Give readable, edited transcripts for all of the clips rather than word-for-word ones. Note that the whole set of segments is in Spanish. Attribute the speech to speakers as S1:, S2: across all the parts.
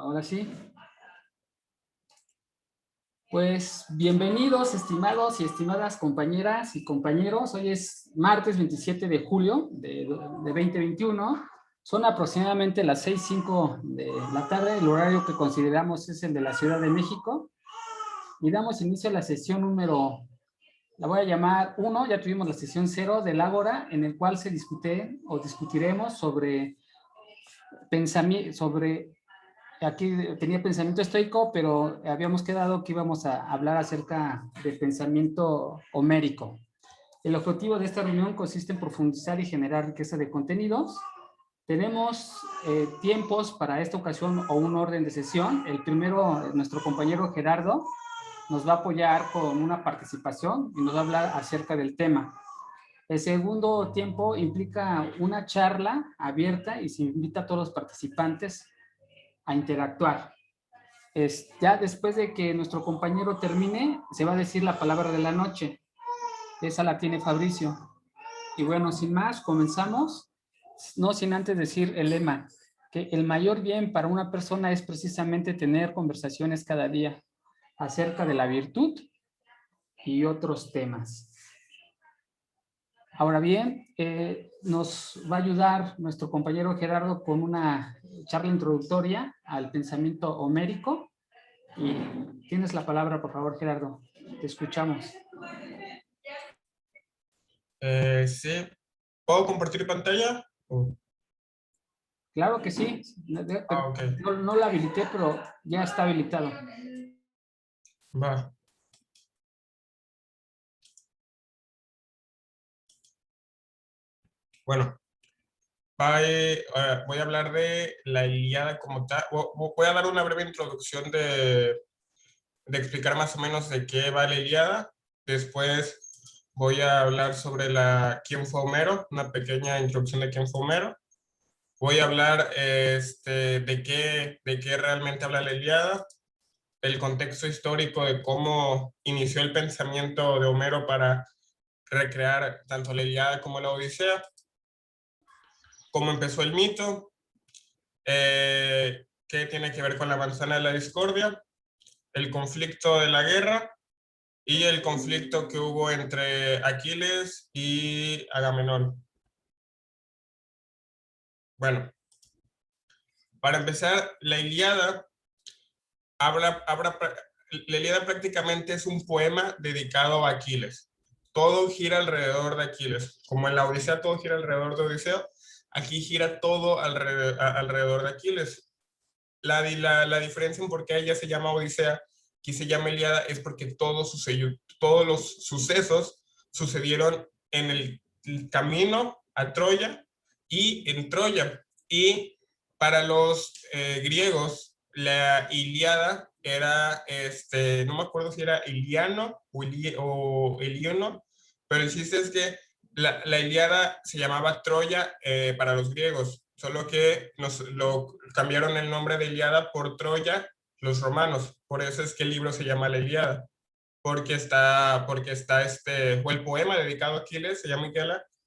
S1: Ahora sí. Pues bienvenidos, estimados y estimadas compañeras y compañeros. Hoy es martes 27 de julio de 2021. Son aproximadamente las 6:05 de la tarde. El horario que consideramos es el de la Ciudad de México. Y damos inicio a la sesión número, la voy a llamar 1. Ya tuvimos la sesión 0 del Ágora, en el cual se discutiremos sobre aquí tenía pensamiento estoico, pero habíamos quedado que íbamos a hablar acerca del pensamiento homérico. El objetivo de esta reunión consiste en profundizar y generar riqueza de contenidos. Tenemos tiempos para esta ocasión o un orden de sesión. El primero, nuestro compañero Gerardo, nos va a apoyar con una participación y nos va a hablar acerca del tema. El segundo tiempo implica una charla abierta y se invita a todos los participantes a interactuar. Ya después de que nuestro compañero termine, se va a decir la palabra de la noche. Esa la tiene Fabricio. Y bueno, sin más, comenzamos. No sin antes decir el lema, que el mayor bien para una persona es precisamente tener conversaciones cada día acerca de la virtud y otros temas. Ahora bien, nos va a ayudar nuestro compañero Gerardo con una charla introductoria al pensamiento homérico. Y tienes la palabra, por favor, Gerardo. Te escuchamos.
S2: Sí. ¿Puedo compartir pantalla?
S1: Claro que sí.
S2: Okay.
S1: No la habilité, pero ya está habilitado.
S2: Va. Bueno, voy a hablar de la Ilíada como tal. Voy a dar una breve introducción de explicar más o menos de qué va la Ilíada. Después voy a hablar sobre quién fue Homero, una pequeña introducción de quién fue Homero. Voy a hablar de qué realmente habla la Ilíada, el contexto histórico de cómo inició el pensamiento de Homero para recrear tanto la Ilíada como la Odisea, cómo empezó el mito, qué tiene que ver con la manzana de la discordia, el conflicto de la guerra y el conflicto que hubo entre Aquiles y Agamenón. Bueno, para empezar, la Ilíada la Ilíada prácticamente es un poema dedicado a Aquiles. Todo gira alrededor de Aquiles. Como en la Odisea todo gira alrededor de Odiseo, aquí gira todo alrededor de Aquiles. La diferencia en por qué ella se llama Odisea, aquí se llama Ilíada, es porque todos los sucesos sucedieron en el camino a Troya y en Troya. Y para los griegos, la Ilíada era, no me acuerdo si era Iliano o Eliono, pero el chiste es que la Ilíada se llamaba Troya para los griegos, solo que lo cambiaron el nombre de Ilíada por Troya los romanos. Por eso es que el libro se llama la Ilíada, porque está o el poema dedicado a Aquiles se llama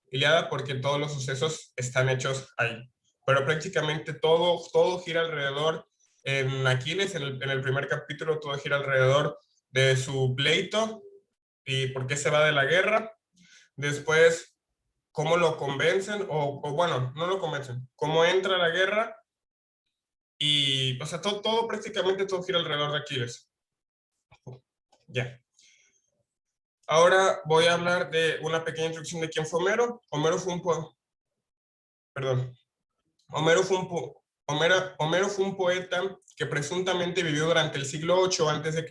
S2: Ilíada porque todos los sucesos están hechos ahí. Pero prácticamente todo gira alrededor, en Aquiles, en el primer capítulo, todo gira alrededor de su pleito y por qué se va de la guerra. Después, cómo lo convencen, o bueno, no lo convencen, cómo entra a la guerra, y, o sea, prácticamente todo gira alrededor de Aquiles. Ya. Ahora voy a hablar de una pequeña introducción de quién fue Homero. Homero fue un poeta que presuntamente vivió durante el siglo 8 a.C.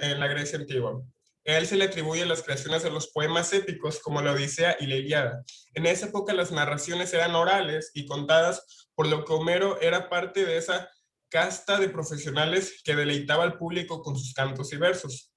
S2: En la Grecia antigua. A él se le atribuyen las creaciones de los poemas épicos como la Odisea y la Ilíada. En esa época las narraciones eran orales y contadas, por lo que Homero era parte de esa casta de profesionales que deleitaba al público con sus cantos y versos.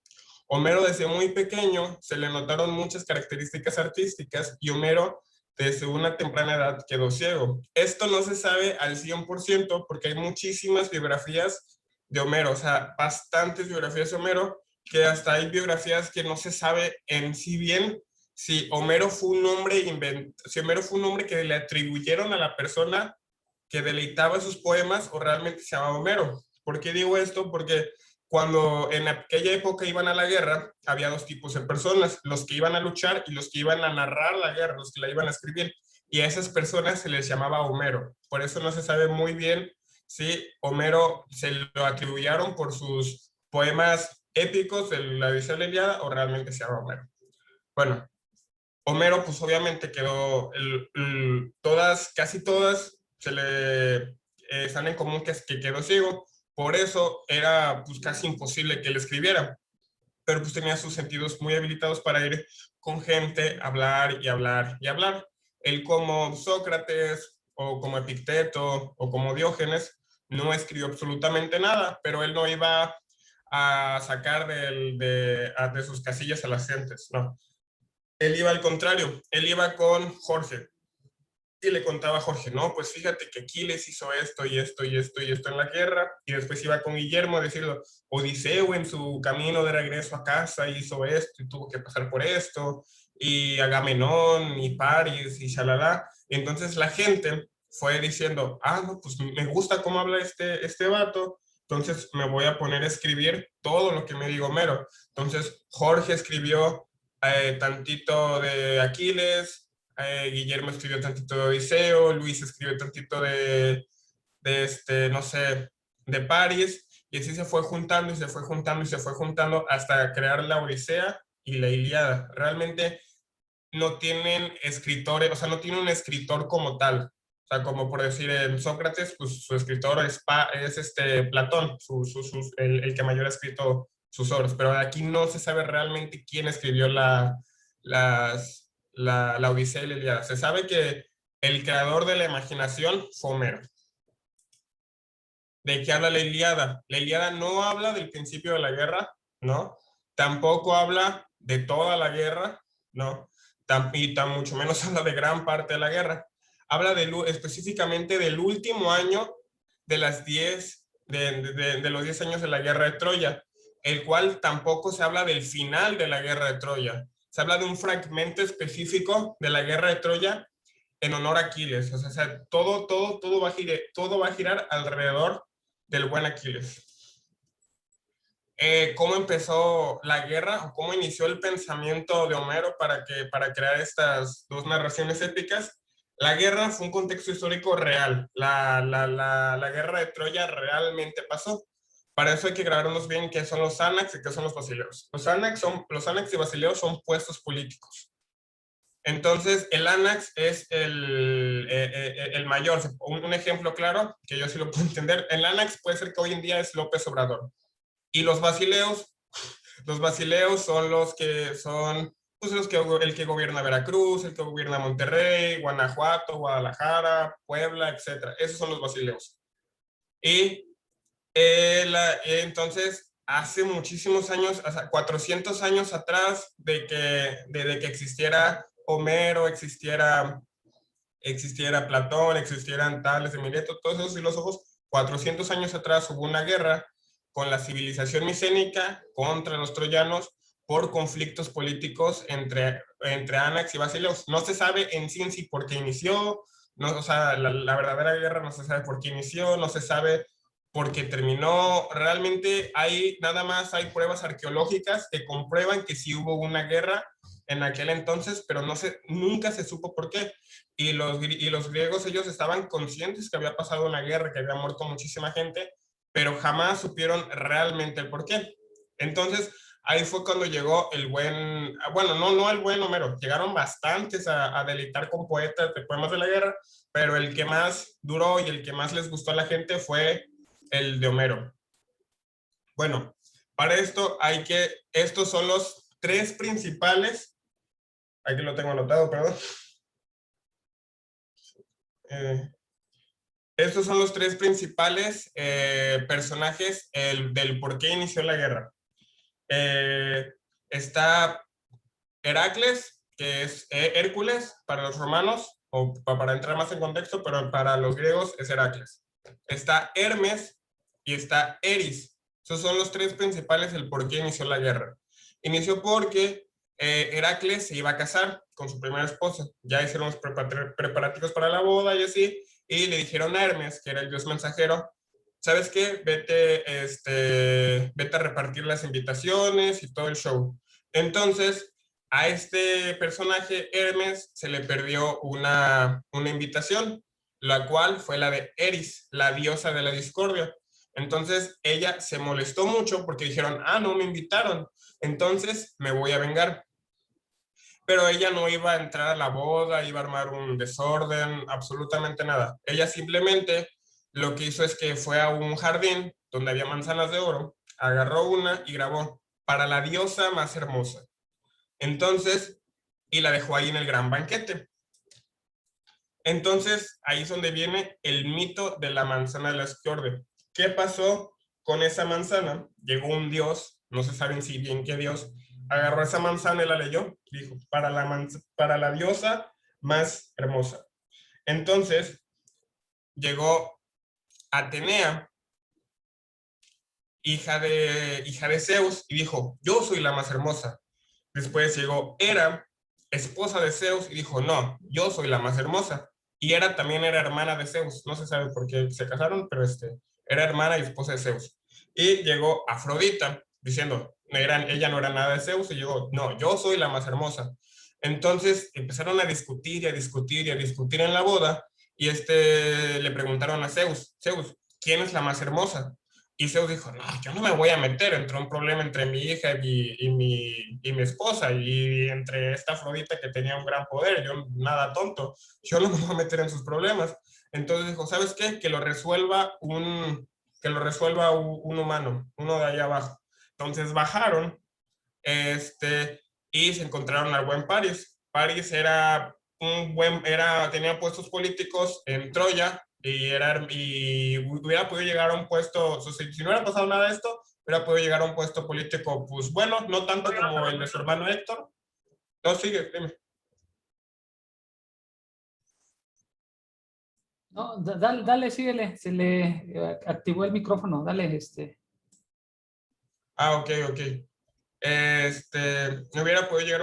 S2: Homero desde muy pequeño se le notaron muchas características artísticas y Homero desde una temprana edad quedó ciego. Esto no se sabe al 100% porque hay muchísimas biografías de Homero, o sea, bastantes biografías de Homero, que hasta hay biografías que no se sabe en sí bien si Homero fue un nombre que le atribuyeron a la persona que deleitaba sus poemas o realmente se llamaba Homero. ¿Por qué digo esto? Porque cuando en aquella época iban a la guerra, había dos tipos de personas, los que iban a luchar y los que iban a narrar la guerra, los que la iban a escribir. Y a esas personas se les llamaba Homero. Por eso no se sabe muy bien si Homero se lo atribuyeron por sus poemas épicos de la Odisea de la Ilíada o realmente se llama Homero. Bueno, Homero pues obviamente quedó, casi todas se le están en común que quedó ciego. Por eso era pues casi imposible que él escribiera, pero pues tenía sus sentidos muy habilitados para ir con gente, hablar y hablar y hablar. Él como Sócrates o como Epicteto o como Diógenes no escribió absolutamente nada, pero él no iba a sacar de sus casillas a las gentes, no. Él iba al contrario, él iba con Jorge y le contaba a Jorge, no, pues fíjate que Aquiles hizo esto y esto y esto y esto en la guerra, y después iba con Guillermo a decirlo, Odiseo en su camino de regreso a casa hizo esto y tuvo que pasar por esto, y Agamenón y París y shalala. Entonces la gente fue diciendo, ah, no, pues me gusta cómo habla este vato, entonces me voy a poner a escribir todo lo que me diga Homero. Entonces Jorge escribió tantito de Aquiles, Guillermo escribió tantito de Odiseo, Luis escribió tantito no sé, de París, y así se fue juntando y se fue juntando y se fue juntando hasta crear la Odisea y la Ilíada. Realmente no tienen escritores, o sea, no tiene un escritor como tal. O sea, como por decir en Sócrates, pues su escritor es Platón, el que mayor ha escrito sus obras, pero aquí no se sabe realmente quién escribió la Odisea y la Ilíada. Se sabe que el creador de la imaginación fue Homero. ¿De qué habla la Ilíada? La Ilíada no habla del principio de la guerra, ¿no? Tampoco habla de toda la guerra, ¿no? Y tan mucho menos habla de gran parte de la guerra. Habla específicamente del último año de los 10 años de la guerra de Troya, el cual tampoco se habla del final de la guerra de Troya. Se habla de un fragmento específico de la guerra de Troya en honor a Aquiles. O sea, todo va a girar alrededor del buen Aquiles. ¿Cómo empezó la guerra o cómo inició el pensamiento de Homero para crear estas dos narraciones épicas? La guerra fue un contexto histórico real. La guerra de Troya realmente pasó. Para eso hay que grabarnos bien qué son los Anax y qué son los Basileos. Los Anax y Basileos son puestos políticos. Entonces, el Anax es el mayor. Un ejemplo claro, que yo sí lo puedo entender. El Anax puede ser que hoy en día es López Obrador. Y los basileos son los que son, pues el que gobierna Veracruz, el que gobierna Monterrey, Guanajuato, Guadalajara, Puebla, etc. Esos son los basileos. Y entonces, hace muchísimos años, o sea, 400 años atrás de que existiera Homero, existiera Platón, existieran Tales de Mileto, todos esos filósofos, 400 años atrás hubo una guerra con la civilización micénica contra los troyanos por conflictos políticos entre Anax y Basileus. No se sabe en sí por qué inició, no, o sea, la verdadera guerra no se sabe por qué inició, no se sabe por qué terminó. Realmente nada más hay pruebas arqueológicas que comprueban que sí hubo una guerra en aquel entonces, pero nunca se supo por qué. Y los griegos, ellos estaban conscientes que había pasado una guerra, que había muerto muchísima gente, pero jamás supieron realmente el por qué. Entonces, ahí fue cuando llegó el buen, bueno, no el buen Homero, llegaron bastantes a deleitar con poetas de poemas de la guerra, pero el que más duró y el que más les gustó a la gente fue el de Homero. Bueno, para esto estos son los tres principales, aquí lo tengo anotado, perdón. Estos son los tres principales personajes del por qué inició la guerra. Está Heracles, que es Hércules para los romanos, o para entrar más en contexto, pero para los griegos es Heracles. Está Hermes y está Eris. Esos son los tres principales del por qué inició la guerra. Inició porque Heracles se iba a casar con su primera esposa. Ya hicieron los preparativos para la boda y así. y le dijeron a Hermes, que era el dios mensajero, ¿sabes qué? Vete a repartir las invitaciones y todo el show. Entonces, a este personaje, Hermes, se le perdió una invitación, la cual fue la de Eris, la diosa de la discordia. Entonces, ella se molestó mucho porque dijeron, ah, no me invitaron, entonces me voy a vengar. Pero ella no iba a entrar a la boda, iba a armar un desorden, absolutamente nada. Ella simplemente lo que hizo es que fue a un jardín donde había manzanas de oro, agarró una y grabó para la diosa más hermosa. Entonces, y la dejó ahí en el gran banquete. Entonces, ahí es donde viene el mito de la manzana de la discordia. ¿Qué pasó con esa manzana? Llegó un dios, no se sabe si bien qué dios, agarró esa manzana y la leyó, dijo, para la diosa más hermosa. Entonces, llegó Atenea, hija de Zeus, y dijo, yo soy la más hermosa. Después llegó Hera, esposa de Zeus, y dijo, no, yo soy la más hermosa. Y Hera también era hermana de Zeus, no se sabe por qué se casaron, pero era hermana y esposa de Zeus. Y llegó Afrodita, diciendo, ella no era nada de Zeus, y llegó, no, yo soy la más hermosa. Entonces empezaron a discutir y a discutir y a discutir en la boda, y le preguntaron a Zeus, Zeus, ¿quién es la más hermosa? Y Zeus dijo, no, yo no me voy a meter, entró un problema entre mi hija y mi esposa, y entre esta Afrodita que tenía un gran poder, yo nada tonto, yo no me voy a meter en sus problemas. Entonces dijo, ¿sabes qué? Que lo resuelva un humano, uno de allá abajo. Entonces bajaron, y se encontraron al buen París. París tenía puestos políticos en Troya, y hubiera podido llegar a un puesto, o sea, si no hubiera pasado nada de esto, hubiera podido llegar a un puesto político, pues bueno, no tanto como el de su hermano Héctor. No, sigue, dime.
S1: No, dale, dale, síguele. Se le activó el micrófono. Dale,
S2: Ok, ok. Hubiera podido llegar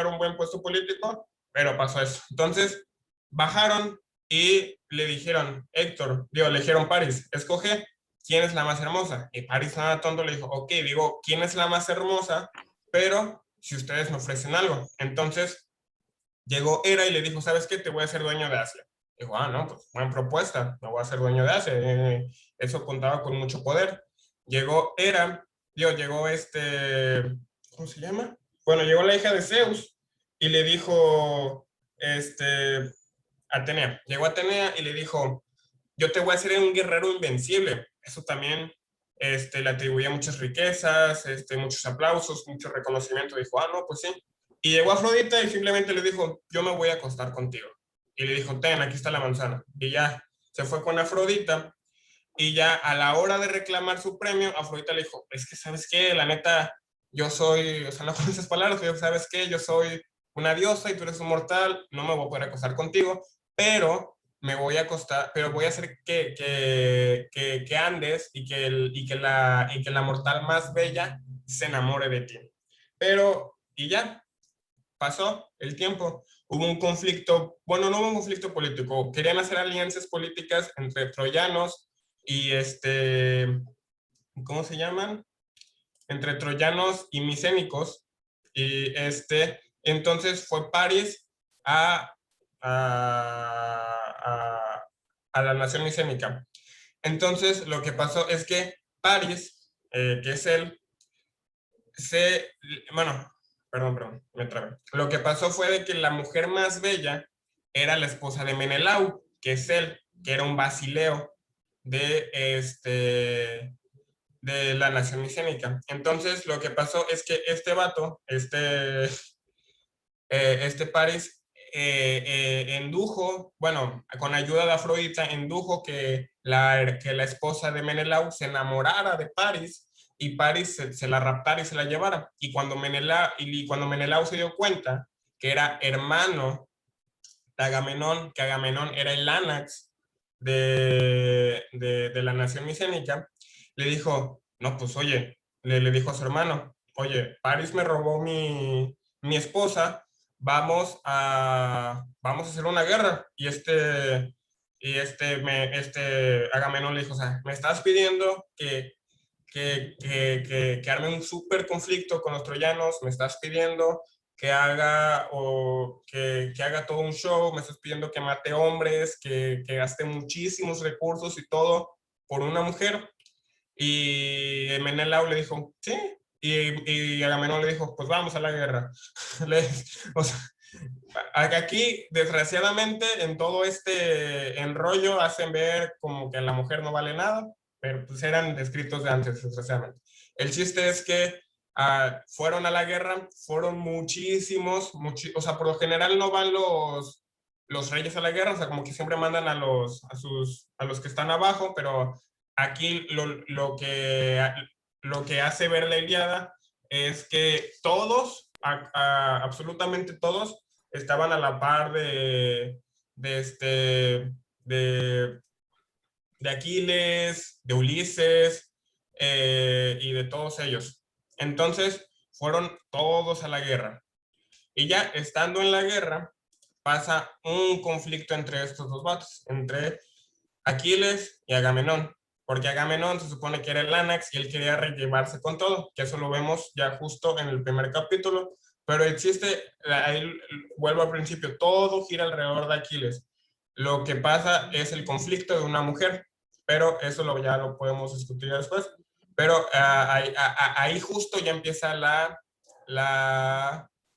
S2: a un buen puesto político, pero pasó eso. Entonces, bajaron y le dijeron, le dijeron, París, escoge quién es la más hermosa. Y París, nada tonto, le dijo, ok, digo, quién es la más hermosa, pero si ustedes me ofrecen algo. Entonces, llegó Hera y le dijo, ¿sabes qué? Te voy a hacer dueño de Asia. Dijo, ah, no, pues buena propuesta, me voy a hacer dueño de Asia. Eso contaba con mucho poder. Llegó Hera, llegó ¿cómo se llama? Bueno, llegó la hija de Zeus y le dijo, Atenea. Llegó Atenea y le dijo, yo te voy a hacer un guerrero invencible. Eso también le atribuía muchas riquezas, muchos aplausos, mucho reconocimiento. Dijo, ah, no, pues sí. Y llegó Afrodita y simplemente le dijo, yo me voy a acostar contigo. Y le dijo, ten, aquí está la manzana. Y ya se fue con Afrodita. Y ya a la hora de reclamar su premio, Afrodita le dijo, es que, ¿sabes qué? La neta, yo soy, o sea, no con esas palabras, pero ¿sabes qué? Yo soy una diosa y tú eres un mortal, no me voy a poder acostar contigo, pero me voy a acostar, pero voy a hacer que andes y que la mortal más bella se enamore de ti. Pero, y ya, pasó el tiempo. Hubo un conflicto, bueno, no hubo un conflicto político, querían hacer alianzas políticas entre troyanos y ¿cómo se llaman? Entre troyanos y micénicos. Y entonces fue París a, a, a la nación micénica. Entonces lo que pasó es que París, que es él, bueno, perdón, me trabé. Lo que pasó fue de que la mujer más bella era la esposa de Menelau, que es él, que era un basileo de la nación micénica. Entonces, lo que pasó es que este vato, París, indujo, bueno, con ayuda de Afrodita, indujo que la esposa de Menelau se enamorara de París y París se la raptara y se la llevara. Y cuando Menelau se dio cuenta que era hermano de Agamenón, que Agamenón era el Ánax de la nación micénica, le dijo, no, pues oye, le dijo a su hermano, oye, París me robó mi esposa, vamos a hacer una guerra. y Agamenón le dijo, o sea, me estás pidiendo que arme un súper conflicto con los troyanos, me estás pidiendo que haga, que haga todo un show, me estás pidiendo que mate hombres, que gaste muchísimos recursos y todo por una mujer. Y Menelao le dijo, sí. Y Agamenón le dijo, pues vamos a la guerra. O sea, aquí, desgraciadamente, en todo este enrollo hacen ver como que la mujer no vale nada, pero pues eran escritos de antes, desgraciadamente. El chiste es que fueron a la guerra, fueron muchísimos, o sea, por lo general no van los reyes a la guerra, o sea, como que siempre mandan a los que están abajo, pero aquí lo que hace ver la Ilíada es que todos, absolutamente todos, estaban a la par de, de Aquiles, de Ulises y de todos ellos. Entonces fueron todos a la guerra. Y ya estando en la guerra, pasa un conflicto entre estos dos vatos, entre Aquiles y Agamenón. Porque Agamenón se supone que era el Anax y él quería rellevarse con todo, que eso lo vemos ya justo en el primer capítulo. Pero existe, ahí vuelvo al principio, todo gira alrededor de Aquiles. Lo que pasa es el conflicto de una mujer, pero eso ya lo podemos discutir después. Pero ahí justo ya empieza la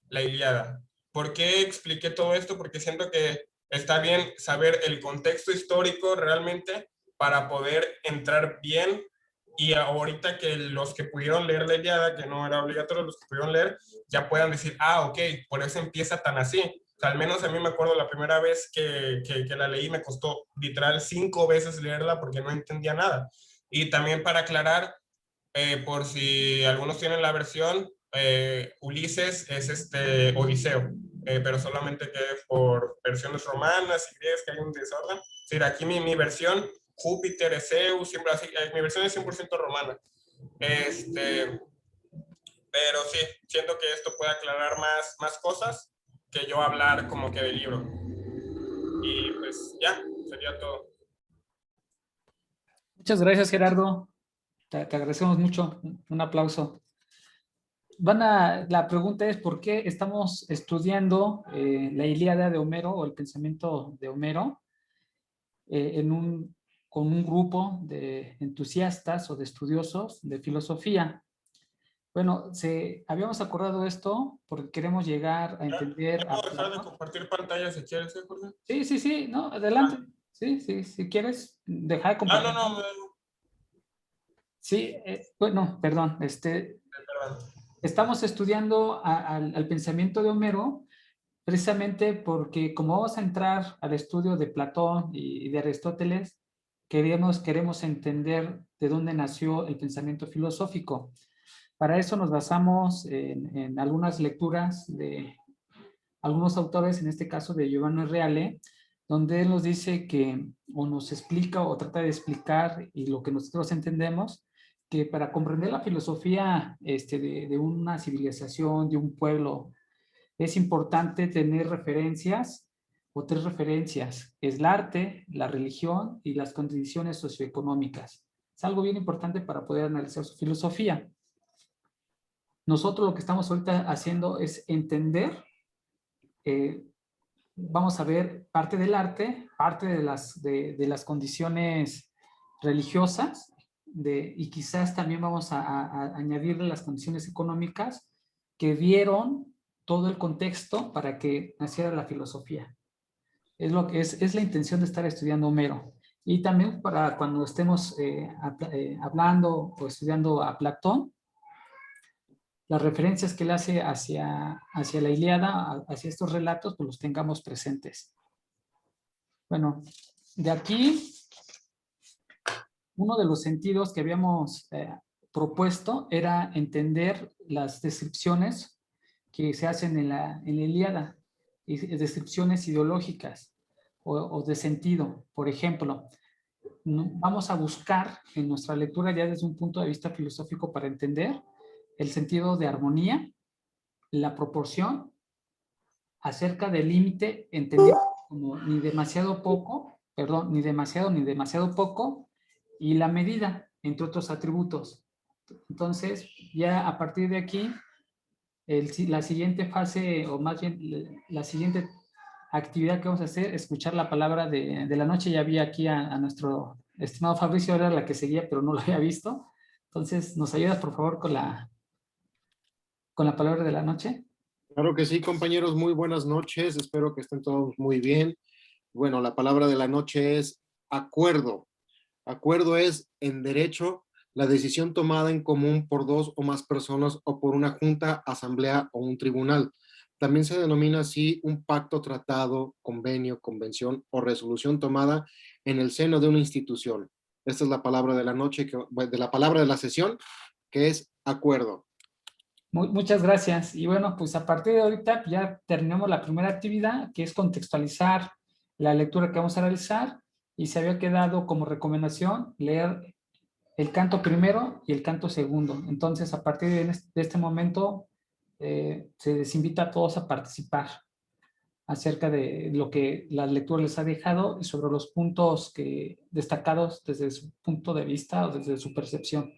S2: Ilíada. ¿Por qué expliqué todo esto? Porque siento que está bien saber el contexto histórico realmente para poder entrar bien, y ahorita que los que pudieron leer la Ilíada, que no era obligatorio, los que pudieron leer, ya puedan decir, ok, por eso empieza tan así. O sea, al menos a mí me acuerdo la primera vez que la leí, me costó literal 5 veces leerla porque no entendía nada. Y también para aclarar, por si algunos tienen la versión, Ulises es Odiseo, pero solamente que por versiones romanas y griegas que hay un desorden. Es decir, aquí mi versión, Júpiter es Zeus, siempre así, mi versión es 100% romana. Pero sí, siento que esto puede aclarar más cosas que yo hablar como que del libro. Y pues ya, sería todo.
S1: Muchas gracias, Gerardo. Te agradecemos mucho. Un aplauso. La pregunta es, ¿por qué estamos estudiando la Ilíada de Homero o el pensamiento de Homero con un grupo de entusiastas o de estudiosos de filosofía? Bueno, habíamos acordado esto porque queremos llegar a entender...
S2: ¿Ya puedo dejar de compartir pantalla si quieres, Jorge?
S1: Sí, sí, sí, no, adelante. Sí, sí, si quieres, dejar de compartir.
S2: No.
S1: Sí, bueno, perdón,
S2: Perdón.
S1: estamos estudiando al pensamiento de Homero precisamente porque como vamos a entrar al estudio de Platón y de Aristóteles, queremos entender de dónde nació el pensamiento filosófico. Para eso nos basamos en algunas lecturas de algunos autores, en este caso de Giovanni Reale, donde él nos dice que, o nos explica o trata de explicar, y lo que nosotros entendemos, que para comprender la filosofía de una civilización, de un pueblo, es importante tener referencias o 3 referencias. Es el arte, la religión y las condiciones socioeconómicas. Es algo bien importante para poder analizar su filosofía. Nosotros lo que estamos ahorita haciendo es entender, vamos a ver parte del arte, parte de las condiciones religiosas, y quizás también vamos a añadirle las condiciones económicas que dieron todo el contexto para que naciera la filosofía. Es la intención de estar estudiando Homero. Y también para cuando estemos hablando o estudiando a Platón, las referencias que él hace hacia la Ilíada, hacia estos relatos, pues los tengamos presentes. Bueno, de aquí, uno de los sentidos que habíamos propuesto era entender las descripciones que se hacen en la Ilíada, y descripciones ideológicas o de sentido. Por ejemplo, vamos a buscar en nuestra lectura ya desde un punto de vista filosófico para entender el sentido de armonía, la proporción, acerca del límite entendido como ni demasiado poco perdón, ni demasiado poco, y la medida, entre otros atributos. Entonces, ya a partir de aquí, la siguiente fase, o más bien la siguiente actividad que vamos a hacer, escuchar la palabra de la noche. Ya vi aquí a nuestro estimado Fabricio, era la que seguía, pero no lo había visto. Entonces, ¿nos ayudas, por favor, con la palabra de la noche?
S3: Claro que sí, compañeros, muy buenas noches, espero que estén todos muy bien. Bueno, la palabra de la noche es acuerdo. Acuerdo es, en derecho, la decisión tomada en común por dos o más personas o por una junta, asamblea o un tribunal. También se denomina así un pacto, tratado, convenio, convención o resolución tomada en el seno de una institución. Esta es la palabra de la noche, de la palabra de la sesión, que es acuerdo.
S1: Muchas gracias. Y bueno, pues a partir de ahorita ya terminamos la primera actividad, que es contextualizar la lectura que vamos a realizar, y se había quedado como recomendación leer el canto primero y el canto segundo. Entonces, a partir de este momento, se les invita a todos a participar acerca de lo que la lectura les ha dejado y sobre los puntos destacados desde su punto de vista o desde su percepción.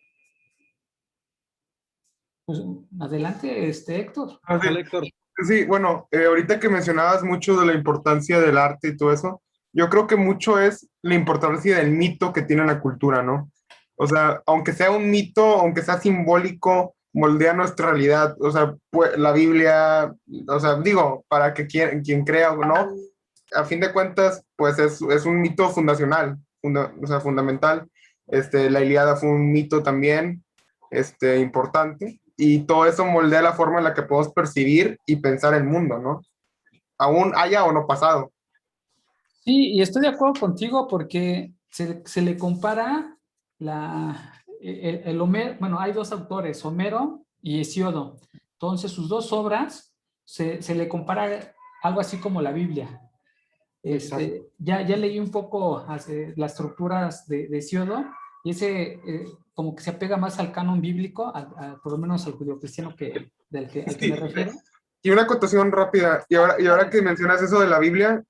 S1: Pues, adelante, Héctor.
S2: Ah, sí.
S3: Hola, Héctor.
S2: Sí, bueno, ahorita que mencionabas mucho de la importancia del arte y todo eso, yo creo que mucho es la importancia del mito que tiene la cultura, ¿no? O sea, aunque sea un mito, aunque sea simbólico, moldea nuestra realidad. O sea, la Biblia, o sea, digo, para que quien crea o no, a fin de cuentas, pues es un mito fundacional, o sea, fundamental. La Ilíada fue un mito también, importante, y todo eso moldea la forma en la que podemos percibir y pensar el mundo, ¿no? Aún haya o no pasado.
S1: Sí, y estoy de acuerdo contigo porque se le compara el Homero. Bueno, hay dos autores, Homero y Hesíodo. Entonces, sus dos obras se le compara algo así como la Biblia. Ya leí un poco las estructuras de Hesíodo, y ese como que se apega más al canon bíblico, por lo menos al judeocristiano al que me refiero.
S2: Y una acotación rápida, y ahora que mencionas eso de la Biblia,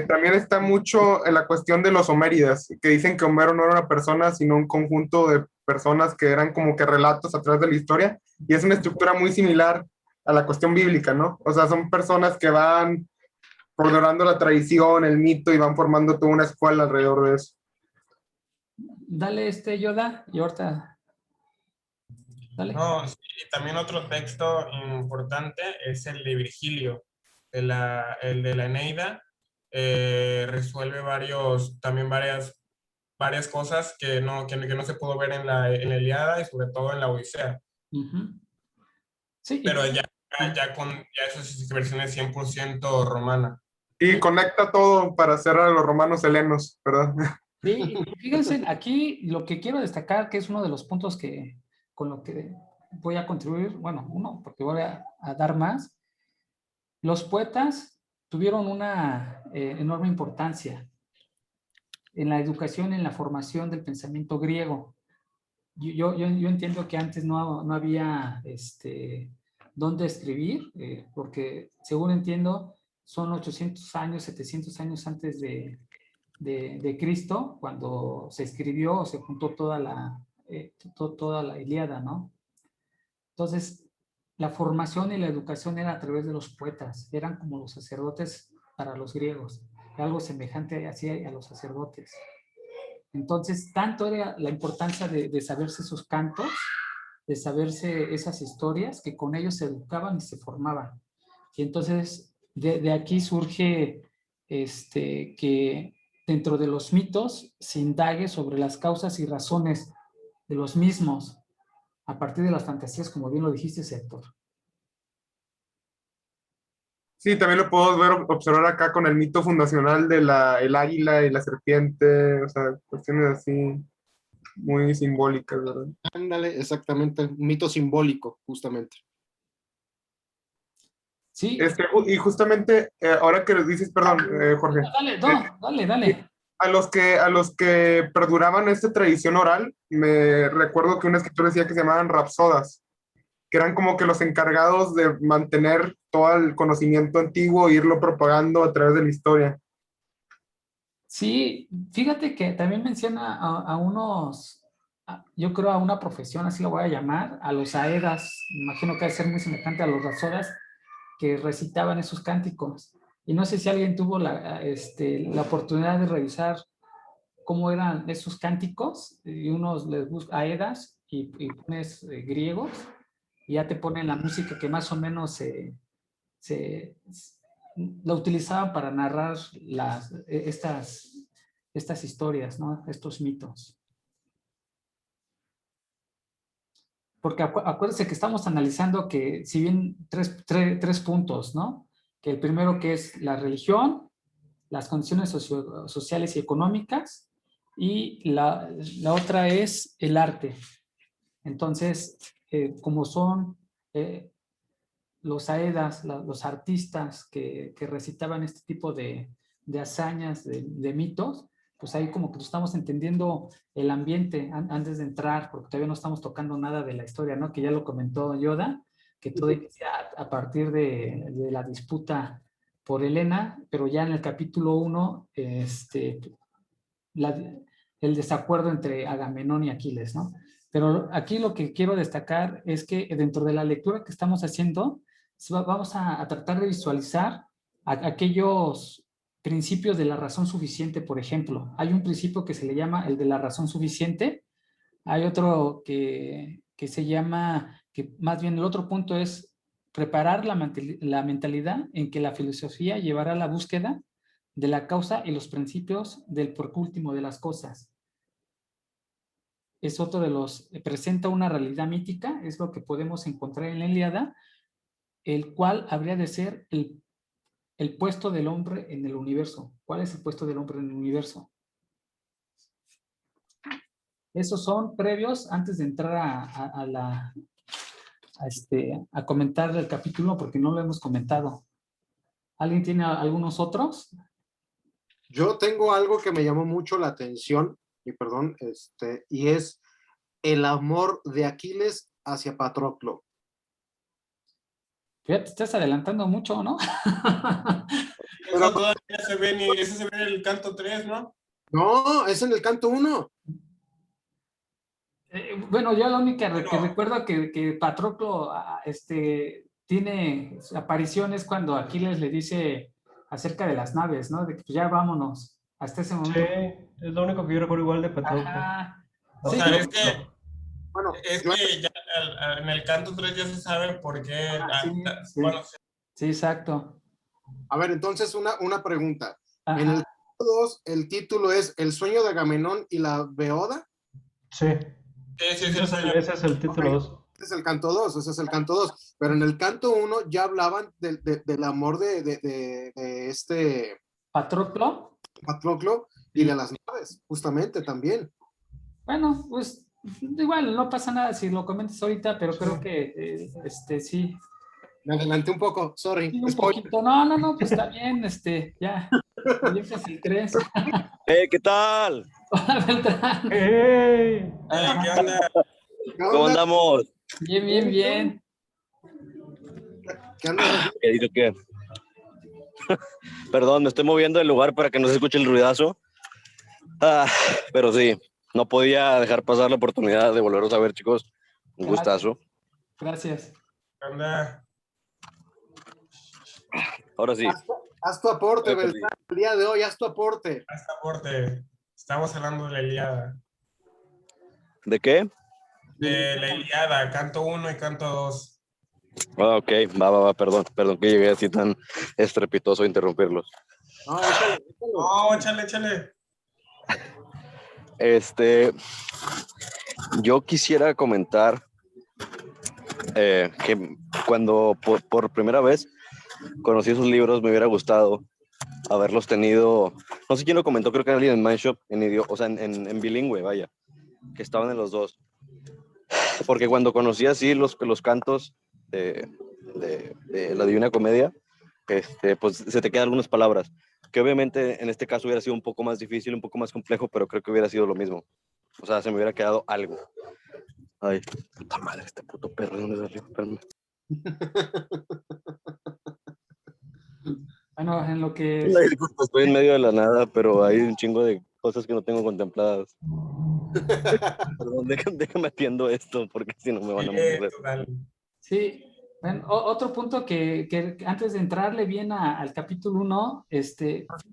S2: también está mucho en la cuestión de los homéridas, que dicen que Homero no era una persona, sino un conjunto de personas que eran como que relatos a través de la historia, y es una estructura muy similar a la cuestión bíblica, ¿no? O sea, son personas que van perdurando la tradición, el mito, y van formando toda una escuela alrededor de eso.
S1: Dale, Yoda, y ahorita... Dale.
S2: No, sí, también otro texto importante es el de Virgilio, el de la Eneida. Resuelve varias cosas que no se pudo ver en la Ilíada y sobre todo en la Odisea.
S1: Uh-huh. Sí,
S2: Pero ya eso es versiones 100% romana. Y conecta todo para hacer a los romanos helenos, ¿verdad?
S1: Sí, fíjense, aquí lo que quiero destacar, que es uno de los puntos con lo que voy a contribuir, bueno, uno, porque voy a dar más. Los poetas tuvieron una enorme importancia en la educación, en la formación del pensamiento griego. Yo entiendo que antes no había dónde escribir, porque según entiendo, son 800 años, 700 años antes de Cristo, cuando se escribió o se juntó toda la Ilíada, ¿no? Entonces, la formación y la educación era a través de los poetas, eran como los sacerdotes para los griegos, algo semejante así a los sacerdotes. Entonces, tanto era la importancia de saberse esos cantos, de saberse esas historias, que con ellos se educaban y se formaban. Y entonces, de aquí surge que dentro de los mitos se indague sobre las causas y razones de los mismos, a partir de las fantasías, como bien lo dijiste, Héctor.
S2: Sí, también lo puedo observar acá con el mito fundacional de el águila y la serpiente, o sea, cuestiones así muy simbólicas, ¿verdad?
S3: Ándale, exactamente, un mito simbólico, justamente.
S1: Sí.
S2: Y justamente, ahora que dices, perdón, Jorge.
S1: Dale.
S2: A los que perduraban esta tradición oral, me recuerdo que un escritor decía que se llamaban rapsodas, que eran como que los encargados de mantener todo el conocimiento antiguo e irlo propagando a través de la historia.
S1: Sí, fíjate que también menciona a unos, yo creo a una profesión, así lo voy a llamar, a los aedas, imagino que debe ser muy semejante a los rasoras que recitaban esos cánticos. Y no sé si alguien tuvo la oportunidad de revisar cómo eran esos cánticos, y unos les busca aedas y pones griegos, y ya te ponen la música que más o menos se lo utilizaban para narrar estas historias, ¿no? Estos mitos. Porque acuérdense que estamos analizando que, si bien tres puntos, ¿no? Que el primero que es la religión, las condiciones sociales y económicas, y la otra es el arte. Entonces, como son los aedas, los artistas que recitaban este tipo de hazañas, de mitos, pues ahí como que estamos entendiendo el ambiente antes de entrar, porque todavía no estamos tocando nada de la historia, ¿no? Que ya lo comentó Yoda, que todo inicia a partir de la disputa por Helena, pero ya en el capítulo 1, el desacuerdo entre Agamenón y Aquiles, ¿no? Pero aquí lo que quiero destacar es que dentro de la lectura que estamos haciendo, vamos a tratar de visualizar aquellos principios de la razón suficiente, por ejemplo. Hay un principio que se le llama el de la razón suficiente, hay otro que se llama, que más bien el otro punto es preparar la mentalidad en que la filosofía llevará a la búsqueda de la causa y los principios del por último de las cosas. Es otro de los, presenta una realidad mítica, es lo que podemos encontrar en la Ilíada, el cual habría de ser el puesto del hombre en el universo. ¿Cuál es el puesto del hombre en el universo? Esos son previos antes de entrar a comentar el capítulo, porque no lo hemos comentado. ¿Alguien tiene algunos otros?
S3: Yo tengo algo que me llamó mucho la atención, y perdón, y es el amor de Aquiles hacia Patroclo.
S1: Ya te estás adelantando mucho, ¿no?
S2: Eso todavía se ve, eso se ve en el canto 3, ¿no?
S3: No, es en el canto 1.
S1: Bueno, yo la única que recuerdo que Patroclo tiene apariciones cuando Aquiles le dice acerca de las naves, ¿no? De que pues ya vámonos. Hasta ese
S4: Sí,
S1: momento.
S4: es lo único que yo recuerdo igual de Patroclo.
S1: Ajá.
S2: O
S1: Sí,
S2: sea, es que,
S3: Bueno,
S2: es que ya en el canto 3 ya se sabe por qué.
S1: sí, sí.
S2: Bueno,
S1: Sí, exacto.
S3: a ver, entonces una pregunta.
S1: Ajá.
S3: En el canto 2, el título es El sueño de Agamenón y la Beoda.
S4: Sí,
S2: sí,
S4: ese es el título 2.
S3: Ese es el canto 2, ese es el canto 2. Pero en el canto 1 ya hablaban del amor de
S1: Patroclo.
S3: Patroclo y de las naves, justamente también.
S1: Bueno, pues igual no pasa nada si lo comentas ahorita, pero creo que sí.
S3: Me adelanté un poco, sorry.
S1: Sí, un poquito. No, pues está bien, ya. Proyectas el 3.
S5: ¿Qué tal?
S1: Hola, Beltrán.
S4: ¡Ey!
S2: ¿qué onda?
S5: ¿Cómo andamos?
S1: Bien, bien, bien.
S3: ¿Qué andas?
S5: ¿Qué dice qué? Perdón, me estoy moviendo del lugar para que no se escuche el ruidazo. Pero sí, no podía dejar pasar la oportunidad de volveros a ver, chicos. Un gustazo.
S1: Gracias.
S2: ¿Qué onda?
S5: Ahora sí.
S3: Haz tu aporte, Beltrán, el día de hoy, haz tu aporte.
S2: Hasta aporte. Estamos hablando de la Ilíada.
S5: ¿De qué?
S2: De la Ilíada, canto 1 y canto 2.
S5: Ok, va, perdón que llegué así tan estrepitoso a interrumpirlos.
S3: No, échale.
S2: No, échale.
S5: Yo quisiera comentar que cuando por primera vez conocí esos libros me hubiera gustado haberlos tenido, no sé quién lo comentó, creo que alguien en Mindshop, en bilingüe, vaya, que estaban en los dos. Porque cuando conocí así los cantos de la Divina Comedia, pues se te quedan algunas palabras, que obviamente en este caso hubiera sido un poco más difícil, un poco más complejo, pero creo que hubiera sido lo mismo. O sea, se me hubiera quedado algo. Ay, puta madre, este puto perro, ¿de dónde salió? Espérame.
S1: Bueno, en lo que...
S5: Una disculpa, estoy en medio de la nada, pero hay un chingo de cosas que no tengo contempladas. Perdón, déjame atiendo esto, porque si no me van a morir.
S2: Total.
S1: Sí, bueno, otro punto que antes de entrarle bien al capítulo 1,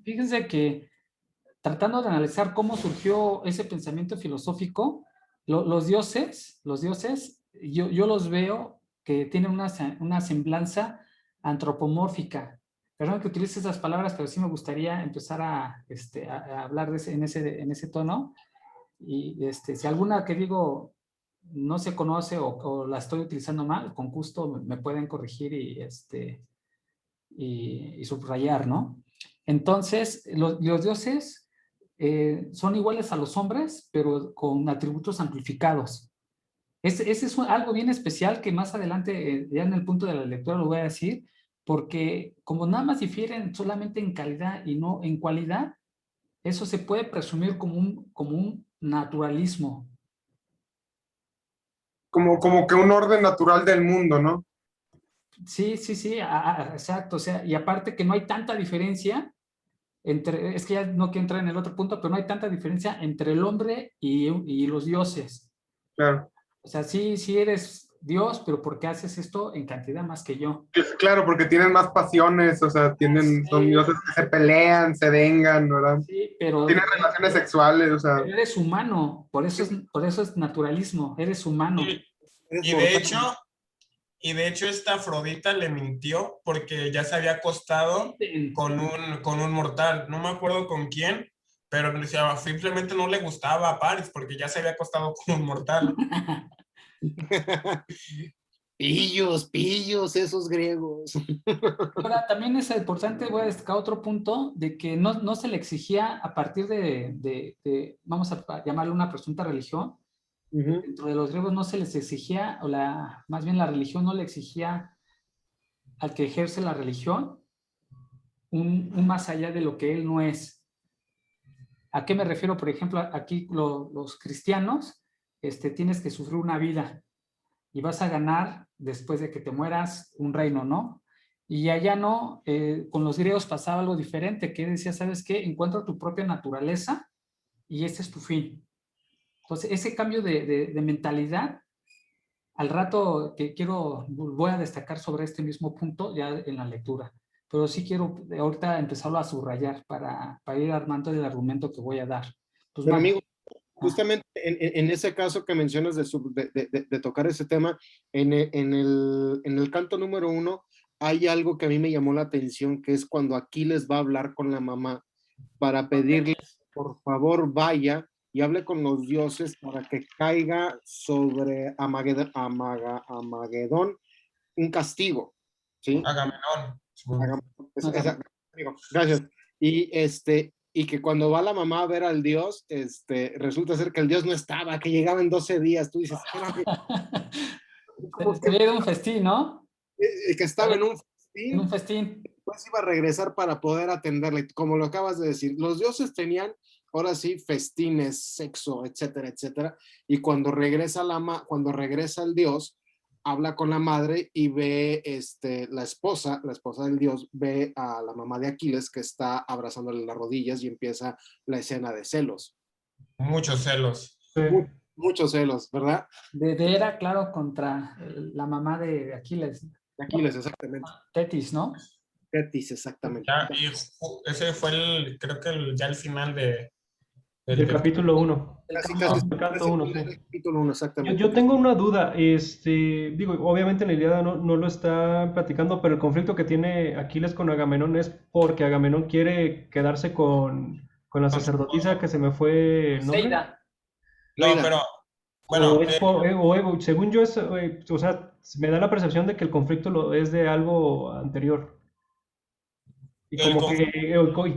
S1: fíjense que tratando de analizar cómo surgió ese pensamiento filosófico, los dioses, yo los veo que tienen una semblanza antropomórfica. Perdón que utilice esas palabras, pero sí me gustaría empezar a hablar en ese tono. Y si alguna que digo no se conoce o la estoy utilizando mal, con gusto me pueden corregir y subrayar, ¿no? Entonces, los dioses son iguales a los hombres, pero con atributos amplificados. Ese es algo bien especial que más adelante, ya en el punto de la lectura lo voy a decir, porque como nada más difieren solamente en calidad y no en cualidad, eso se puede presumir como un naturalismo.
S6: Como que un orden natural del mundo, ¿no?
S1: Sí, exacto. O sea, y aparte que no hay tanta diferencia es que ya no quiero entrar en el otro punto, pero no hay tanta diferencia entre el hombre y los dioses.
S6: Claro.
S1: O sea, sí eres Dios, pero ¿por qué haces esto en cantidad más que yo?
S6: Claro, porque tienen más pasiones, o sea, son dioses que se pelean, se vengan, ¿verdad?
S1: Sí, pero
S6: Tienen relaciones sexuales, o sea.
S1: eres humano, por eso es naturalismo, eres humano.
S2: Y de hecho esta Afrodita le mintió porque ya se había acostado con un mortal, no me acuerdo con quién, pero simplemente no le gustaba a Paris porque ya se había acostado con un mortal.
S3: Pillos, esos griegos.
S1: Ahora, también es importante, voy a destacar otro punto, de que no se le exigía a partir de vamos a llamarle una presunta religión, dentro de los griegos no se les exigía, más bien la religión no le exigía al que ejerce la religión un más allá de lo que él no es. ¿A qué me refiero? Por ejemplo, aquí los cristianos, tienes que sufrir una vida y vas a ganar después de que te mueras un reino, ¿no? Y allá no, con los griegos pasaba algo diferente, que decía, ¿sabes qué? Encuentra tu propia naturaleza y ese es tu fin. Entonces, ese cambio de mentalidad, al rato voy a destacar sobre este mismo punto ya en la lectura, pero sí quiero ahorita empezarlo a subrayar para ir armando el argumento que voy a dar. Pues,
S3: pero amigo, justamente en ese caso que mencionas de tocar ese tema, en el canto número 1 hay algo que a mí me llamó la atención, que es cuando Aquiles va a hablar con la mamá para pedirle, por favor, vaya y hable con los dioses para que caiga sobre Amagedón un castigo, ¿sí?
S2: Agamenón.
S3: Gracias. Y que cuando va la mamá a ver al dios, resulta ser que el dios no estaba, que llegaba en 12 días. Tú dices,
S1: sería un festín, ¿no?
S3: Que estaba en un festín.
S1: En un festín.
S3: Después iba a regresar para poder atenderle. Como lo acabas de decir, los dioses tenían, ahora sí, festines, sexo, etcétera, etcétera. Y cuando regresa el dios, habla con la madre y ve la esposa del dios, ve a la mamá de Aquiles que está abrazándole las rodillas y empieza la escena de celos.
S2: Muchos celos.
S4: Sí.
S3: Muchos celos, ¿verdad?
S1: De Hera, claro, contra la mamá de Aquiles.
S3: De Aquiles, exactamente.
S1: Tetis, ¿no?
S3: Tetis, exactamente.
S2: Y ese fue creo que ya el final
S4: Del capítulo 1.
S3: Canto 1, sí. Capítulo 1, exactamente.
S4: Yo tengo una duda, digo, obviamente en la Ilíada no lo está platicando, pero el conflicto que tiene Aquiles con Agamenón es porque Agamenón quiere quedarse con la sacerdotisa que se me fue el nombre.
S1: Seida.
S2: No, pero bueno,
S4: según yo, o sea, me da la percepción de que el conflicto es de algo anterior. Y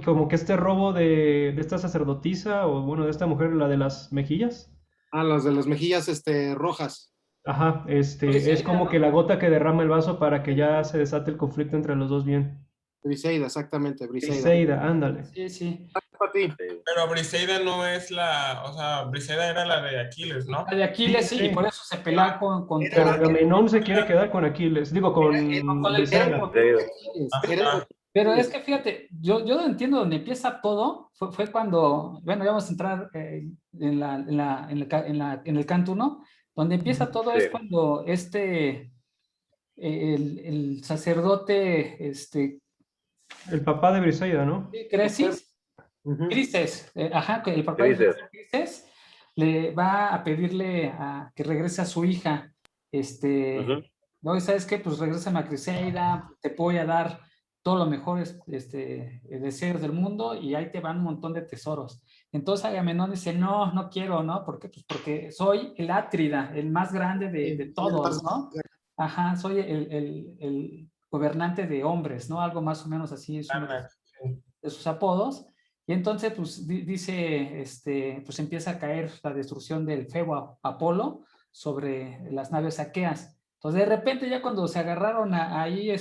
S4: como que este robo de esta sacerdotisa, o bueno, de esta mujer, la de las mejillas.
S3: Las de las mejillas rojas.
S4: Ajá, es como que la gota que derrama el vaso para que ya se desate el conflicto entre los dos bien.
S3: Briseida, exactamente,
S4: Briseida, ándale.
S1: Sí.
S2: Pero Briseida no es o sea, Briseida era la de Aquiles, ¿no?
S1: La de Aquiles, sí, y por eso se pelea contra
S4: Agamenón se quiere quedar con Aquiles, digo, con Briseida.
S1: Pero es que fíjate, yo entiendo donde empieza todo, fue cuando, bueno, ya vamos a entrar en el canto 1, donde empieza todo es
S5: Sí.
S1: cuando el sacerdote,
S4: El papá de Briseida, ¿no?
S1: Crisis,
S3: Ujú.
S1: Crises, ajá, que el papá de
S5: Crises.
S1: Crises le va a pedirle a que regrese a su hija,
S5: Ujú.
S1: no, y ¿sabes qué? Pues regrésame a Criseida, te voy a dar todos los mejores deseos del mundo y ahí te van un montón de tesoros. Entonces Agamenón dice, no, no quiero, ¿no? ¿Por qué? Pues porque soy el Átrida, el más grande de todos, ¿no? Ajá, soy el gobernante de hombres, ¿no? Algo más o menos así es uno de sus apodos. Y entonces, pues dice, pues empieza a caer la destrucción del Febo Apolo sobre las naves aqueas. Entonces, de repente, ya cuando se agarraron ahí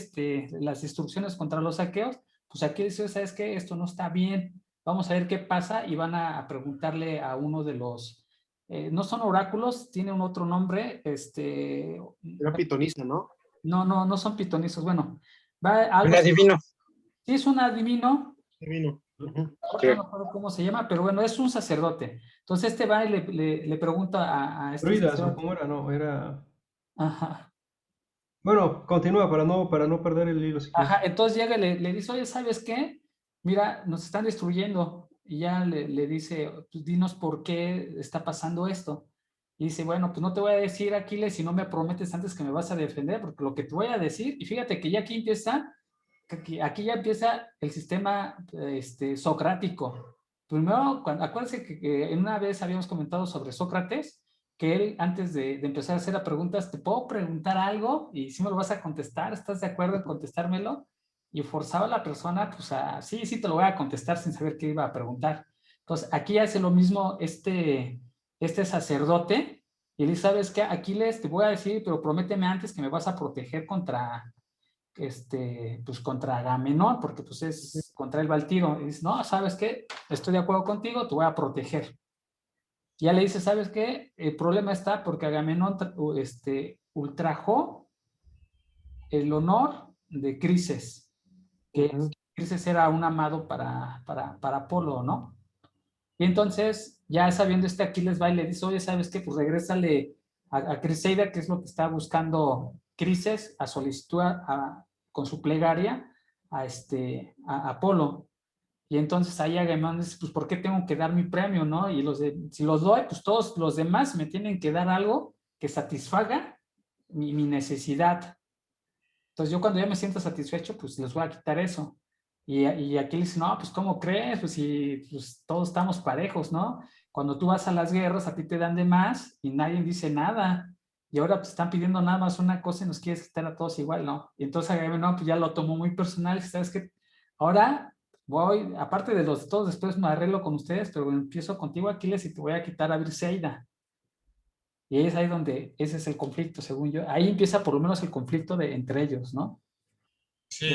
S1: las instrucciones contra los aqueos, pues aquí dice, ¿sabes qué? Esto no está bien. Vamos a ver qué pasa y van a preguntarle a uno de los, no son oráculos, tiene un otro nombre,
S3: Era pitonisa, ¿no?
S1: no son pitonizos, bueno, va algo
S7: Un
S1: así,
S7: adivino.
S1: sí es un adivino,
S3: Divino. Ujú.
S1: no me acuerdo cómo se llama, pero bueno, es un sacerdote. Entonces va y le pregunta a este
S4: Druidas, ¿o
S1: sacerdote.
S4: cómo era? No, era...
S1: Ajá,
S4: Bueno, continúa para no perder el hilo si
S1: ajá.
S4: quieres.
S1: Entonces llega y le dice, oye, ¿sabes qué? Mira, nos están destruyendo. Y ya le dice, pues dinos por qué está pasando esto. Y dice, bueno, pues no te voy a decir, Aquiles, si no me prometes antes que me vas a defender, porque lo que te voy a decir, y fíjate que ya aquí ya empieza el sistema socrático. Primero, acuérdense que en una vez habíamos comentado sobre Sócrates, que él antes de empezar a hacer las preguntas, ¿te puedo preguntar algo? Y si me lo vas a contestar, ¿estás de acuerdo en contestármelo? Y forzaba a la persona, pues sí, sí te lo voy a contestar sin saber qué iba a preguntar. Entonces, aquí hace lo mismo este sacerdote, y le dice, ¿sabes qué? Aquiles, te voy a decir, pero prométeme antes que me vas a proteger pues contra Agamenón, porque pues es contra él va el tiro. Y dice, no, ¿sabes qué? Estoy de acuerdo contigo, te voy a proteger. Y ya le dice, ¿sabes qué? El problema está porque Agamenón ultrajó el honor de Crises, que
S3: Ujú.
S1: Crises era un amado para Apolo, ¿no? Y entonces, ya sabiendo Aquiles va y le dice, oye, ¿sabes qué? Pues regrésale a Criseida, que es lo que está buscando Crises, a solicitud con su plegaria a Apolo. Y entonces ahí Agamenón dice, pues, ¿por qué tengo que dar mi premio, no? Y si los doy, pues todos los demás me tienen que dar algo que satisfaga mi necesidad. Entonces yo cuando ya me siento satisfecho, pues les voy a quitar eso. Y aquí le dice, no, pues ¿cómo crees? Pues si pues, todos estamos parejos, ¿no? Cuando tú vas a las guerras, a ti te dan de más y nadie dice nada. Y ahora pues están pidiendo nada más una cosa y nos quieres quitar a todos igual, ¿no? Y entonces no, pues ya lo tomó muy personal. ¿Sabes qué? Ahora voy, aparte de los de todos, después me arreglo con ustedes, pero empiezo contigo, Aquiles, y te voy a quitar a Briseida. Y es ahí donde ese es el conflicto, según yo. Ahí empieza por lo menos el conflicto entre ellos, ¿no?
S2: Sí,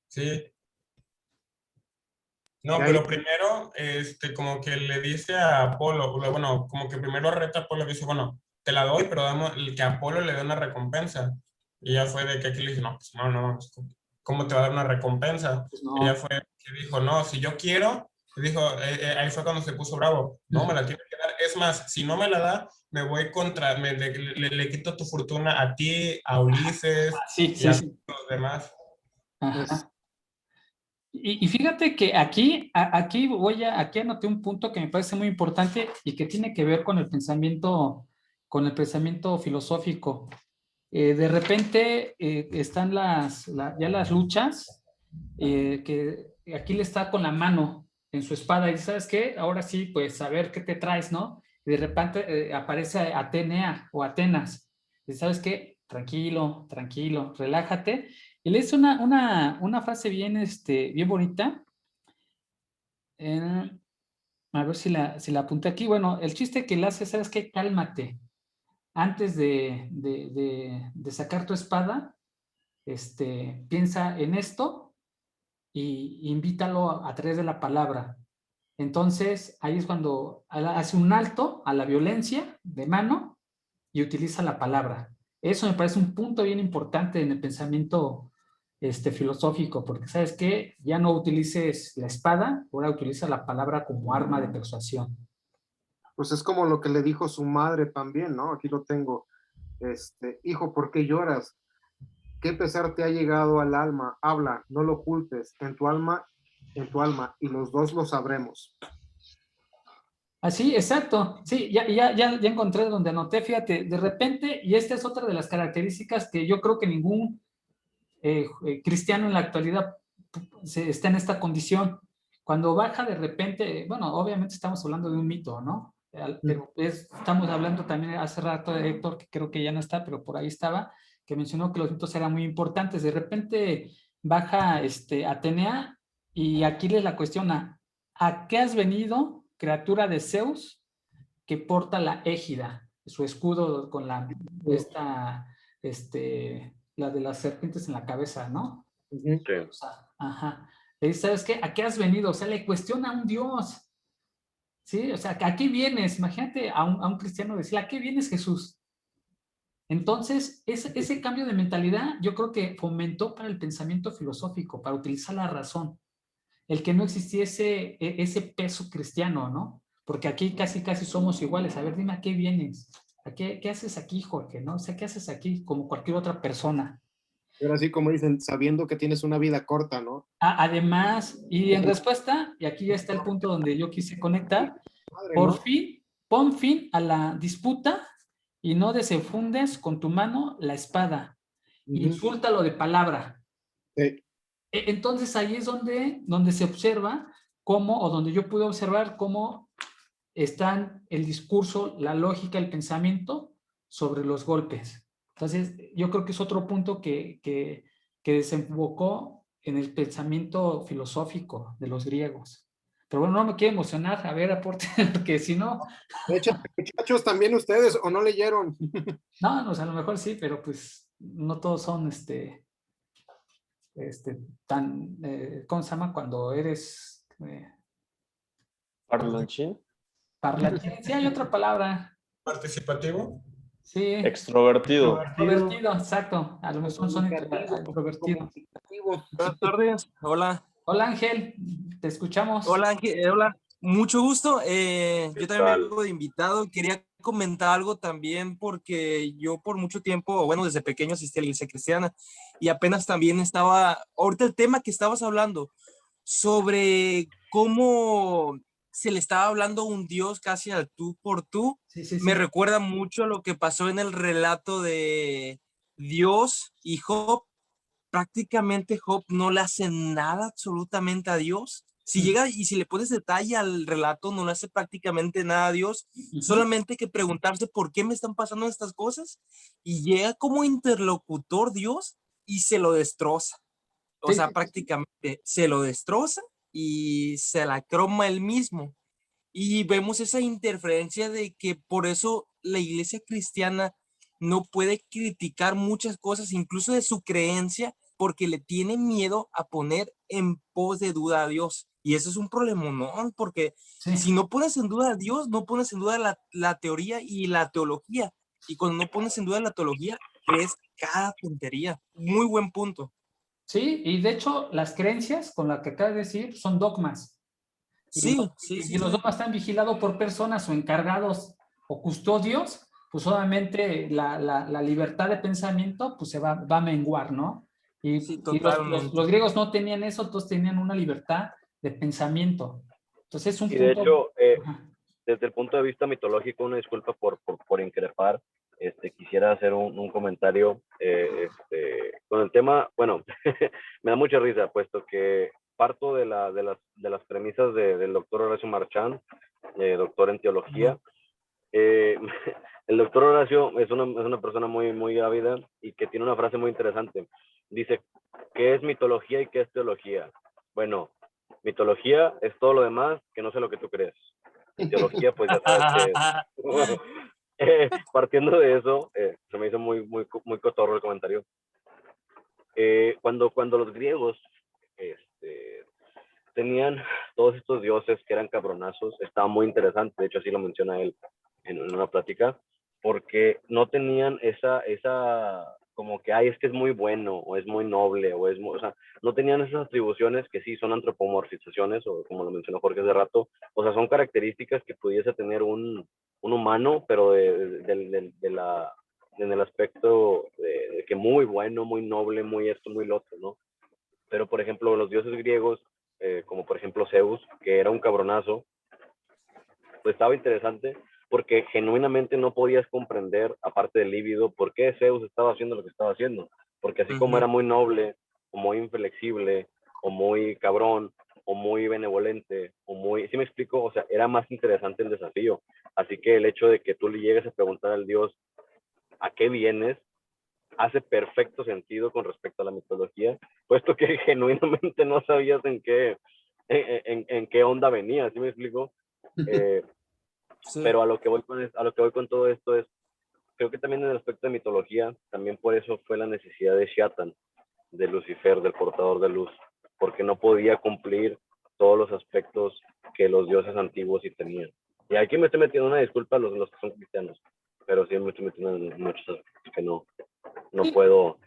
S2: sí. No,
S3: Y ahí,
S2: pero primero, como que le dice a Apolo, bueno, como que primero reta a Apolo, dice, bueno, te la doy, pero damos, que Apolo le dé una recompensa. Y ya fue de que aquí le dice, no, pues no, ¿cómo te va a dar una recompensa?
S1: Pues
S2: Y ya
S1: no.
S2: fue que dijo, no, si yo quiero, dijo, ahí fue cuando se puso bravo, no, me la tiene que dar. Es más, si no me la da, me voy contra, le quito tu fortuna a ti, a Ulises
S1: Sí,
S2: y
S1: sí,
S2: a
S1: sí.
S2: los demás.
S3: pues,
S1: Ajá. Y fíjate que aquí anoté un punto que me parece muy importante y que tiene que ver con el pensamiento filosófico. De repente están ya las luchas, que aquí le está con la mano en su espada y dice, ¿sabes qué? Ahora sí, pues a ver qué te traes, ¿no? Y de repente aparece Atenea o Atenas. Y ¿sabes qué? Tranquilo, tranquilo, relájate. Y le dice una frase bien bonita. Eh, a ver si la apunté aquí. Bueno, el chiste que le hace, ¿sabes qué? Cálmate. Antes de sacar tu espada, piensa en esto y invítalo a través de la palabra. Entonces, ahí es cuando hace un alto a la violencia de mano y utiliza la palabra. Eso me parece un punto bien importante en el pensamiento filosófico, porque ¿sabes qué? Ya no utilices la espada, ahora utiliza la palabra como arma de persuasión.
S3: Pues es como lo que le dijo su madre también, ¿no? Aquí lo tengo. Hijo, ¿por qué lloras? ¿Qué pesar te ha llegado al alma? Habla, no lo ocultes, en tu alma, y los dos lo sabremos.
S1: Así, exacto. Sí, ya encontré donde anoté, fíjate, de repente, y esta es otra de las características que yo creo que ningún cristiano en la actualidad está en esta condición. Cuando baja de repente, bueno, obviamente estamos hablando de un mito, ¿no? Pero estamos hablando también hace rato de Héctor, que creo que ya no está, pero por ahí estaba, que mencionó que los mitos eran muy importantes. De repente baja Atenea y Aquiles la cuestiona, ¿a qué has venido, criatura de Zeus, que porta la égida, su escudo con la de las serpientes en la cabeza, ¿no?
S3: Uh-huh.
S5: Sí.
S1: O sea, ajá. Le dice, ¿sabes qué? ¿A qué has venido? O sea, le cuestiona a un Dios. ¿Sí? O sea, ¿a qué vienes? Imagínate a un cristiano decirle, ¿a qué vienes, Jesús? Entonces, ese cambio de mentalidad yo creo que fomentó para el pensamiento filosófico, para utilizar la razón. El que no existiese ese peso cristiano, ¿no? Porque aquí casi somos iguales. A ver, dime, ¿a qué vienes? ¿Qué haces aquí, Jorge? ¿No? O sea, ¿qué haces aquí como cualquier otra persona?
S3: Pero así como dicen, sabiendo que tienes una vida corta, ¿no?
S1: Además, y en respuesta, y aquí ya está el punto donde yo quise conectar,
S3: Madre,
S1: por
S3: ¿no?
S1: fin, pon fin a la disputa y no desenfundes con tu mano la espada. Insúltalo de palabra.
S3: Sí.
S1: Entonces ahí es donde se observa cómo, o donde yo pude observar cómo están el discurso, la lógica, el pensamiento sobre los golpes. Entonces, yo creo que es otro punto que desembocó en el pensamiento filosófico de los griegos. Pero bueno, no me quiero emocionar. A ver, aporte, porque si no...
S3: De hecho, muchachos, también ustedes, ¿o no leyeron?
S1: No, no, o sea, a lo mejor sí, pero pues no todos son tan, ¿cómo se llama? Cuando eres
S7: Parlanchín.
S1: parlanchín. Sí, hay otra palabra.
S2: Participativo.
S1: Sí,
S7: Extrovertido.
S1: introvertido, exacto. A lo mejor son introvertidos.
S8: Buenas tardes, hola.
S1: Hola Ángel, te escuchamos.
S8: Hola Ángel, hola, mucho gusto. Yo también
S5: tal?
S8: vengo de invitado. Quería comentar algo también porque yo por mucho tiempo, bueno, desde pequeño asistí a la iglesia cristiana y apenas también ahorita el tema que estabas hablando sobre cómo se le estaba hablando a un Dios casi al tú por tú,
S1: Sí, sí,
S8: me
S1: sí.
S8: recuerda mucho a lo que pasó en el relato de Dios y Job. Prácticamente Job no le hace nada absolutamente a Dios. Si llega y si le pones detalle al relato, no le hace prácticamente nada a Dios, solamente que preguntarse por qué me están pasando estas cosas, y llega como interlocutor Dios y se lo destroza. O
S1: Sí,
S8: sea,
S1: sí,
S8: prácticamente se lo destroza y se la croma él mismo. Y vemos esa interferencia de que por eso la iglesia cristiana no puede criticar muchas cosas, incluso de su creencia, porque le tiene miedo a poner en pos de duda a Dios. Y eso es un problema, ¿no? Porque
S1: sí.
S8: si no pones en duda a Dios, no pones en duda la teoría y la teología. Y cuando no pones en duda la teología, crees cada tontería. Muy buen punto.
S1: Sí, y de hecho las creencias con las que acabas de decir son dogmas. Y
S8: Sí, sí, sí,
S1: los
S8: sí.
S1: dogmas están vigilados por personas o encargados o custodios, pues obviamente la libertad de pensamiento pues se va a menguar, ¿no?
S8: Sí,
S1: Y
S8: totalmente.
S1: los griegos no tenían eso, todos tenían una libertad de pensamiento. Entonces es un
S5: Y de
S1: punto...
S5: hecho,
S1: Ajá.
S5: desde el punto de vista mitológico, una disculpa por increpar, quisiera hacer un comentario con el tema, bueno, me da mucha risa, puesto que parto de las premisas del doctor Horacio Marchand, doctor en teología. El doctor Horacio es una persona muy, muy ávida y que tiene una frase muy interesante. Dice, ¿qué es mitología y qué es teología? Bueno, mitología es todo lo demás que no sé lo que tú crees. Y teología, pues ya sabes que partiendo de eso, se me hizo muy, muy, muy cotorro el comentario. Cuando los griegos tenían todos estos dioses que eran cabronazos, estaba muy interesante, de hecho así lo menciona él en una plática, porque no tenían esa como que, ay, es que es muy bueno, o es muy noble, o sea, no tenían esas atribuciones que sí son antropomorfizaciones, o como lo mencionó Jorge hace rato, o sea, son características que pudiese tener un humano, pero en el aspecto de que muy bueno, muy noble, muy esto, muy lo otro, ¿no? Pero, por ejemplo, los dioses griegos, como por ejemplo Zeus, que era un cabronazo, pues estaba interesante porque genuinamente no podías comprender, aparte del líbido, por qué Zeus estaba haciendo lo que estaba haciendo. Porque así como era muy noble, o muy inflexible, o muy cabrón, o muy benevolente, o muy, ¿sí me explico? O sea, era más interesante el desafío. Así que el hecho de que tú le llegues a preguntar al dios a qué vienes, hace perfecto sentido con respecto a la mitología, puesto que genuinamente no sabías en qué onda venía, ¿sí me explico?
S8: Sí.
S5: Pero a lo que voy con todo esto es, creo que también en el aspecto de mitología, también por eso fue la necesidad de Shatan, de Lucifer, del portador de luz, porque no podía cumplir todos los aspectos que los dioses antiguos sí tenían. Y aquí me estoy metiendo, una disculpa a los que son cristianos, pero sí me estoy metiendo en muchos aspectos que no puedo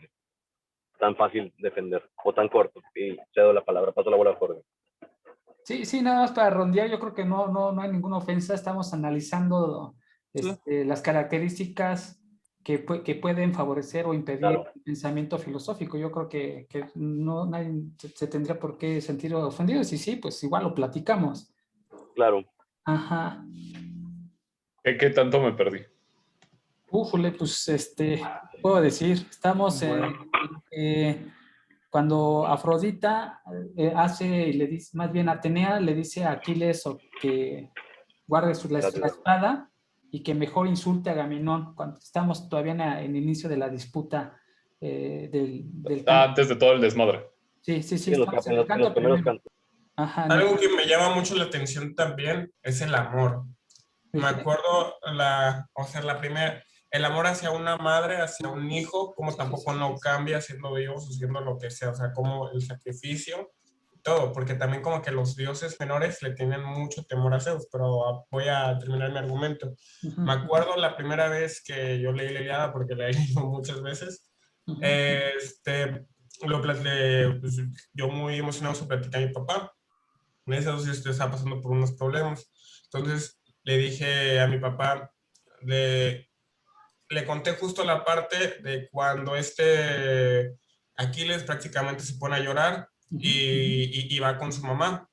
S5: tan fácil defender, o tan corto, y cedo la palabra, paso la bola a Jorge.
S1: Sí, sí, nada más para rondear, yo creo que no hay ninguna ofensa, estamos analizando las características que pueden favorecer o impedir
S5: Claro.
S1: el pensamiento filosófico. Yo creo que no nadie se tendría por qué sentir ofendido. Si sí, pues igual lo platicamos.
S5: Claro.
S1: Ajá.
S7: ¿Qué tanto me perdí?
S1: Újule, pues puedo decir, estamos cuando Afrodita le dice, más bien Atenea le dice a Aquiles que guarde la espada y que mejor insulte a Agamenón, cuando estamos todavía en el inicio de la disputa del canto.
S7: Antes de todo el desmadre.
S1: Sí, estamos en el
S5: los
S1: canto
S5: primeros
S1: primero.
S5: cantos.
S1: Ajá,
S2: Algo que me llama mucho la atención también es el amor. Me acuerdo el amor hacia una madre, hacia un hijo, como tampoco no cambia siendo Dios o siendo lo que sea, o sea, como el sacrificio, todo, porque también como que los dioses menores le tienen mucho temor a Zeus, pero voy a terminar mi argumento. Me acuerdo la primera vez que yo leí la Ilíada, porque la he leído muchas veces, pues, yo muy emocionado se platicé a mi papá. En ese entonces estaba pasando por unos problemas. Entonces le dije a mi papá, le conté justo la parte de cuando Aquiles prácticamente se pone a llorar y va con su mamá.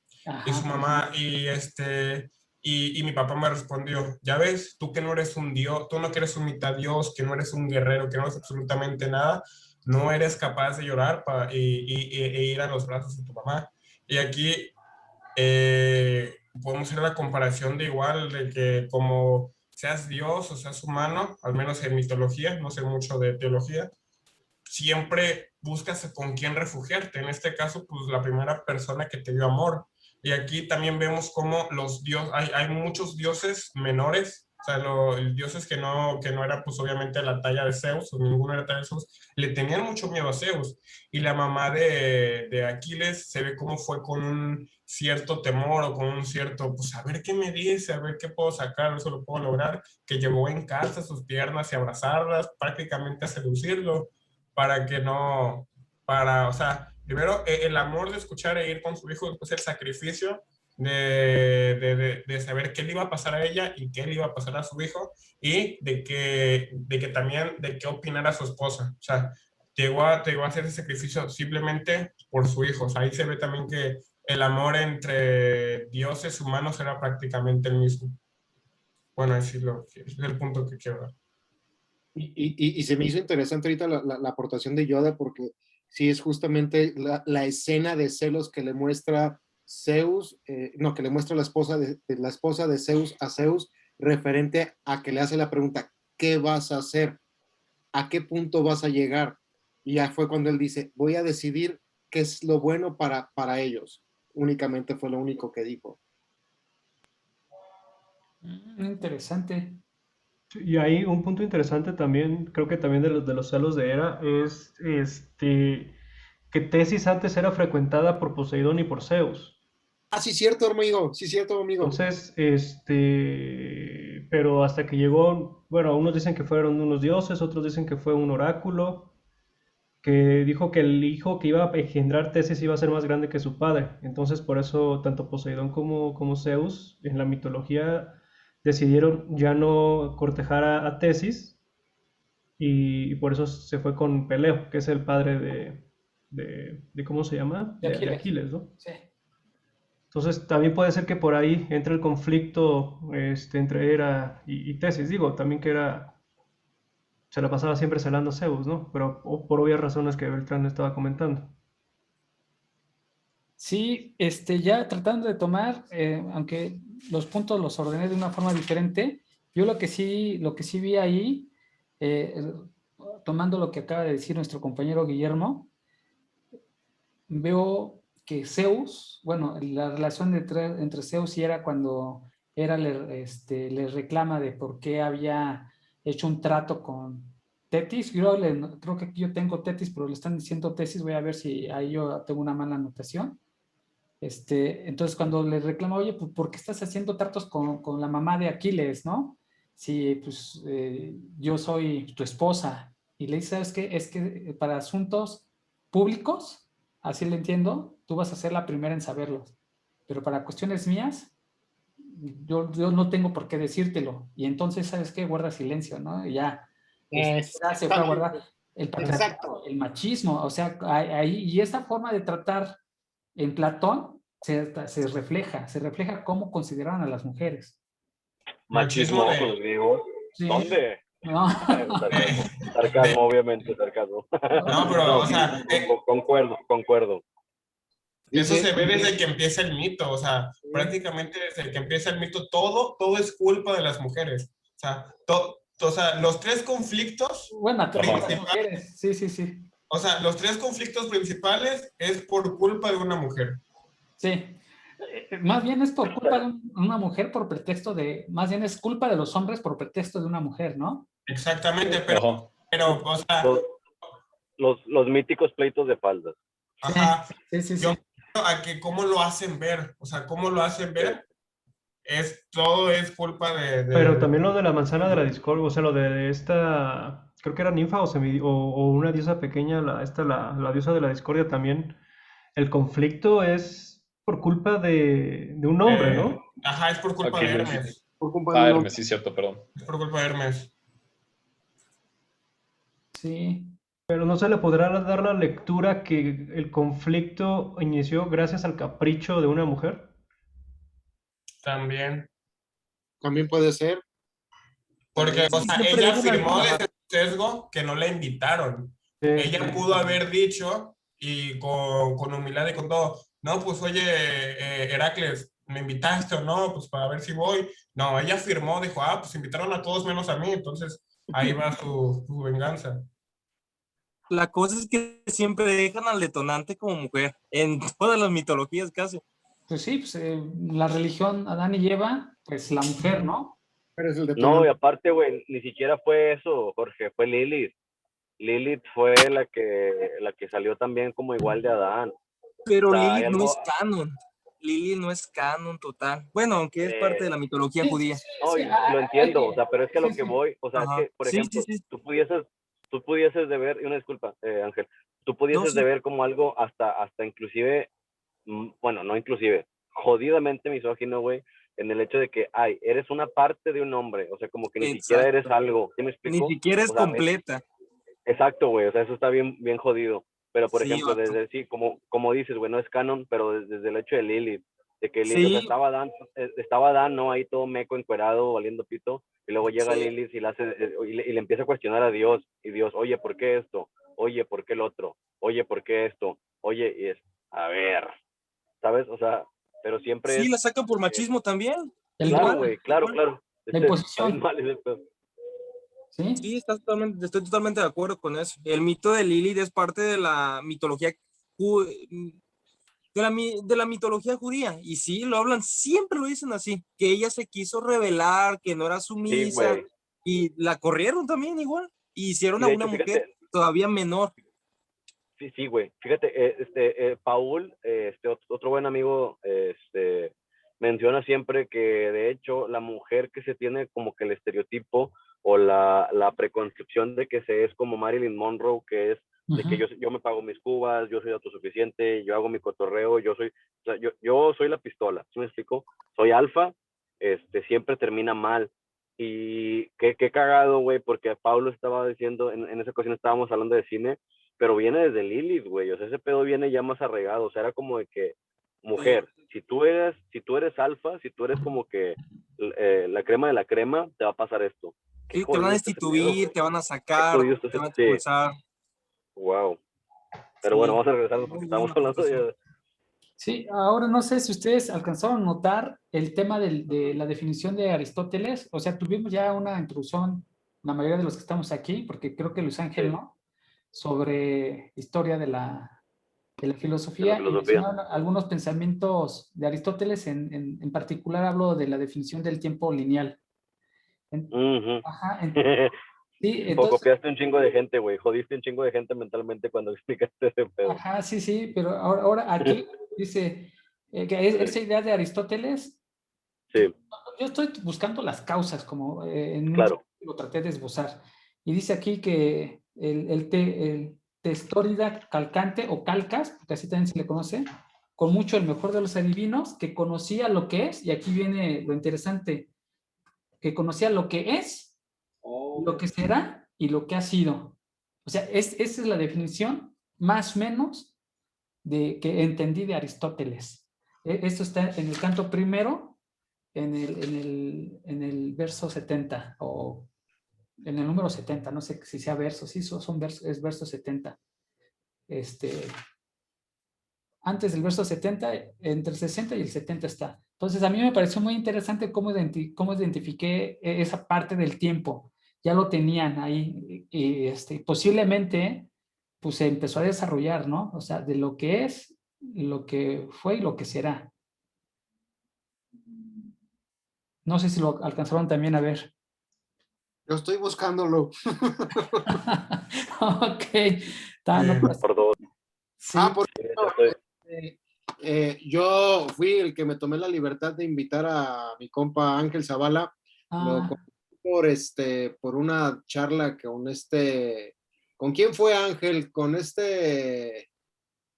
S2: Y su mamá, y mi papá me respondió, ya ves, tú que no eres un dios, tú no que eres un mitad dios, que no eres un guerrero, que no eres absolutamente nada, no eres capaz de llorar e ir a los brazos de tu mamá. Y aquí podemos hacer la comparación de igual, de que como seas Dios o seas humano, al menos en mitología, no sé mucho de teología, siempre buscas con quién refugiarte. En este caso, pues la primera persona que te dio amor. Y aquí también vemos cómo los dioses, hay muchos dioses menores, o sea, dioses que no era pues obviamente la talla de Zeus, o ninguno era la talla de Zeus, le tenían mucho miedo a Zeus. Y la mamá de Aquiles se ve cómo fue con un cierto temor o con un cierto, pues a ver qué me dice, a ver qué puedo sacar, eso lo puedo lograr, que llevó en casa sus piernas y abrazarlas, prácticamente a seducirlo, para que no, o sea, primero el amor de escuchar e ir con su hijo, después el sacrificio de saber qué le iba a pasar a ella y qué le iba a pasar a su hijo, y de que también de qué opinara su esposa. O sea, llegó a hacer ese sacrificio simplemente por su hijo. O sea, ahí se ve también que el amor entre dioses y humanos era prácticamente el mismo. Bueno, ese es el punto que quiero dar.
S3: Y se me hizo interesante ahorita la aportación de Yoda, porque sí es justamente la escena de celos que le muestra Zeus, que le muestra la esposa de Zeus a Zeus, referente a que le hace la pregunta, ¿qué vas a hacer? ¿A qué punto vas a llegar? Y ya fue cuando él dice, voy a decidir qué es lo bueno para ellos. Únicamente fue lo único que dijo.
S1: Interesante.
S4: Y hay un punto interesante también, creo que también de los celos de Hera, es que Tesis antes era frecuentada por Poseidón y por Zeus.
S3: Ah, sí, cierto, amigo. Sí, cierto, amigo.
S4: Entonces, pero hasta que llegó, bueno, unos dicen que fueron unos dioses, otros dicen que fue un oráculo, que dijo que el hijo que iba a engendrar Tesis iba a ser más grande que su padre. Entonces, por eso, tanto Poseidón como Zeus en la mitología decidieron ya no cortejar a Tesis y por eso se fue con Peleo, que es el padre de ¿cómo se llama?
S1: De
S4: De
S1: Aquiles.
S4: Aquiles, ¿no?
S1: Sí.
S4: Entonces, también puede ser que por ahí entre el conflicto entre Hera y Tesis. Digo, también que era se la pasaba siempre celando a Zeus, ¿no? Pero por obvias razones que Beltrán estaba comentando.
S1: Sí, ya tratando de tomar, aunque los puntos los ordené de una forma diferente, yo lo que sí vi ahí, eh, tomando lo que acaba de decir nuestro compañero Guillermo, veo que Zeus, bueno, la relación entre Zeus y Hera cuando Hera le reclama de por qué había hecho un trato con Tetis. Creo que aquí yo tengo Tetis, pero le están diciendo Tesis. Voy a ver si ahí yo tengo una mala anotación. Entonces cuando le reclama, oye, pues ¿por qué estás haciendo tratos con la mamá de Aquiles, no? Si pues yo soy tu esposa. Y le dice, ¿sabes qué? Es que para asuntos públicos, así le entiendo, tú vas a ser la primera en saberlos. Pero para cuestiones mías, yo no tengo por qué decírtelo. Y entonces, ¿sabes qué? Guarda silencio, ¿no? Y ya, ya se fue a guardar el patriarcado, el machismo, o sea, ahí, y esa forma de tratar en Platón se refleja cómo consideraban a las mujeres.
S2: Machismo
S5: Machismo con los
S2: de...
S5: griegos.
S1: Sí.
S5: ¿Dónde?
S1: No,
S5: Sarcasmo.
S2: de-
S5: Sarcasmo, obviamente, sarcasmo.
S2: no, pero,
S5: No,
S2: o sea,
S5: concuerdo, concuerdo.
S2: eso
S3: Dice,
S2: se ve desde que empieza el mito, o sea, prácticamente desde que empieza el mito, todo es culpa de las mujeres. O sea, o sea, los tres conflictos
S1: bueno, a todas las
S2: principales,
S1: mujeres, sí, sí, sí.
S2: o sea, los tres conflictos principales es por culpa de una mujer.
S1: Sí. Más bien es por culpa de una mujer por pretexto más bien es culpa de los hombres por pretexto de una mujer, ¿no?
S2: Exactamente,
S7: Ajá.
S2: o sea,
S5: Los, los míticos pleitos de faldas.
S1: Sí,
S2: ajá,
S1: sí, sí,
S2: yo
S1: sí.
S2: creo a que cómo lo hacen ver, o sea, cómo lo hacen ver, todo es culpa
S4: Pero también lo de la manzana de la discordia, o sea, lo de esta, creo que era ninfa o una diosa pequeña, la diosa de la discordia también, el conflicto es por culpa de un hombre, ¿no?
S2: ajá, es por culpa de
S7: Aquiles.
S2: Hermes,
S3: por culpa de
S7: Ah,
S3: un
S7: Hermes,
S3: hombre.
S7: sí, cierto, perdón.
S2: es por culpa de Hermes.
S1: Sí.
S4: Pero no se le podrá dar la lectura que el conflicto inició gracias al capricho de una mujer.
S2: También.
S3: También puede ser.
S2: Porque,
S8: Es
S2: o
S8: que
S2: sea,
S8: siempre
S2: ella
S8: dejan
S2: firmó
S8: ajá.
S2: desde el sesgo que no la invitaron.
S4: Sí.
S2: Ella pudo haber dicho, y con humildad y con todo, no, pues oye, Heracles, ¿me invitaste o no? Pues para ver si voy. No, ella firmó, dijo, ah, pues invitaron a todos menos a mí, entonces ahí va su venganza.
S8: La cosa es que siempre dejan al detonante como mujer, en todas las mitologías casi.
S1: Pues sí, pues, la religión Adán y Eva, pues la mujer, ¿no?
S3: Pero es el
S5: No, y
S3: detonante.
S5: aparte, güey, ni siquiera fue eso, Jorge, fue Lilith. Lilith fue la que salió también como igual de Adán. O
S8: Pero
S5: sea, hay
S8: Lilith no
S5: algo,
S8: es canon. Lilith no es canon total. Bueno, aunque es parte de la mitología
S1: Sí, sí,
S8: judía.
S1: sí,
S5: no,
S1: sí,
S5: y lo entiendo, o sea, pero es que a
S1: sí,
S5: lo que
S1: sí.
S5: voy, o sea, es
S8: Ajá.
S5: que, por
S8: Sí, sí,
S5: ejemplo,
S8: sí.
S5: tú pudieses de ver, y una disculpa, Ángel, tú
S8: No,
S5: pudieses
S8: sí.
S5: de ver como algo hasta inclusive, bueno, no inclusive, jodidamente misógino, güey, en el hecho de que, ay, eres una parte de un hombre, o sea, como que ni siquiera eres
S8: Exacto.
S5: algo, ¿sí me
S8: Ni
S5: explico?
S8: siquiera es
S5: O sea,
S8: completa.
S5: exacto, güey, o sea, eso está bien, bien jodido. Pero, por
S8: Sí,
S5: ejemplo,
S8: vato.
S5: desde sí, como dices, güey, no es canon, pero desde el hecho de Lilith, de que Lilith, o sea,
S8: Sí,
S5: estaba Dan, ¿no? Ahí todo meco, encuerado, valiendo pito, y luego llega
S8: sí.
S5: Lilith y, y le empieza a cuestionar a Dios, y Dios, oye, ¿por qué esto? Oye, ¿por qué el otro? Oye, ¿por qué esto? Oye, y es, a ver, ¿sabes? O sea, pero siempre
S8: Sí,
S5: es,
S8: la sacan por
S5: eh,
S8: machismo también.
S1: El
S5: claro,
S1: dogma,
S8: Igual,
S5: güey, claro,
S8: igual.
S5: claro,
S1: la
S5: está bien
S1: imposición,
S5: mal ese pedo.
S1: ¿sí?
S8: Sí, estoy totalmente de acuerdo con eso. El mito de Lilith es parte de la mitología de la mitología judía. Y sí, lo hablan, siempre lo dicen así, que ella se quiso rebelar, que no era
S5: Sí,
S8: sumisa,
S5: güey.
S8: y la corrieron también igual. Y hicieron
S5: Y
S8: a
S5: de
S8: una
S5: hecho,
S8: mujer
S5: fíjate,
S8: todavía menor.
S5: sí, sí, güey. Fíjate, Paul, otro buen amigo, menciona siempre que de hecho la mujer que se tiene como que el estereotipo o la preconcepción de que se es como Marilyn Monroe, que es de que yo me pago mis cubas, yo soy autosuficiente, yo hago mi cotorreo, o sea, yo soy la pistola, ¿sí me explico? Soy alfa, siempre termina mal. Y qué cagado, güey, porque Pablo estaba diciendo, en esa ocasión estábamos hablando de cine, pero viene desde Lilith, güey, o sea, ese pedo viene ya más arraigado, o sea, era como de que, mujer, si tú eres alfa, si tú eres como que la crema de la crema, te va a pasar esto.
S8: Sí, te van a destituir, te van a sacar, te van a expulsar.
S5: Wow. Pero
S8: Sí.
S5: bueno, vamos a regresar a lo que
S8: Muy
S5: estábamos
S8: buena
S5: hablando
S8: aportación.
S5: de...
S1: Sí, ahora no sé si ustedes alcanzaron a notar el tema de la definición de Aristóteles. O sea, tuvimos ya una introducción, la mayoría de los que estamos aquí, porque creo que Luis Ángel
S5: Sí.
S1: no, sobre historia de la filosofía, y
S5: filosofía.
S1: mencionaron algunos pensamientos de Aristóteles, en particular hablo de la definición del tiempo lineal.
S5: Ujú.
S1: Ajá, sí,
S5: O
S1: entonces,
S5: copiaste un chingo de gente, güey. Jodiste un chingo de gente mentalmente cuando explicaste ese pedo.
S1: ajá, sí, sí, pero ahora aquí dice que esa idea de Aristóteles,
S5: Sí,
S1: yo estoy buscando las causas, como en un
S5: claro.
S1: lo traté de esbozar. Y dice aquí que el testórida calcante o calcas, porque así también se le conoce, con mucho el mejor de los adivinos, que conocía lo que es, y aquí viene lo interesante, que conocía lo que es, lo que será y lo que ha sido. O sea, esa es la definición, más o menos, que entendí de Aristóteles. Esto está en el canto primero, en el verso 70, o en el número 70, no sé si sea verso, sí, son versos, es verso 70. Antes del verso 70, entre el 60 y el 70 está. Entonces, a mí me pareció muy interesante cómo identifiqué esa parte del tiempo. Ya lo tenían ahí, y posiblemente, pues se empezó a desarrollar, ¿no? O sea, de lo que es, lo que fue y lo que será. No sé si lo alcanzaron también a ver.
S3: Yo estoy buscándolo.
S1: Ok, no, pues,
S5: Por dos.
S1: sí.
S3: Por
S5: Sí,
S3: cierto, yo fui el que me tomé la libertad de invitar a mi compa Ángel Zavala. Lo
S1: Ah,
S3: conocí por una charla con ¿con quién fue Ángel? Con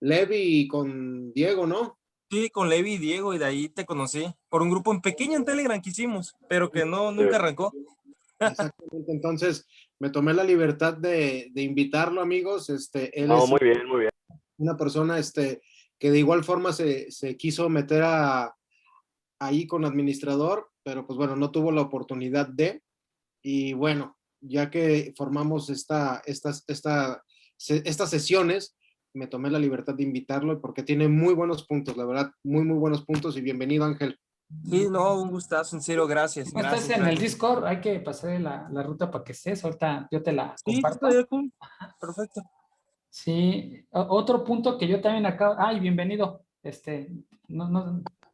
S3: Levi y con Diego, ¿no?
S8: Sí, con Levi y Diego, y de ahí te conocí. Por un grupo en pequeño en Telegram que hicimos, pero que nunca arrancó.
S3: Exactamente. Entonces me tomé la libertad de invitarlo, amigos. Él
S5: No,
S3: es
S5: muy bien, muy bien.
S3: una persona que de igual forma se quiso meter ahí con administrador, pero pues bueno, no tuvo la oportunidad y bueno, ya que formamos estas sesiones, me tomé la libertad de invitarlo porque tiene muy buenos puntos, la verdad, muy, muy buenos puntos, y bienvenido, Ángel.
S8: Sí, no, un gustazo, en serio, gracias.
S1: no estás
S8: Gracias,
S1: en el
S8: gracias.
S1: Discord, hay que pasarle la ruta para que estés. Ahorita yo te la
S8: Sí,
S1: comparto.
S8: está cool. Perfecto.
S1: Sí, otro punto que yo también acabo. Ay, bienvenido.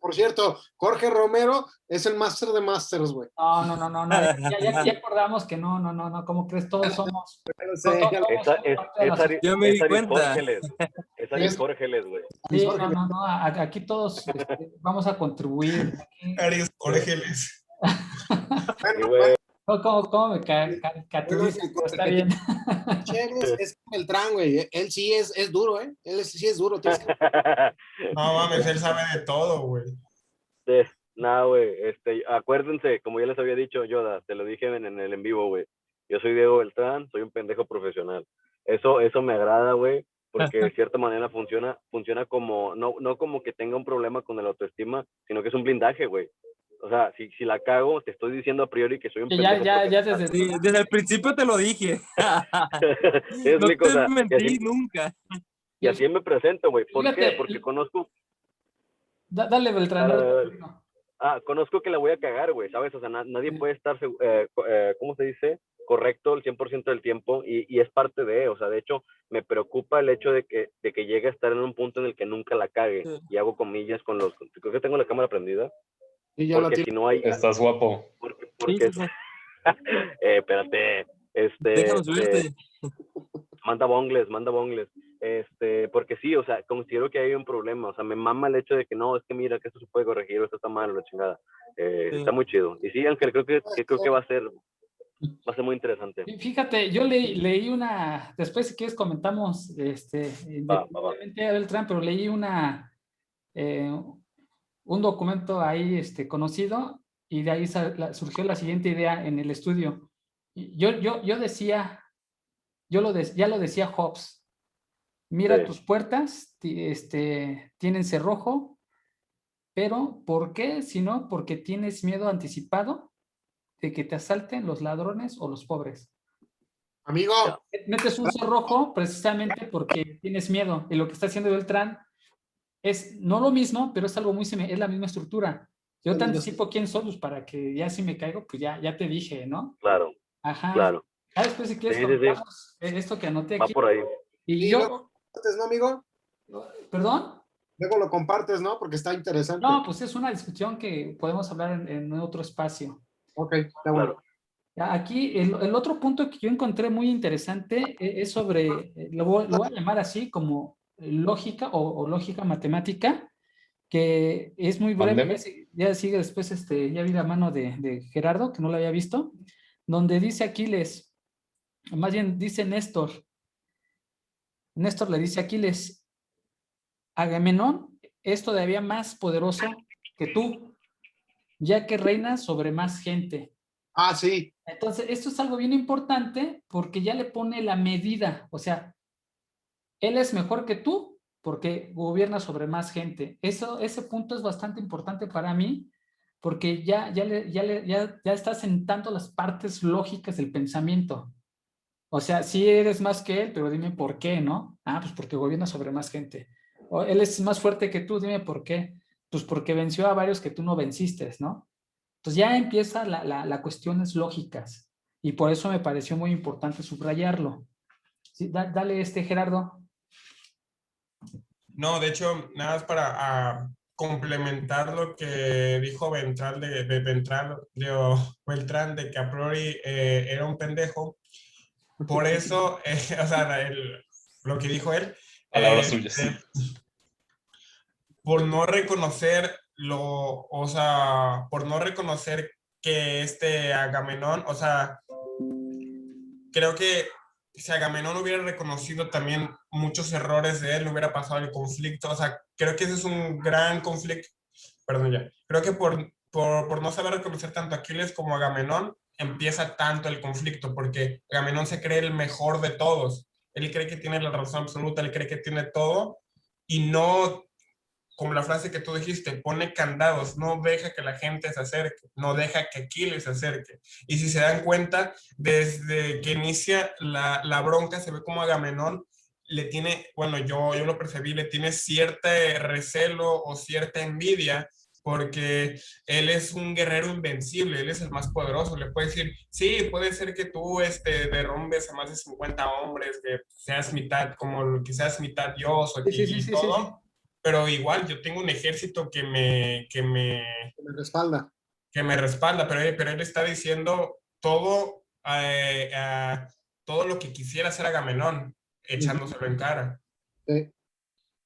S3: Por cierto, Jorge Romero es el máster de masters, güey.
S1: No, ya acordamos que no, ¿cómo crees? Todos somos, parte de la sociedad.
S8: Yo me di
S5: Aris
S8: cuenta.
S5: Jorgeles. Es Aris Jorgeles, güey.
S1: Sí, aquí todos vamos a contribuir.
S2: Aries Orgeles.
S5: Sí, güey.
S1: ¿Cómo me caracterizas? Pero está bien.
S3: Es Beltrán, güey. Él sí es duro, ¿eh? Él sí es duro.
S2: No mames, él sabe de todo, güey.
S5: Sí, nada, güey. Acuérdense, como ya les había dicho, Yoda, te lo dije en el en vivo, güey. Yo soy Diego Beltrán, soy un pendejo profesional. Eso me agrada, güey, porque de cierta manera funciona como, no como que tenga un problema con el autoestima, sino que es un blindaje, güey. O sea, si la cago, te estoy diciendo a priori que soy un pendejo profesional.
S8: Sí, desde el principio te lo dije.
S5: Es
S8: No
S5: mi
S8: te
S5: cosa.
S8: mentí nunca.
S5: Y así me presento, güey. ¿Por
S1: Fíjate,
S5: qué? Porque conozco...
S1: Dale, Beltrán.
S5: Conozco que la voy a cagar, güey, ¿sabes? O sea, nadie puede estar, ¿cómo se dice? Correcto el 100% del tiempo, y es parte de, o sea, de hecho, me preocupa el hecho de que llegue a estar en un punto en el que nunca la cague,
S8: Sí.
S5: y hago comillas creo que tengo la cámara prendida,
S3: Sí, ya
S5: porque si no hay...
S7: Estás guapo.
S5: Porque
S8: Sí.
S5: espérate,
S8: Déjame subirte.
S5: manda bongles, porque sí, o sea, considero que hay un problema, o sea, me mama el hecho de que no, es que mira, que esto se puede corregir, o esto está mal, la chingada,
S8: Sí.
S5: está muy chido, y sí, Ángel, creo que va a ser Va a ser muy interesante.
S1: Y fíjate, yo leí una, después si quieres comentamos, independientemente de Beltrán, pero leí un documento ahí conocido y de ahí surgió la siguiente idea en el estudio. Yo decía, ya lo decía Hobbes, mira
S5: Sí.
S1: tus puertas, tienen cerrojo, pero ¿por qué? Si no, porque tienes miedo anticipado de que te asalten los ladrones o los pobres.
S3: Amigo,
S5: Ya.
S1: Metes un cerrojo precisamente porque tienes miedo. Y lo que está haciendo Beltrán es no lo mismo, pero es algo muy similar, es la misma estructura. Yo te anticipo quién soy, pues para que ya si me caigo, pues ya te dije, ¿no?
S5: Claro,
S1: Ajá.
S5: claro.
S1: Ya después si
S5: Sí,
S1: quieres
S5: sí, sí.
S1: comentamos esto que anoté
S5: Va
S1: aquí.
S5: por ahí.
S1: Y
S3: y
S1: yo,
S3: luego compartes, ¿no, amigo?
S1: ¿perdón?
S3: Luego lo compartes, ¿no? Porque está interesante.
S1: No, pues es una discusión que podemos hablar en otro espacio.
S3: Ok, está bueno.
S5: Claro.
S1: Aquí el otro punto que yo encontré muy interesante es sobre, lo voy a llamar así como lógica o lógica matemática, que es muy breve,
S7: Mándeme.
S1: ya sigue después, ya vi la mano de Gerardo, que no lo había visto, donde dice Aquiles, más bien dice Néstor le dice a Aquiles, Agamenón es todavía más poderoso que tú, ya que reina sobre más gente.
S3: Ah, sí.
S1: Entonces, esto es algo bien importante porque ya le pone la medida, o sea, él es mejor que tú porque gobierna sobre más gente. Ese punto es bastante importante para mí porque ya estás sentando las partes lógicas del pensamiento. O sea, sí eres más que él, pero dime por qué, ¿no? Ah, pues porque gobierna sobre más gente. O él es más fuerte que tú, dime por qué. Pues porque venció a varios que tú no venciste, ¿no? Entonces ya empieza la cuestiones lógicas y por eso me pareció muy importante subrayarlo. Sí, dale Gerardo.
S2: No, de hecho, nada más para complementar lo que dijo Beltrán Beltrán de que a priori era un pendejo. Por eso, o sea, lo que dijo él,
S7: Palabras suyas.
S2: por no reconocer o sea, por no reconocer que Agamenón, o sea, creo que si Agamenón hubiera reconocido también muchos errores de él, no hubiera pasado el conflicto. O sea, creo que ese es un gran conflicto. Perdón, ya. Creo que por no saber reconocer tanto a Aquiles como a Agamenón, empieza tanto el conflicto, porque Agamenón se cree el mejor de todos. Él cree que tiene la razón absoluta, él cree que tiene todo, y no, como la frase que tú dijiste, pone candados, no deja que la gente se acerque, no deja que Aquiles se acerque. Y si se dan cuenta, desde que inicia la bronca, se ve como Agamenón le tiene, bueno, yo lo percibí, le tiene cierto recelo o cierta envidia, porque él es un guerrero invencible, él es el más poderoso, le puede decir, sí, puede ser que tú derrumbes a más de 50 hombres, que seas mitad, que seas mitad dios y todo, pero igual yo tengo un ejército
S3: Me respalda.
S2: que me respalda, pero él está diciendo todo, todo lo que quisiera hacer Agamenón, echándoselo en cara.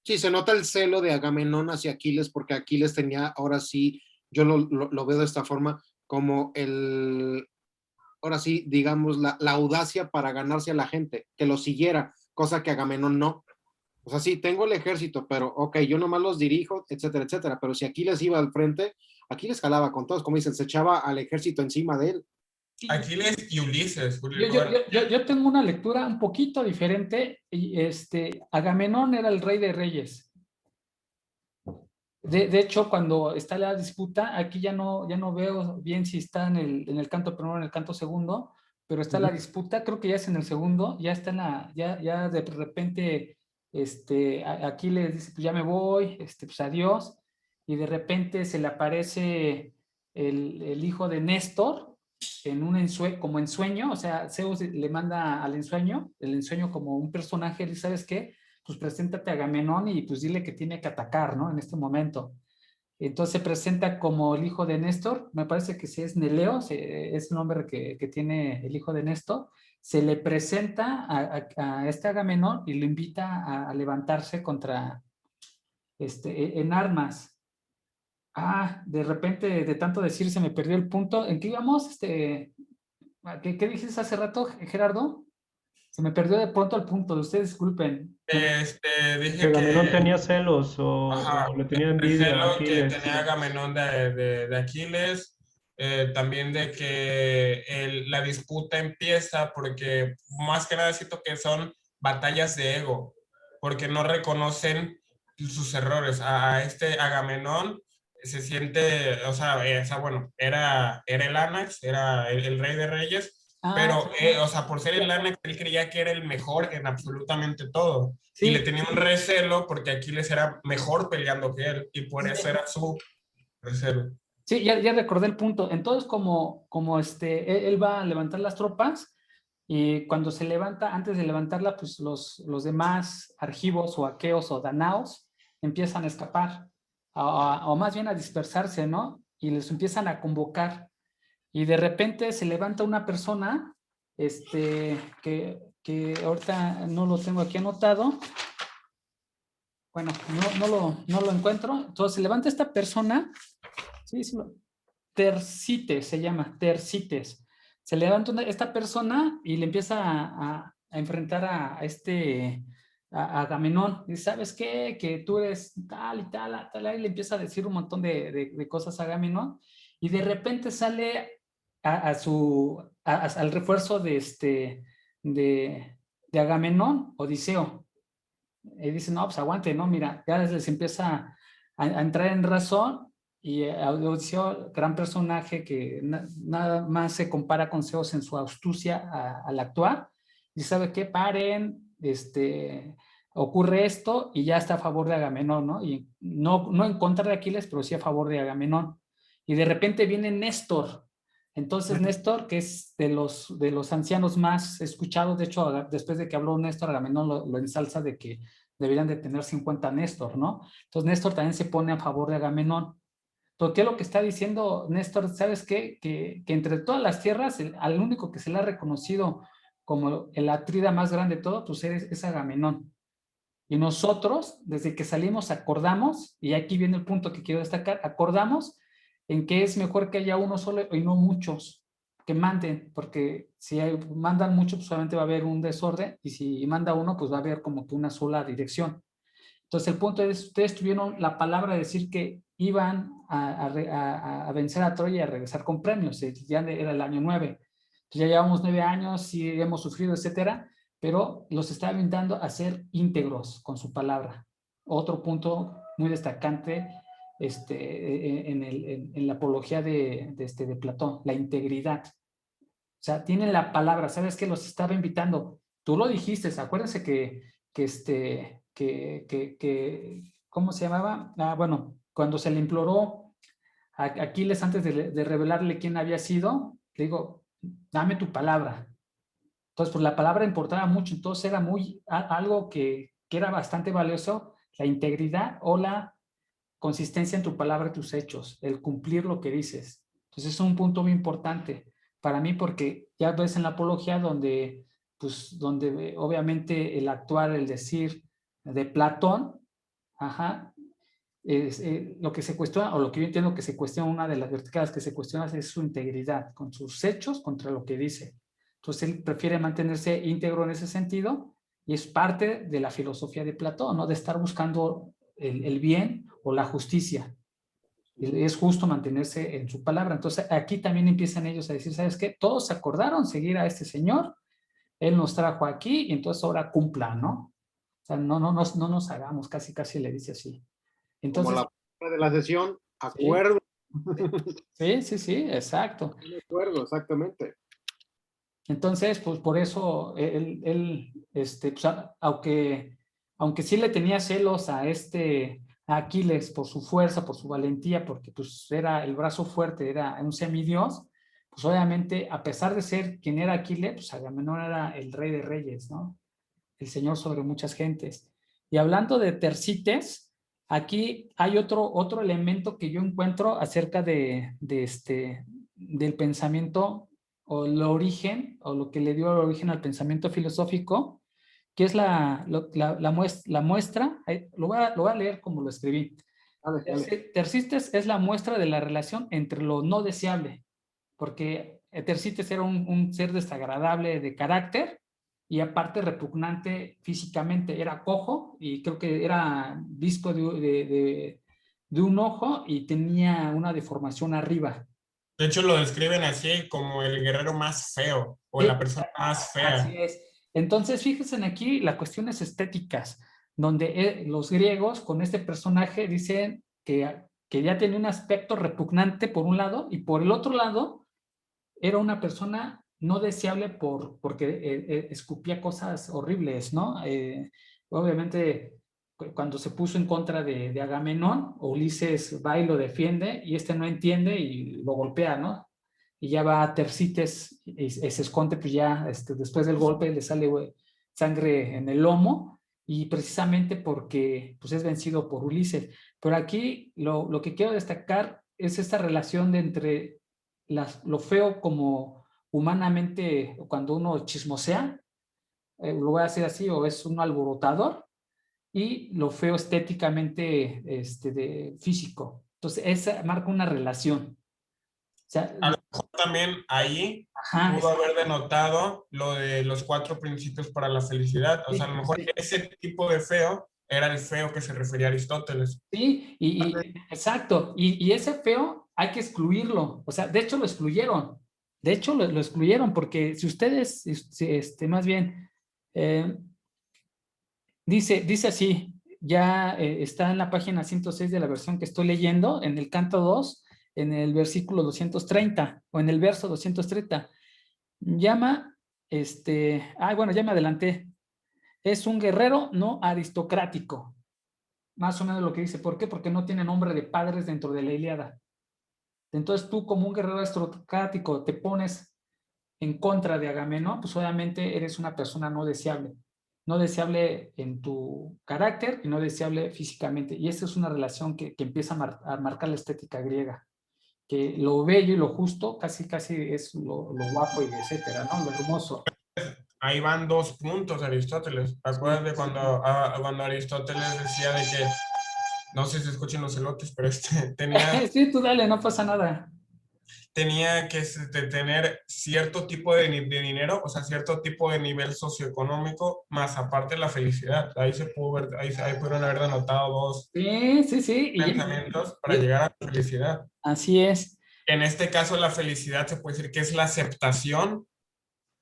S3: Sí, se nota el celo de Agamenón hacia Aquiles, porque Aquiles tenía, ahora sí, yo lo veo de esta forma, como ahora sí, digamos, la audacia para ganarse a la gente, que lo siguiera, cosa que Agamenón no. O sea, sí, tengo el ejército, pero ok, yo nomás los dirijo, etcétera, etcétera. Pero si Aquiles iba al frente, Aquiles jalaba con todos, como dicen, se echaba al ejército encima de él.
S2: Aquiles y Ulises.
S1: Yo tengo una lectura un poquito diferente. Y Agamenón era el rey de reyes. De hecho, cuando está la disputa, aquí ya no veo bien si está en el canto primero o en el canto segundo, pero está la disputa, creo que ya es en el segundo, ya está ya de repente, aquí le dice, pues ya me voy, pues adiós, y de repente se le aparece el hijo de Néstor en como ensueño, o sea, Zeus le manda al ensueño, el ensueño como un personaje, y ¿sabes qué? Pues preséntate a Agamenón y pues dile que tiene que atacar, ¿no? En este momento. Entonces se presenta como el hijo de Néstor, me parece que sí es Neleo, es el nombre que tiene el hijo de Néstor, se le presenta a Agamenón y lo invita a levantarse contra, en armas. De repente, de tanto decir, se me perdió el punto. ¿En qué íbamos, ¿Qué dijiste hace rato, Gerardo? Se me perdió de pronto el punto, ustedes disculpen.
S2: Dije
S4: Que Agamenón
S2: que,
S4: tenía celos
S2: ajá,
S4: o le tenía
S2: el
S4: envidia a
S2: recelo que
S4: Aquiles.
S2: tenía Agamenón de Aquiles, también de que la disputa empieza porque más que nada siento que son batallas de ego, porque no reconocen sus errores. A este Agamenón se siente, o sea, bueno, era el Anax, era el rey de reyes,
S1: Ah,
S2: pero, o sea, por ser el Anax, él creía que era el mejor en absolutamente todo. Y le
S1: sí,
S2: tenía un recelo porque Aquiles era mejor peleando que él, y por eso era su recelo.
S1: sí, ya recordé el punto. Entonces, como él va a levantar las tropas y cuando se levanta, antes de levantarla, pues los demás argivos o aqueos o danaos empiezan a escapar, o más bien a dispersarse, ¿no? Y les empiezan a convocar. Y de repente se levanta una persona, que ahorita no lo tengo aquí anotado. Bueno, no lo encuentro. Entonces se levanta esta persona, sí, Tercites se llama, Tercites. Se levanta esta persona y le empieza a enfrentar a Agamenón. Y ¿sabes qué? Que tú eres tal y tal, tal, y le empieza a decir un montón de cosas a Agamenón. Y de repente sale al refuerzo de Agamenón, Odiseo. Y dice, no, pues aguante, ¿no? Mira, ya les empieza a entrar en razón y Odiseo, gran personaje que nada más se compara con Zeus en su astucia al actuar. Y sabe qué, paren, ocurre esto y ya está a favor de Agamenón, ¿no? Y no en contra de Aquiles, pero sí a favor de Agamenón. Y de repente viene Néstor. Entonces Néstor, que es de los ancianos más escuchados, de hecho, después de que habló Néstor, Agamenón lo ensalza de que deberían de tener 50 Néstor, ¿no? Entonces Néstor también se pone a favor de Agamenón. Entonces, ¿qué es lo que está diciendo Néstor? ¿Sabes qué? Que entre todas las tierras, al único que se le ha reconocido como el atrida más grande de todo, pues es Agamenón. Y nosotros, desde que salimos, acordamos, y aquí viene el punto que quiero destacar, acordamos en que es mejor que haya uno solo y no muchos que manden, porque si mandan muchos, pues solamente va a haber un desorden, y si manda uno, pues va a haber como que una sola dirección. Entonces, el punto es, ustedes tuvieron la palabra de decir que iban a vencer a Troya y a regresar con premios, ya era el año 9. Entonces, ya llevamos 9 años, sí hemos sufrido, etcétera, pero los está invitando a ser íntegros con su palabra. Otro punto muy destacante en la apología de Platón, la integridad. O sea, tienen la palabra, ¿sabes qué? Los estaba invitando. Tú lo dijiste, acuérdense ¿cómo se llamaba? Bueno, cuando se le imploró a Aquiles antes de revelarle quién había sido, le digo, dame tu palabra. Entonces, pues la palabra importaba mucho, entonces era algo que era bastante valioso, la integridad o la consistencia en tu palabra y tus hechos, el cumplir lo que dices. Entonces, es un punto muy importante para mí porque ya ves en la apología donde obviamente el actuar, el decir de Platón, ajá, lo que se cuestiona, o lo que yo entiendo que se cuestiona, una de las verticales que se cuestiona es su integridad, con sus hechos contra lo que dice. Entonces él prefiere mantenerse íntegro en ese sentido y es parte de la filosofía de Platón, ¿no? De estar buscando el bien o la justicia. Es justo mantenerse en su palabra. Entonces aquí también empiezan ellos a decir, ¿sabes qué? Todos se acordaron seguir a este señor, él nos trajo aquí y entonces ahora cumplan, ¿no? O sea, no nos hagamos, casi le dice así.
S3: Como
S1: Entonces,
S3: la palabra de la sesión,
S1: sí,
S3: acuerdo.
S1: sí, exacto.
S3: Acuerdo, exactamente.
S1: Entonces, pues por eso él pues, aunque sí le tenía celos a Aquiles por su fuerza, por su valentía, porque pues era el brazo fuerte, era un semidios, pues obviamente, a pesar de ser quien era Aquiles, pues Agamenón era el rey de reyes, ¿no? El señor sobre muchas gentes. Y hablando de Tercites, aquí hay otro elemento que yo encuentro acerca del pensamiento o el origen, o lo que le dio origen al pensamiento filosófico, que es la muestra, lo voy a leer como lo escribí.
S3: Dale.
S1: Tercites es la muestra de la relación entre lo no deseable, porque Tersites era un ser desagradable de carácter y aparte repugnante físicamente. Era cojo y creo que era visco de un ojo y tenía una deformación arriba.
S2: De hecho, lo describen así como el guerrero más feo o
S1: Sí,
S2: la persona más
S1: así
S2: fea.
S1: es. Entonces, fíjense aquí las cuestiones estéticas, donde los griegos con este personaje dicen que ya tenía un aspecto repugnante por un lado y por el otro lado era una persona no deseable porque escupía cosas horribles, ¿no? Obviamente, cuando se puso en contra de Agamenón, Ulises va y lo defiende y este no entiende y lo golpea, ¿no? Y ya va a Tersites y se esconde, pues ya después del golpe le sale sangre en el lomo y precisamente porque pues, es vencido por Ulises. Pero aquí lo que quiero destacar es esta relación de entre lo feo como humanamente, cuando uno chismosea, lo voy a decir así, o es un alborotador, y lo feo estéticamente de físico. Entonces, esa marca una relación. O sea,
S2: A lo mejor también ahí
S1: ajá,
S2: pudo haber denotado lo de los 4 principios para la felicidad. O sea, a lo mejor
S1: sí,
S2: ese tipo de feo era el feo que se refería a Aristóteles.
S1: sí, exacto. Y ese feo hay que excluirlo. O sea, de hecho lo excluyeron. De hecho lo excluyeron porque si ustedes, más bien, eh, dice así, ya está en la página 106 de la versión que estoy leyendo, en el canto 2, en el versículo 230, o en el verso 230. Llama, bueno, ya me adelanté. Es un guerrero no aristocrático. Más o menos lo que dice. ¿Por qué? Porque no tiene nombre de padres dentro de la Ilíada. Entonces tú como un guerrero aristocrático te pones en contra de Agamenón, pues obviamente eres una persona no deseable. No deseable en tu carácter y no deseable físicamente. Y esa es una relación que empieza a marcar la estética griega. Que lo bello y lo justo casi es lo guapo y etcétera, ¿no? Lo hermoso.
S2: Ahí van 2 puntos de Aristóteles. ¿Acuerdas de cuando Aristóteles decía de que, no sé si escuchen los elotes, pero tenía
S1: Sí, tú dale, no pasa nada.
S2: tenía que tener cierto tipo de dinero, o sea, cierto tipo de nivel socioeconómico, más aparte la felicidad. Ahí se pudo ver, ahí pudieron haber denotado 2
S1: Sí.
S2: pensamientos para llegar a la felicidad.
S1: Así es.
S2: En este caso, la felicidad se puede decir que es la aceptación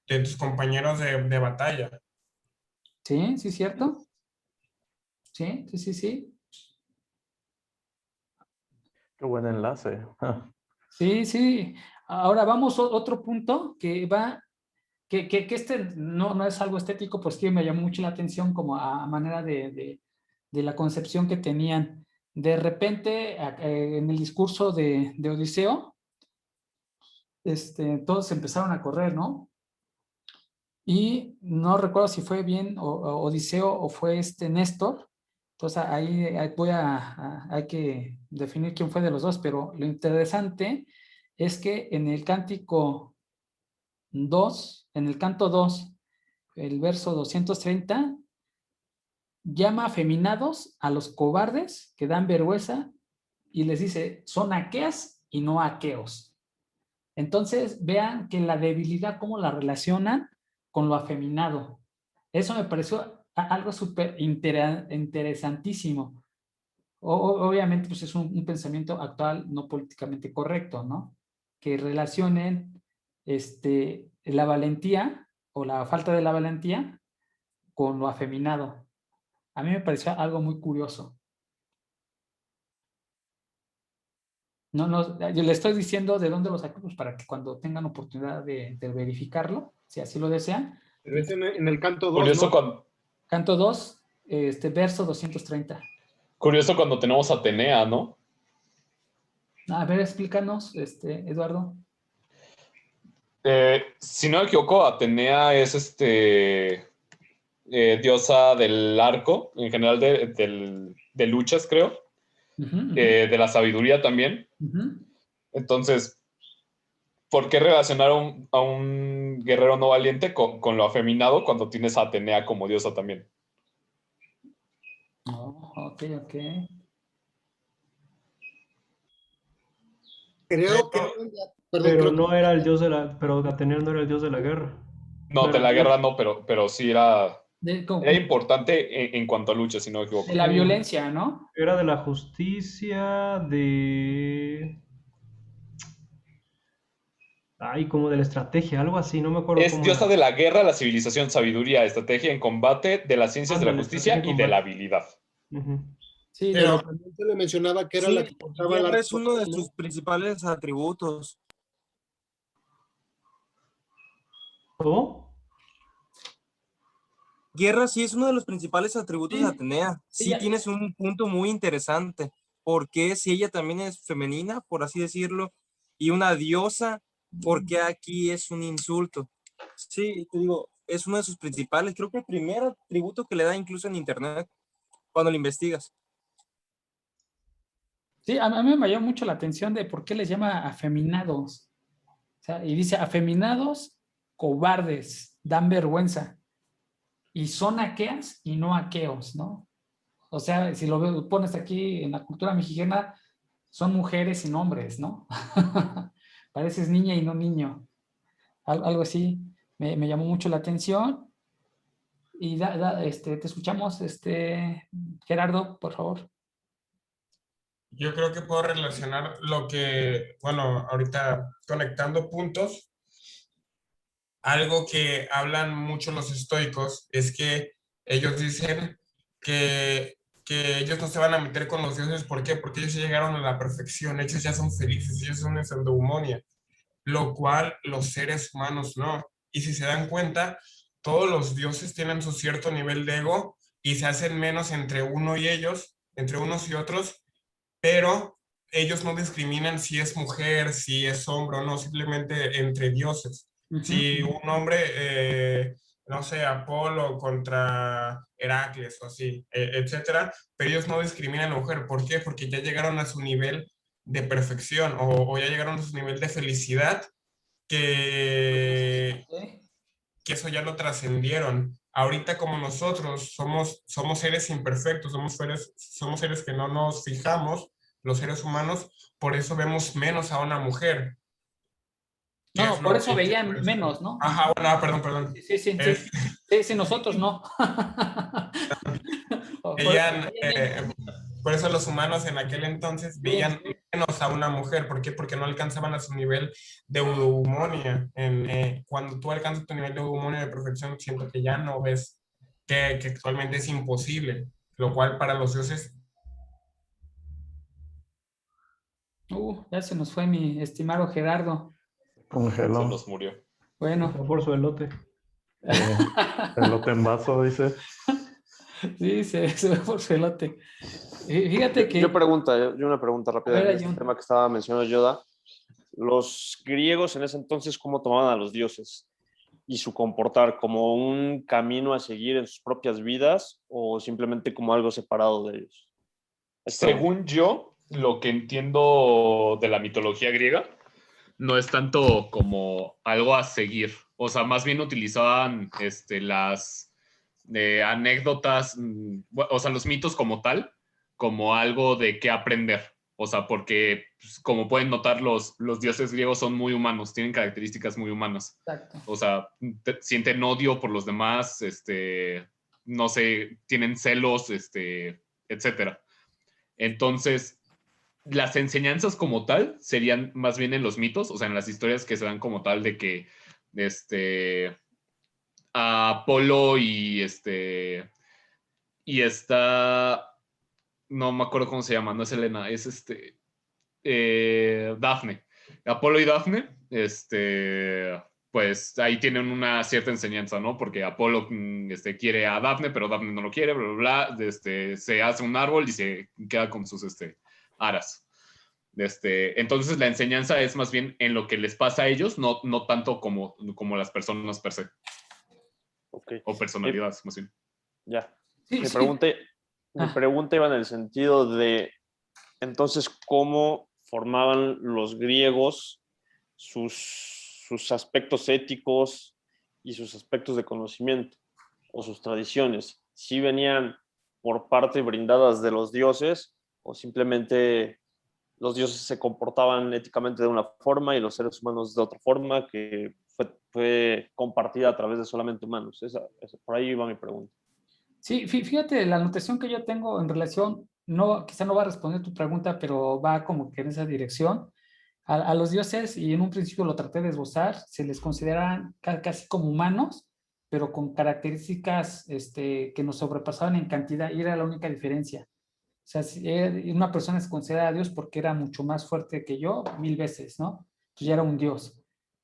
S2: de tus compañeros de batalla.
S1: Sí, cierto. Sí.
S9: Qué buen enlace.
S1: Sí. Ahora vamos a otro punto que va, que no es algo estético, pues que me llamó mucho la atención como a manera de la concepción que tenían. De repente, en el discurso de Odiseo, todos empezaron a correr, ¿no? Y no recuerdo si fue bien Odiseo o fue Néstor. Entonces ahí hay que definir quién fue de los dos, pero lo interesante es que en el cántico 2, en el canto 2, el verso 230, llama afeminados a los cobardes que dan vergüenza y les dice, son aqueas y no aqueos. Entonces vean que la debilidad, cómo la relacionan con lo afeminado. Eso me pareció algo súper interesantísimo. Obviamente, pues es un pensamiento actual no políticamente correcto, ¿no? Que relacionen la valentía o la falta de la valentía con lo afeminado. A mí me pareció algo muy curioso. No, yo le estoy diciendo de dónde lo sacamos para que cuando tengan oportunidad de verificarlo, si así lo desean.
S3: Es en el canto 2,
S7: Curioso,
S3: ¿no?
S1: Canto 2, verso 230.
S7: curioso cuando tenemos a Atenea, ¿no?
S1: A ver, explícanos, Eduardo.
S7: Si no me equivoco, Atenea es diosa del arco, en general de luchas, creo. De la sabiduría también. Entonces, ¿por qué relacionar a un guerrero no valiente con lo afeminado cuando tienes a Atenea como diosa también?
S1: Oh, ok.
S3: Creo que Perdón,
S4: Pero
S3: creo
S4: no era el dios de la, pero Ateneo no era el dios de la guerra.
S7: No,
S4: No
S7: de
S4: era
S7: la
S4: el dios.
S7: guerra no, pero sí era
S1: Como
S7: importante en cuanto a lucha, si no me equivoco.
S1: de la violencia, ¿no?
S4: Era de la justicia, de... Ay, como de la estrategia, algo así, no me acuerdo
S7: Es
S4: cómo
S7: diosa
S4: era.
S7: de la guerra, la civilización, sabiduría, estrategia en combate, de las ciencias de la
S4: Ándale,
S7: justicia
S4: estrategia y
S7: y de la
S4: combate.
S7: habilidad.
S4: Ujú.
S1: Sí, de
S3: pero
S1: lo,
S3: también se le mencionaba que era la
S8: Sí,
S3: que portaba el
S8: guerra
S3: arco,
S8: es uno de
S3: ¿no?
S8: sus principales atributos.
S4: ¿Cómo?
S8: Guerra sí es uno de los principales atributos de
S1: sí,
S8: Atenea. Sí
S1: ella,
S8: tienes un punto muy interesante. Porque si ella también es femenina, por así decirlo, y una diosa, ¿por qué aquí es un insulto? Sí, te digo, es uno de sus principales. Creo que el primer atributo que le da incluso en internet, cuando lo investigas.
S1: sí, a mí me llamó mucho la atención de por qué les llama afeminados. O sea, y dice, afeminados, cobardes, dan vergüenza. Y son aqueas y no aqueos, ¿no? O sea, si pones aquí en la cultura mexicana, son mujeres y hombres, ¿no? Pareces niña y no niño. Algo así me llamó mucho la atención. Y te escuchamos, Gerardo, por favor.
S2: Yo creo que puedo relacionar lo que, bueno, ahorita conectando puntos, algo que hablan mucho los estoicos es que ellos dicen que ellos no se van a meter con los dioses. ¿Por qué? Porque ellos ya llegaron a la perfección, ellos ya son felices, ellos son en eudemonia, lo cual los seres humanos no. Y si se dan cuenta, todos los dioses tienen su cierto nivel de ego y se hacen menos entre uno y ellos, entre unos y otros, pero ellos no discriminan si es mujer, si es hombre o no, simplemente entre dioses. Si un hombre, no sé, Apolo contra Heracles o así, etcétera, pero ellos no discriminan a la mujer. ¿Por qué? Porque ya llegaron a su nivel de perfección o ya llegaron a su nivel de felicidad que, que eso ya lo trascendieron. Ahorita como nosotros somos seres imperfectos, somos seres que no nos fijamos, los seres humanos, por eso vemos menos a una mujer.
S1: No, por eso veían menos, ¿no?
S2: Ajá, bueno, perdón.
S1: Sí, sí, sí. Sí, sí, nosotros no.
S2: Veían, por eso los humanos en aquel entonces veían menos a una mujer. ¿Por qué? Porque no alcanzaban a su nivel de eudemonia. Cuando tú alcanzas tu nivel de eudemonia de perfección, siento que ya no ves que actualmente es imposible, lo cual para los dioses...
S1: Ya se nos fue mi estimado Gerardo.
S7: Se
S9: Congeló.
S7: nos murió.
S1: Bueno.
S4: Fue por su elote.
S9: Elote en vaso, dice.
S1: Sí, se fue por su elote. Fíjate que...
S5: Yo una pregunta rápida en este tema que estaba mencionando Yoda. Los griegos en ese entonces, ¿cómo tomaban a los dioses? Y su comportar, ¿como un camino a seguir en sus propias vidas o simplemente como algo separado de ellos?
S7: Según yo, lo que entiendo de la mitología griega, no es tanto como algo a seguir. O sea, más bien utilizaban las anécdotas, o sea, los mitos como tal, como algo de qué aprender. O sea, porque, pues, como pueden notar, los dioses griegos son muy humanos, tienen características muy humanas.
S1: Exacto.
S7: O sea, sienten odio por los demás, no sé, tienen celos, etcétera. Entonces, las enseñanzas como tal serían más bien en los mitos, o sea, en las historias que se dan como tal de que Apolo y está, no me acuerdo cómo se llama, no es Helena, es Dafne. Apolo y Dafne, pues ahí tienen una cierta enseñanza, ¿no? Porque Apolo quiere a Dafne, pero Dafne no lo quiere, bla, bla, bla. Se hace un árbol y se queda con sus aras. Entonces la enseñanza es más bien en lo que les pasa a ellos, no tanto como las personas per se.
S5: Okay.
S7: O personalidades, más bien.
S5: Ya.
S1: Sí,
S5: Mi
S1: sí.
S5: pregunta iba en el sentido de, entonces, ¿cómo formaban los griegos sus aspectos éticos y sus aspectos de conocimiento o sus tradiciones? ¿Sí venían por parte brindadas de los dioses o simplemente
S10: los dioses se comportaban éticamente de una forma y los seres humanos de otra forma, que fue compartida a través de solamente humanos. Por ahí iba mi pregunta.
S1: Sí, fíjate, la anotación que yo tengo en relación, no, quizá no va a responder tu pregunta, pero va como que en esa dirección. A los dioses, y en un principio lo traté de esbozar, se les consideran casi como humanos, pero con características que nos sobrepasaban en cantidad, y era la única diferencia. O sea, una persona se considera Dios porque era mucho más fuerte que yo, 1000 veces, ¿no? Entonces ya era un Dios.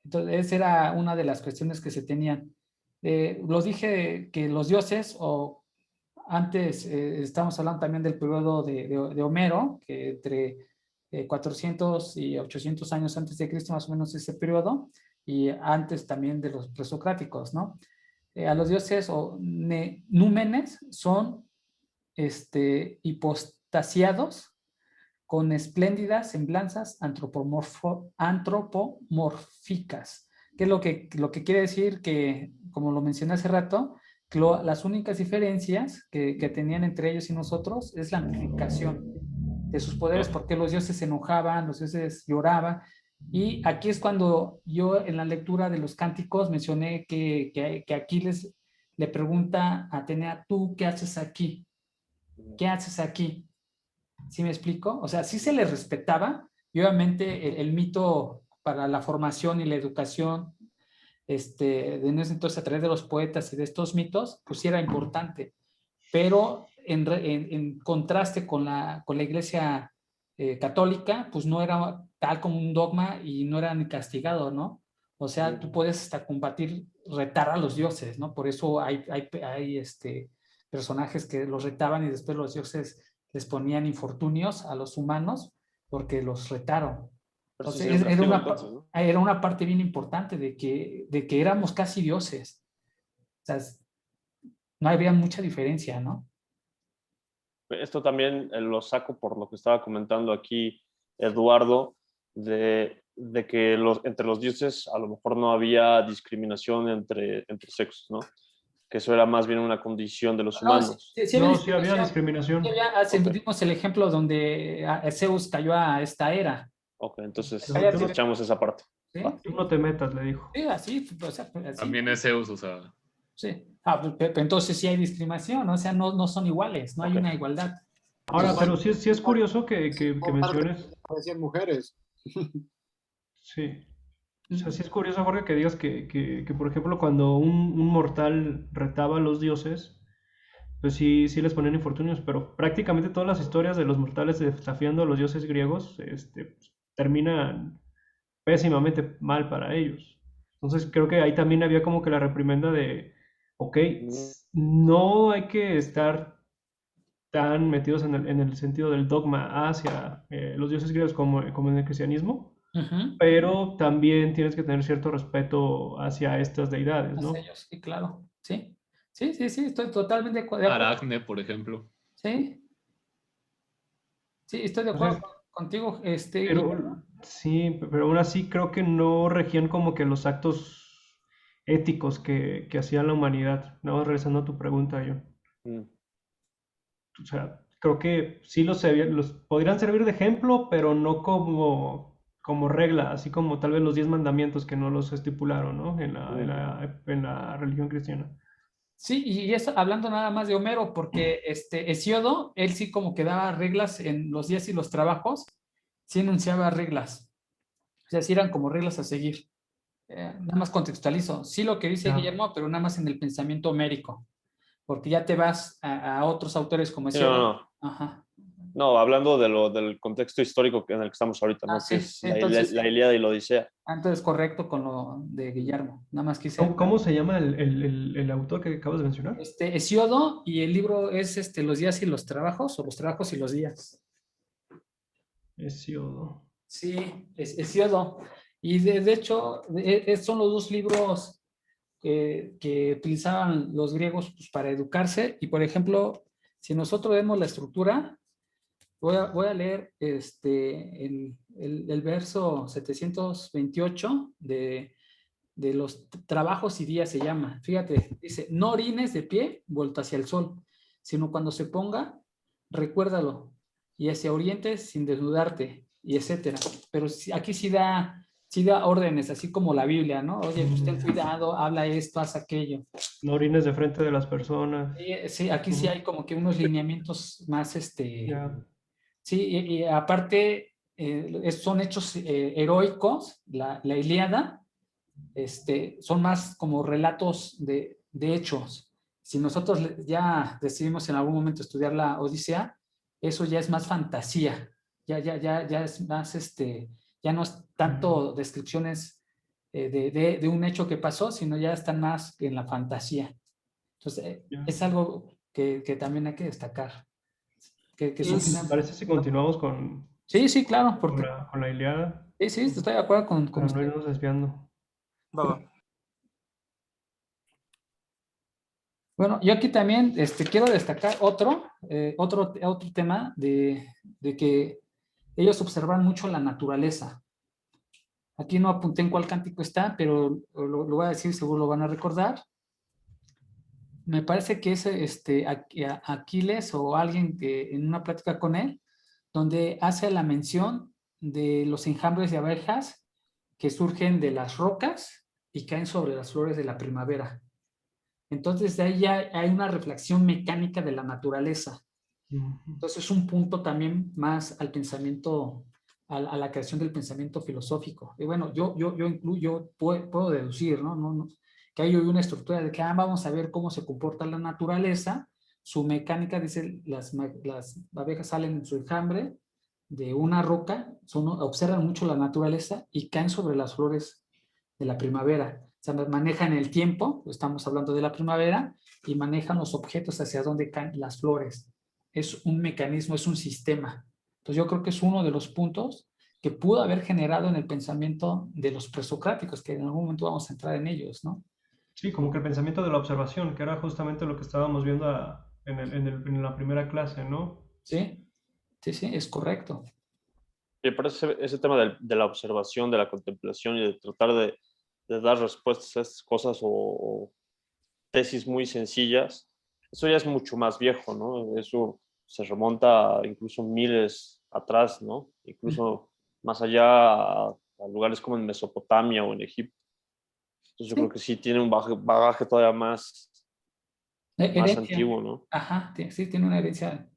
S1: Entonces, esa era una de las cuestiones que se tenían. Los dije que los dioses, o antes estamos hablando también del periodo de Homero, que entre 400 y 800 años antes de Cristo, más o menos ese periodo, y antes también de los presocráticos, ¿no? A los dioses o númenes son hipostasiados con espléndidas semblanzas antropomórficas. ¿Qué es lo que quiere decir? Que, como lo mencioné hace rato, que las únicas diferencias que tenían entre ellos y nosotros es la amplificación de sus poderes, porque los dioses se enojaban, los dioses lloraban. Y aquí es cuando yo en la lectura de los cánticos mencioné que Aquiles le pregunta a Atenea, ¿tú qué haces aquí? ¿Qué haces aquí? ¿Sí me explico? O sea, sí se les respetaba, y obviamente el mito para la formación y la educación de ese entonces a través de los poetas y de estos mitos, pues sí era importante, pero en contraste con la iglesia católica, pues no era tal como un dogma y no era ni castigado, ¿no? O sea, tú puedes hasta combatir, retar a los dioses, ¿no? Por eso hay personajes que los retaban y después los dioses les ponían infortunios a los humanos porque los retaron. Entonces, era una parte bien importante de que éramos casi dioses. O sea, no había mucha diferencia, ¿no?
S10: Esto también lo saco por lo que estaba comentando aquí Eduardo, de que entre los dioses a lo mejor no había discriminación entre sexos, ¿no? Que eso era más bien una condición de los humanos.
S4: Sí había discriminación.
S1: Vimos el ejemplo donde Zeus cayó a esta era.
S10: Ok, entonces echamos esa parte.
S1: ¿Sí?
S4: Tú no te metas, le dijo.
S1: Sí, así.
S7: También es Zeus, o sea.
S1: Sí. Pero entonces sí hay discriminación, ¿no? O sea, no son iguales, no hay una igualdad.
S4: Ahora, pero sí es curioso que menciones.
S3: Parecían mujeres.
S4: Sí. O sea, sí es curioso, Jorge, que digas que por ejemplo, cuando un mortal retaba a los dioses, pues sí les ponían infortunios, pero prácticamente todas las historias de los mortales desafiando a los dioses griegos terminan pésimamente mal para ellos. Entonces creo que ahí también había como que la reprimenda de, ok, no hay que estar tan metidos en el sentido del dogma hacia los dioses griegos como en el cristianismo, pero también tienes que tener cierto respeto hacia estas deidades, ¿no?
S1: Hacia ellos, sí, claro. Sí, estoy totalmente de acuerdo.
S7: Aracne, por ejemplo.
S1: Sí, estoy de acuerdo contigo.
S4: Sí, pero aún así creo que no regían como que los actos éticos que hacía la humanidad. No, regresando a tu pregunta, yo. O sea, creo que sí los podrían servir de ejemplo, pero no como regla, así como tal vez los 10 mandamientos que no los estipularon, ¿no? En la religión cristiana.
S1: Sí, y eso hablando nada más de Homero, porque Hesíodo, él sí como que daba reglas en los días y los trabajos, sí enunciaba reglas. O sea, sí eran como reglas a seguir. Nada más contextualizo. Sí lo que dice Guillermo, pero nada más en el pensamiento homérico. Porque ya te vas a otros autores como Hesíodo.
S10: Ajá. No, hablando del contexto histórico en el que estamos ahorita, ¿no? Que es entonces, la Ilíada y la Odisea.
S1: Entonces, correcto con lo de Guillermo. Nada más quise...
S4: ¿Cómo se llama el autor que acabas de mencionar?
S1: Hesíodo, y el libro es Los días y los trabajos, o Los trabajos y los días.
S4: Hesíodo.
S1: Sí, Hesíodo. Y de hecho, son los dos libros que utilizaban los griegos pues, para educarse. Y, por ejemplo, si nosotros vemos la estructura... Voy a leer el verso 728 de los trabajos y días se llama. Fíjate, dice, no orines de pie vuelto hacia el sol, sino cuando se ponga, recuérdalo, y hacia oriente sin desnudarte, y etcétera. Pero aquí sí da órdenes, así como la Biblia, ¿no? Oye, pues ten cuidado, habla esto, haz aquello.
S4: No orines de frente de las personas.
S1: Sí, aquí sí hay como que unos lineamientos más,
S4: Ya.
S1: sí, y aparte son hechos heroicos, la Ilíada, son más como relatos de hechos. Si nosotros ya decidimos en algún momento estudiar la Odisea, eso ya es más fantasía, ya es más, ya no es tanto descripciones de un hecho que pasó, sino ya están más en la fantasía. Entonces, es algo que también hay que destacar.
S4: ¿Te parece si continuamos con,
S1: Sí, claro, porque
S4: con la Ilíada?
S1: sí, estoy de acuerdo con
S4: Para no
S1: usted.
S4: irnos desviando.
S8: Va.
S1: Bueno, yo aquí también quiero destacar otro tema de que ellos observan mucho la naturaleza. Aquí no apunté en cuál cántico está, pero lo voy a decir, seguro lo van a recordar. Me parece que es Aquiles o alguien que en una plática con él, donde hace la mención de los enjambres de abejas que surgen de las rocas y caen sobre las flores de la primavera. Entonces de ahí ya hay una reflexión mecánica de la naturaleza. Entonces es un punto también más al pensamiento, a la creación del pensamiento filosófico. Y bueno, yo puedo deducir, ¿no? Que hay una estructura de que vamos a ver cómo se comporta la naturaleza. Su mecánica dice, las abejas salen en su enjambre de una roca, observan mucho la naturaleza y caen sobre las flores de la primavera. O sea, manejan el tiempo, estamos hablando de la primavera, y manejan los objetos hacia donde caen las flores. Es un mecanismo, es un sistema. Entonces yo creo que es uno de los puntos que pudo haber generado en el pensamiento de los presocráticos, que en algún momento vamos a entrar en ellos, ¿no?
S4: Sí, como que el pensamiento de la observación, que era justamente lo que estábamos viendo en la primera clase, ¿no?
S1: Sí, es correcto.
S10: Me parece ese tema de la observación, de la contemplación y de tratar de dar respuestas a estas cosas o tesis muy sencillas, eso ya es mucho más viejo, ¿no? Eso se remonta incluso miles atrás, ¿no? Incluso más allá a lugares como en Mesopotamia o en Egipto. Entonces yo creo que sí tiene un bagaje todavía más antiguo, ¿no?
S1: Ajá, sí, tiene una herencia.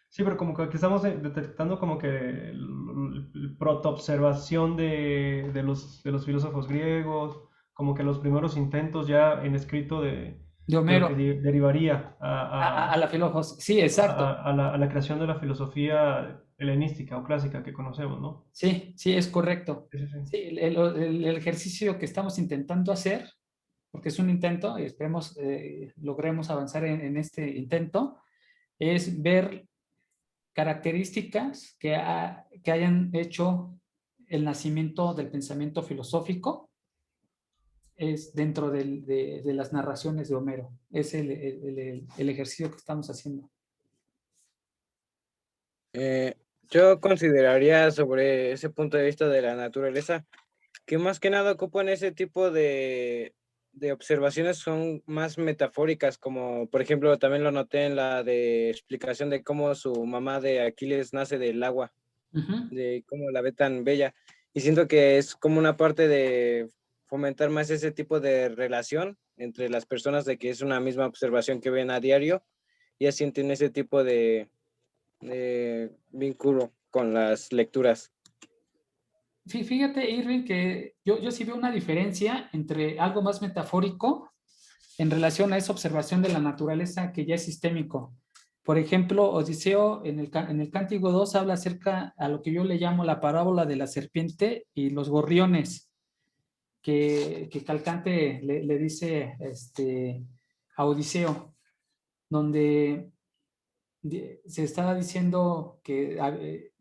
S4: Sí, pero como que aquí estamos detectando como que el protoobservación de los filósofos griegos, como que los primeros intentos ya en escrito de
S1: Homero.
S4: lo que derivaría
S1: A la filosofía, sí, exacto.
S4: a la creación de la filosofía helenística o clásica que conocemos, ¿no?
S1: Sí, es correcto.
S4: Sí.
S1: Sí, el ejercicio que estamos intentando hacer, porque es un intento y esperemos logremos avanzar en este intento, es ver características que hayan hecho el nacimiento del pensamiento filosófico es dentro de las narraciones de Homero. Es el ejercicio que estamos haciendo.
S11: Yo consideraría sobre ese punto de vista de la naturaleza que más que nada ocupan ese tipo de observaciones son más metafóricas, como por ejemplo también lo noté en la de explicación de cómo su mamá de Aquiles nace del agua, de cómo la ve tan bella, y siento que es como una parte de fomentar más ese tipo de relación entre las personas, de que es una misma observación que ven a diario y así sienten ese tipo de vínculo con las lecturas.
S1: Fíjate, Irving, que yo sí veo una diferencia entre algo más metafórico en relación a esa observación de la naturaleza que ya es sistémico. Por ejemplo, Odiseo en el Cántico 2 habla acerca a lo que yo le llamo la parábola de la serpiente y los gorriones, que Calcante le dice a Odiseo, donde se estaba diciendo que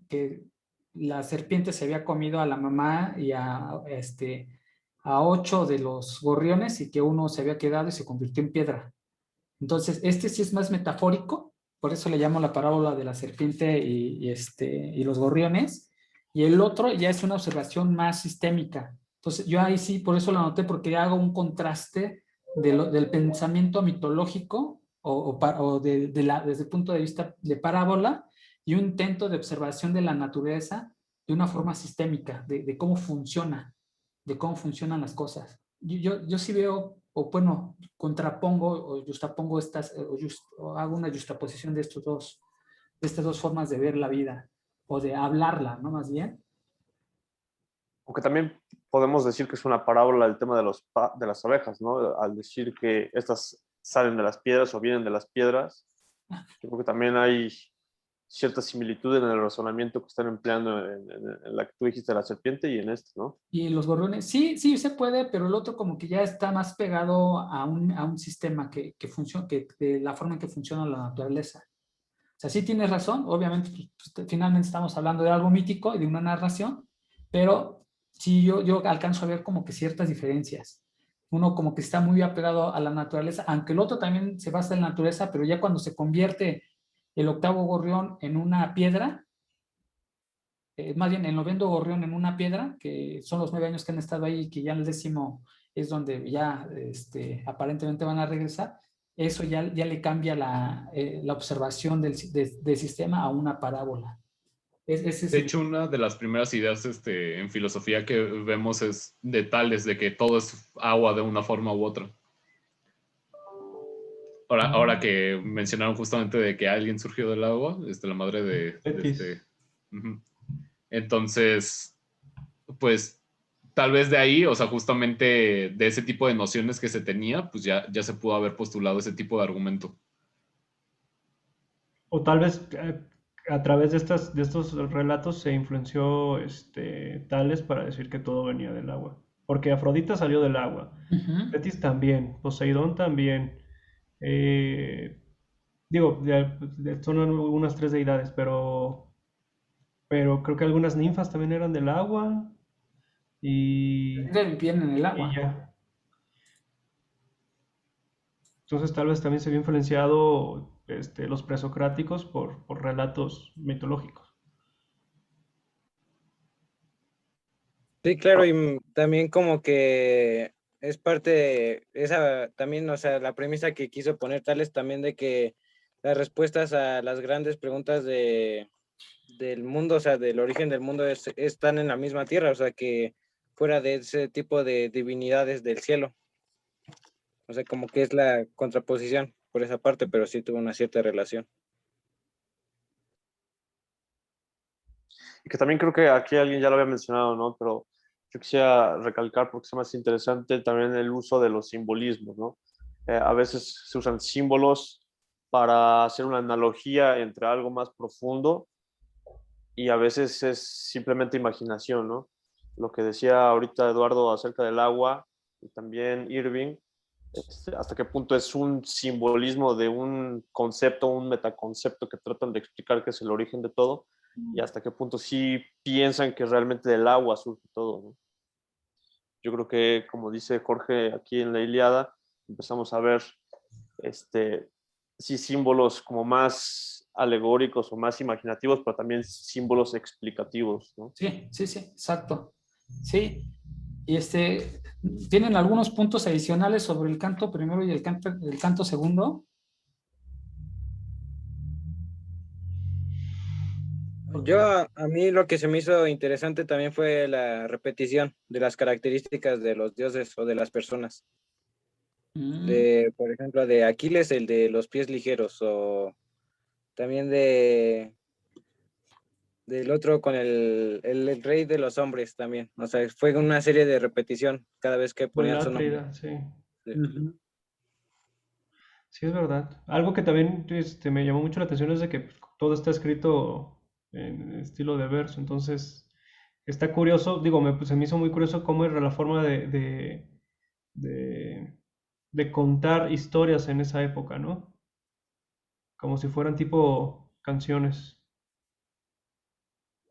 S1: la serpiente se había comido a la mamá y a 8 de los gorriones y que uno se había quedado y se convirtió en piedra. Entonces, sí es más metafórico, por eso le llamo la parábola de la serpiente y los gorriones, y el otro ya es una observación más sistémica. Entonces, yo ahí sí, por eso lo anoté, porque hago un contraste del pensamiento mitológico desde el punto de vista de parábola y un intento de observación de la naturaleza de una forma sistémica, de cómo funciona, de cómo funcionan las cosas. Yo sí veo, o bueno, contrapongo o justapongo o hago una justaposición de estas dos formas de ver la vida, o de hablarla, ¿no? Más bien.
S10: Aunque también podemos decir que es una parábola el tema de las abejas, ¿no? Al decir que estas salen de las piedras o vienen de las piedras, yo creo que también hay cierta similitud en el razonamiento que están empleando en la que tú dijiste, la serpiente, y en este, ¿no?
S1: Y los gorriones, sí se puede, pero el otro como que ya está más pegado a un sistema que funciona, de la forma en que funciona la naturaleza. O sea, sí tienes razón, obviamente, pues, finalmente estamos hablando de algo mítico y de una narración, pero sí yo alcanzo a ver como que ciertas diferencias. Uno como que está muy apegado a la naturaleza, aunque el otro también se basa en la naturaleza, pero ya cuando se convierte el octavo gorrión en una piedra, más bien el noveno gorrión en una piedra, que son los 9 años que han estado ahí y que ya el 10º es donde ya aparentemente van a regresar, eso ya le cambia la observación del sistema a una parábola.
S7: De hecho, una de las primeras ideas en filosofía que vemos es de Tales, de que todo es agua de una forma u otra. Ahora que mencionaron justamente de que alguien surgió del agua, la madre de Entonces, pues tal vez de ahí, o sea, justamente de ese tipo de nociones que se tenía, pues ya se pudo haber postulado ese tipo de argumento.
S4: O tal vez a través de estos relatos se influenció Tales para decir que todo venía del agua. Porque Afrodita salió del agua, Tetis también, Poseidón también. Digo, son unas 3 deidades, pero creo que algunas ninfas también eran del agua y
S1: vivían en el agua.
S4: Y ya. Entonces tal vez también se vio influenciado los presocráticos por relatos mitológicos.
S11: Sí, claro, y también como que es parte de esa, también, o sea, la premisa que quiso poner Tales también de que las respuestas a las grandes preguntas del mundo, o sea, del origen del mundo, están en la misma tierra, o sea, que fuera de ese tipo de divinidades del cielo. O sea, como que es la contraposición por esa parte, pero sí tuvo una cierta relación.
S10: Y que también creo que aquí alguien ya lo había mencionado, ¿no? Pero yo quisiera recalcar, porque es más interesante, también el uso de los simbolismos, ¿no? A veces se usan símbolos para hacer una analogía entre algo más profundo y a veces es simplemente imaginación, ¿no? Lo que decía ahorita Eduardo acerca del agua y también Irving, hasta qué punto es un simbolismo de un concepto, un metaconcepto que tratan de explicar qué es el origen de todo, y hasta qué punto sí piensan que realmente del agua surge todo, ¿no? Yo creo que, como dice Jorge aquí en la Ilíada, empezamos a ver sí símbolos como más alegóricos o más imaginativos, pero también símbolos explicativos, ¿no?
S1: Sí, exacto. Sí, y ¿tienen algunos puntos adicionales sobre el canto primero y el canto segundo?
S11: A mí lo que se me hizo interesante también fue la repetición de las características de los dioses o de las personas. Por ejemplo, de Aquiles, el de los pies ligeros, o también del otro con el rey de los hombres también. O sea, fue una serie de repetición cada vez que ponían su nombre.
S4: Sí. Sí, es verdad. Algo que también me llamó mucho la atención es de que todo está escrito en estilo de verso. Entonces, está curioso, digo, se me hizo muy curioso cómo era la forma de contar historias en esa época, ¿no? Como si fueran tipo canciones.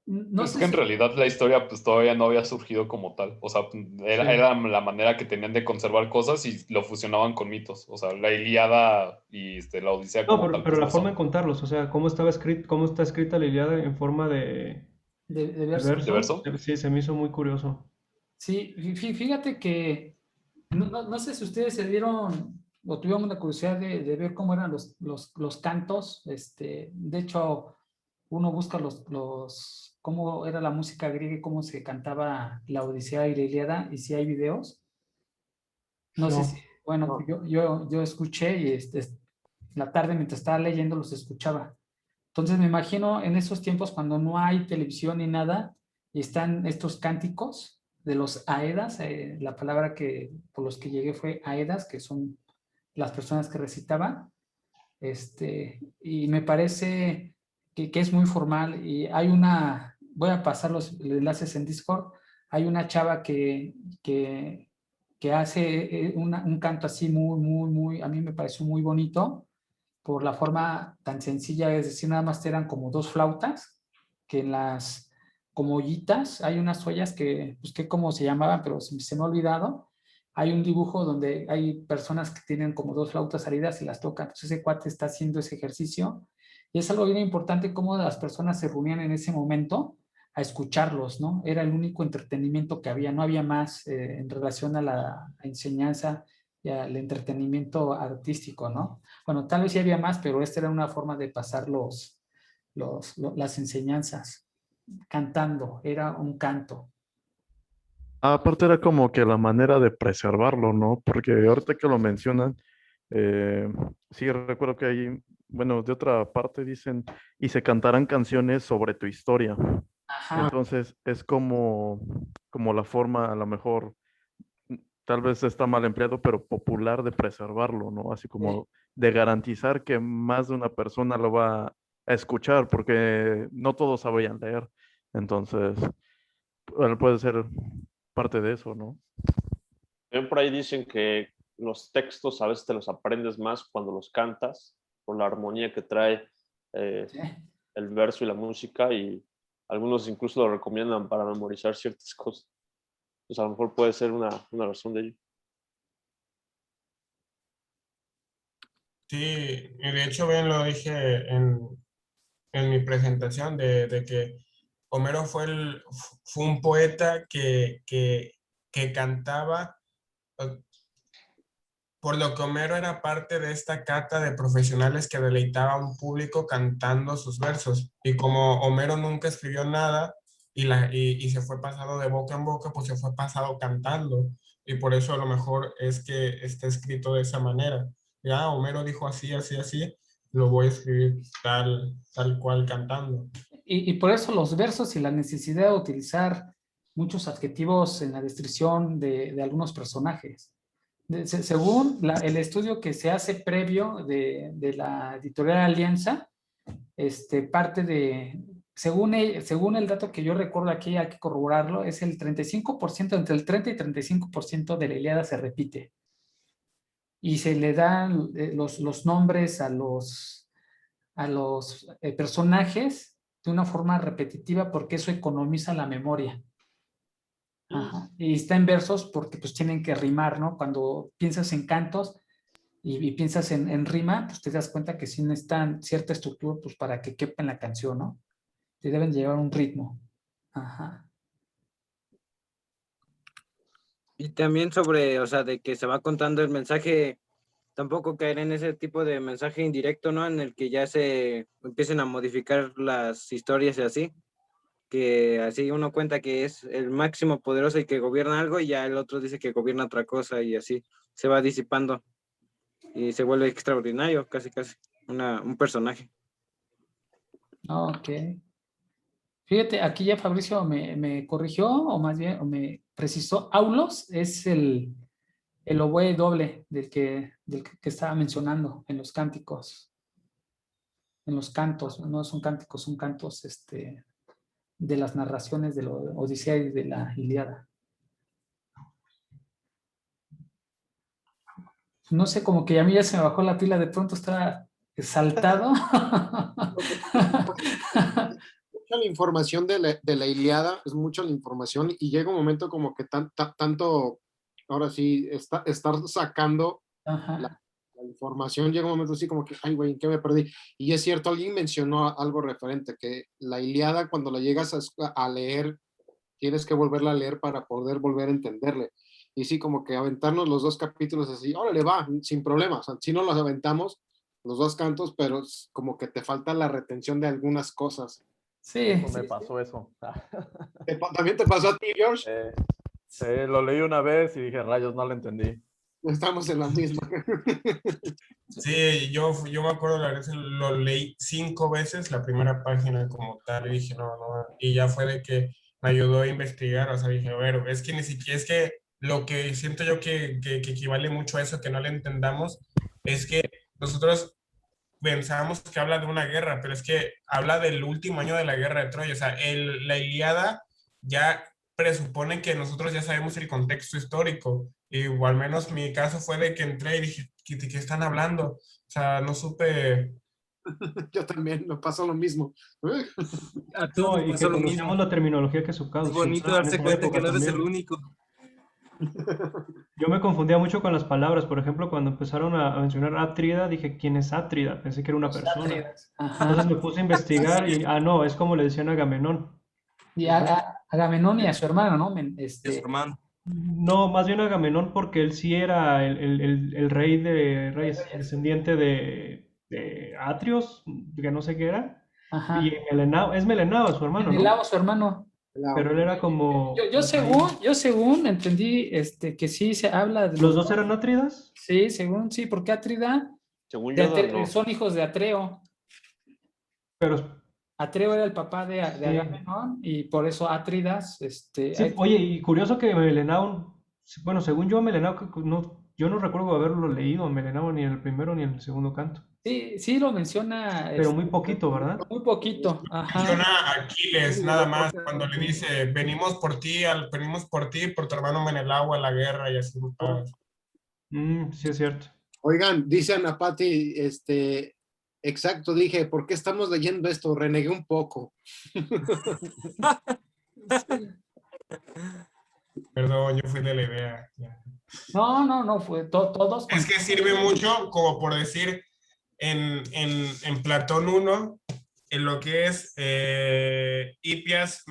S1: No
S7: es
S1: sé
S7: que en
S1: si...
S7: realidad la historia pues todavía no había surgido como tal. O sea, era la manera que tenían de conservar cosas y lo fusionaban con mitos. O sea, la Ilíada y la Odisea como
S4: No,
S7: tal.
S4: pero
S7: Pues,
S4: la
S7: no
S4: forma
S7: son.
S4: de contarlos, o sea, cómo está escrita la Ilíada en forma de
S1: verso.
S7: ¿De verso?
S4: Sí, se me hizo muy curioso.
S1: Sí, fíjate que no sé si ustedes se dieron o tuvieron la curiosidad de ver cómo eran los cantos. De hecho, uno busca cómo era la música griega y cómo se cantaba la Odisea y la Ilíada, y si hay videos. No sé si, bueno, yo escuché y la tarde mientras estaba leyendo los escuchaba. Entonces me imagino en esos tiempos cuando no hay televisión ni nada y están estos cánticos de los aedas, la palabra por los que llegué fue aedas, que son las personas que recitaban, y me parece que es muy formal y hay voy a pasar los enlaces en Discord, hay una chava que hace un canto así muy, a mí me pareció muy bonito por la forma tan sencilla, es decir, nada más eran como 2 flautas, que en las como ollitas, hay unas ollas que busqué cómo se llamaban, pero se me ha olvidado. Hay un dibujo donde hay personas que tienen como 2 flautas salidas y las tocan. Entonces ese cuate está haciendo ese ejercicio. Y es algo bien importante cómo las personas se reunían en ese momento a escucharlos, ¿no? Era el único entretenimiento que había, no había más en relación a la enseñanza y al entretenimiento artístico, ¿no? Bueno, tal vez sí había más, pero esta era una forma de pasar las enseñanzas cantando, era un canto.
S9: Aparte era como que la manera de preservarlo, ¿no? Porque ahorita que lo mencionan, sí recuerdo que hay, bueno, de otra parte dicen, y se cantarán canciones sobre tu historia.
S1: Ajá.
S9: Entonces es como la forma, a lo mejor, tal vez está mal empleado, pero popular de preservarlo, ¿no? Así como de garantizar que más de una persona lo va a escuchar, porque no todos sabían leer. Entonces, bueno, puede ser parte de eso, ¿no?
S10: También por ahí dicen que los textos a veces te los aprendes más cuando los cantas, por la armonía que trae el verso y la música, y algunos incluso lo recomiendan para memorizar ciertas cosas. Pues a lo mejor puede ser una razón de ello.
S2: Sí, y de hecho bien lo dije en mi presentación de que Homero fue un poeta que cantaba, por lo que Homero era parte de esta cata de profesionales que deleitaba a un público cantando sus versos. Y como Homero nunca escribió nada y se fue pasado de boca en boca, pues se fue pasado cantando. Y por eso a lo mejor es que está escrito de esa manera. Ya, Homero dijo así, así, así, lo voy a escribir tal cual cantando.
S1: Y por eso los versos y la necesidad de utilizar muchos adjetivos en la descripción de algunos personajes. Según el estudio que se hace previo de la editorial Alianza, parte según el dato que yo recuerdo aquí, hay que corroborarlo, es el 35%, entre el 30 y 35% de la Ilíada se repite. Y se le dan los nombres a los personajes de una forma repetitiva porque eso economiza la memoria. Ajá. Y está en versos porque pues tienen que rimar, ¿no? Cuando piensas en cantos y piensas en rima, pues te das cuenta que sí necesitan cierta estructura pues para que quepa en la canción, ¿no? Te deben llevar un ritmo. Ajá.
S11: Y también sobre, o sea, de que se va contando el mensaje, tampoco caer en ese tipo de mensaje indirecto, ¿no? En el que ya se empiecen a modificar las historias y así, que así uno cuenta que es el máximo poderoso y que gobierna algo y ya el otro dice que gobierna otra cosa y así se va disipando y se vuelve extraordinario, casi un personaje.
S1: Ok. Fíjate, aquí ya Fabricio me corrigió, o más bien, o me precisó, aulos es el oboe doble del que estaba mencionando en los cánticos, en los cantos, no son cánticos, son cantos de las narraciones de la Odisea y de la Ilíada. No sé, como que a mí ya se me bajó la pila, de pronto estaba saltado.
S3: Mucha la información de la Ilíada, es mucha la información y llega un momento como que tanto, ahora sí, estar sacando la información, llega un momento así como que, ay, güey, ¿en qué me perdí? Y es cierto, alguien mencionó algo referente, que la Ilíada cuando la llegas a leer, tienes que volverla a leer para poder volver a entenderle. Y sí, como que aventarnos los 2 capítulos así, órale, va, sin problemas. O sea, si no los aventamos, los dos cantos, pero es como que te falta la retención de algunas cosas.
S1: Sí.
S9: Me pasó eso.
S3: ¿También te pasó a ti, George?
S9: Sí, lo leí una vez y dije, rayos, no lo entendí.
S3: Estamos en la misma.
S2: Sí, yo me acuerdo, la verdad, lo leí 5 veces la primera página como tal y dije, no, y ya fue de que me ayudó a investigar, o sea, dije, bueno, es que ni siquiera, es que lo que siento yo que equivale mucho a eso, que no le entendamos, es que nosotros pensamos que habla de una guerra, pero es que habla del último año de la guerra de Troya, o sea, la Ilíada ya presupone que nosotros ya sabemos el contexto histórico, o al menos mi caso fue de que entré y dije, ¿de qué están hablando? O sea, no supe.
S3: Yo también, me pasó lo mismo.
S8: A todos
S4: No,
S8: nos
S4: y que
S8: pasó lo
S4: conocemos
S8: mismo.
S4: la terminología que se
S8: Es bonito
S4: usaba en
S8: darse
S4: esa
S8: cuenta que
S4: época
S8: no eres el
S4: también.
S8: único.
S4: Yo me confundía mucho con las palabras. Por ejemplo, cuando empezaron a mencionar Atrida, dije, ¿quién es Atrida? Pensé que era una
S1: Los
S4: persona.
S1: Atreides. Ajá.
S4: Entonces me puse a investigar y, no, es como le decían a Agamenón.
S1: Y a Agamenón y a su hermano, ¿no?
S8: Es su hermano.
S4: No, más bien Agamenón porque él sí era el rey de reyes, descendiente de Atrios, que no sé qué era.
S1: Ajá.
S4: Y Melenao, es Melenao su hermano, ¿no?
S1: Menelao, su hermano.
S4: Pero él era como...
S1: Yo según entendí que sí se habla de
S4: ¿Los dos eran Átridas?
S1: Sí, según sí, porque Atrida
S10: Según yo, no.
S1: son hijos de Atreo.
S4: Pero
S1: Atreo era el papá de
S4: sí.
S1: Agamenón y por eso Atridas,
S4: Sí, oye, y curioso que Melenao, bueno, según yo, Melenao, no, yo no recuerdo haberlo leído, Melenao, ni en el primero ni en el segundo canto.
S1: Sí, sí lo menciona.
S4: Pero muy poquito, ¿verdad?
S1: Muy poquito, ajá.
S2: Menciona a Aquiles, nada más, cuando le dice, venimos por ti, por tu hermano Menelao a la guerra y así.
S4: Sí, es cierto.
S3: Oigan, dice Ana Pati, exacto, dije, ¿por qué estamos leyendo esto? Renegué un poco.
S2: Perdón, yo fui de la idea.
S1: No, fue todos.
S2: Es que sirve mucho, como por decir, en Platón 1, en lo que es Hipias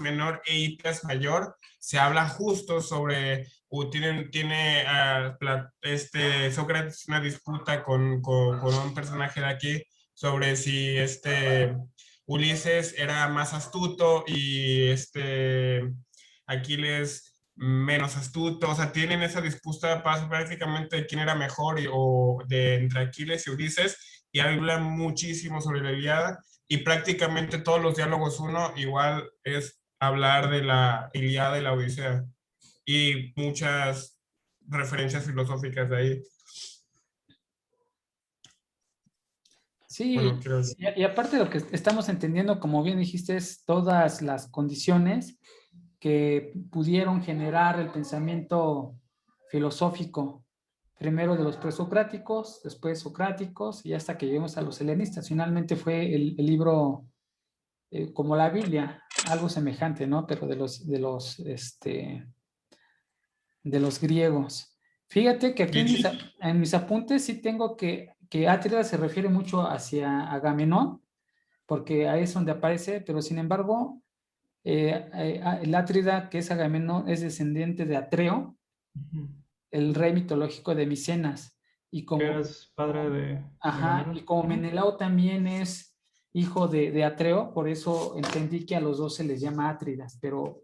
S2: menor e Hipias mayor, se habla justo sobre, Sócrates una disputa con un personaje de aquí sobre si Ulises era más astuto y Aquiles menos astuto, o sea, tienen esa disputa prácticamente de quién era mejor o de entre Aquiles y Ulises, y hablan muchísimo sobre la Ilíada, y prácticamente todos los diálogos igual es hablar de la Ilíada y la Odisea, y muchas referencias filosóficas de ahí.
S1: Sí,
S2: bueno, creo yo.
S1: y aparte de lo que estamos entendiendo, como bien dijiste, es todas las condiciones que pudieron generar el pensamiento filosófico, primero de los presocráticos, después socráticos, y hasta que llegamos a los helenistas. Finalmente fue el libro como la Biblia, algo semejante, ¿no? Pero de los griegos. Fíjate que aquí en mis apuntes sí tengo que Atrida se refiere mucho hacia Agamenón, porque ahí es donde aparece, pero sin embargo, el Atrida, que es Agamenón, es descendiente de Atreo, el rey mitológico de Micenas. Y como,
S4: que eras padre de...
S1: Ajá, y como Menelao también es hijo de Atreo, por eso entendí que a los dos se les llama Átridas, pero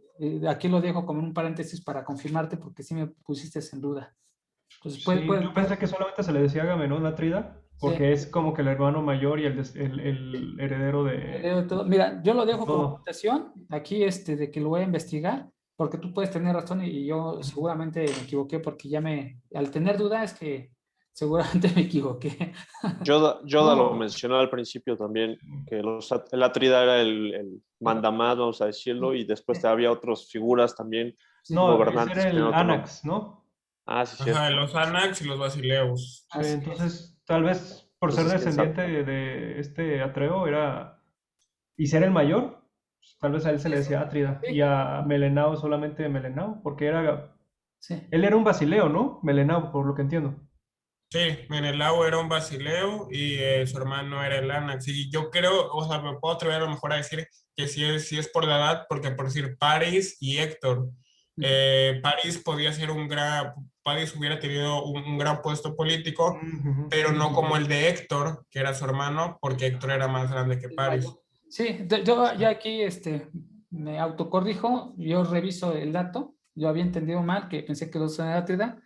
S1: aquí lo dejo como un paréntesis para confirmarte porque sí me pusiste en duda. Entonces,
S4: yo pensé que solamente se le decía Agamenón Atrida, porque es como que el hermano mayor y el heredero de...
S1: todo. Mira, yo lo dejo como anotación aquí de que lo voy a investigar, porque tú puedes tener razón y yo seguramente me equivoqué porque al tener duda es que seguramente me equivoqué.
S10: Yoda lo mencionó al principio también, que el Atrida era el mandamás, vamos a decirlo, y después había otras figuras también gobernantes.
S4: Ese era el Anax, ¿no?
S10: Ah, sí,
S2: Ajá, los Anax y los Basileus.
S4: Sí, entonces, tal vez por ser descendiente de este Atreo y ser el mayor, tal vez a él se le decía Atrida, y a Melenao solamente Melenao, porque él era un basileo, ¿no? Melenao, por lo que entiendo.
S2: Sí, Menelao era un basileo y su hermano era el Anax. Y yo creo, o sea, me puedo atrever a lo mejor a decir que sí es por la edad, porque por decir Paris y Héctor. París podía ser París hubiera tenido un gran puesto político, pero no como el de Héctor, que era su hermano, porque Héctor era más grande que París.
S1: Sí, yo ya aquí me autocorrijo, yo reviso el dato, yo había entendido mal, que pensé que los eran Átida,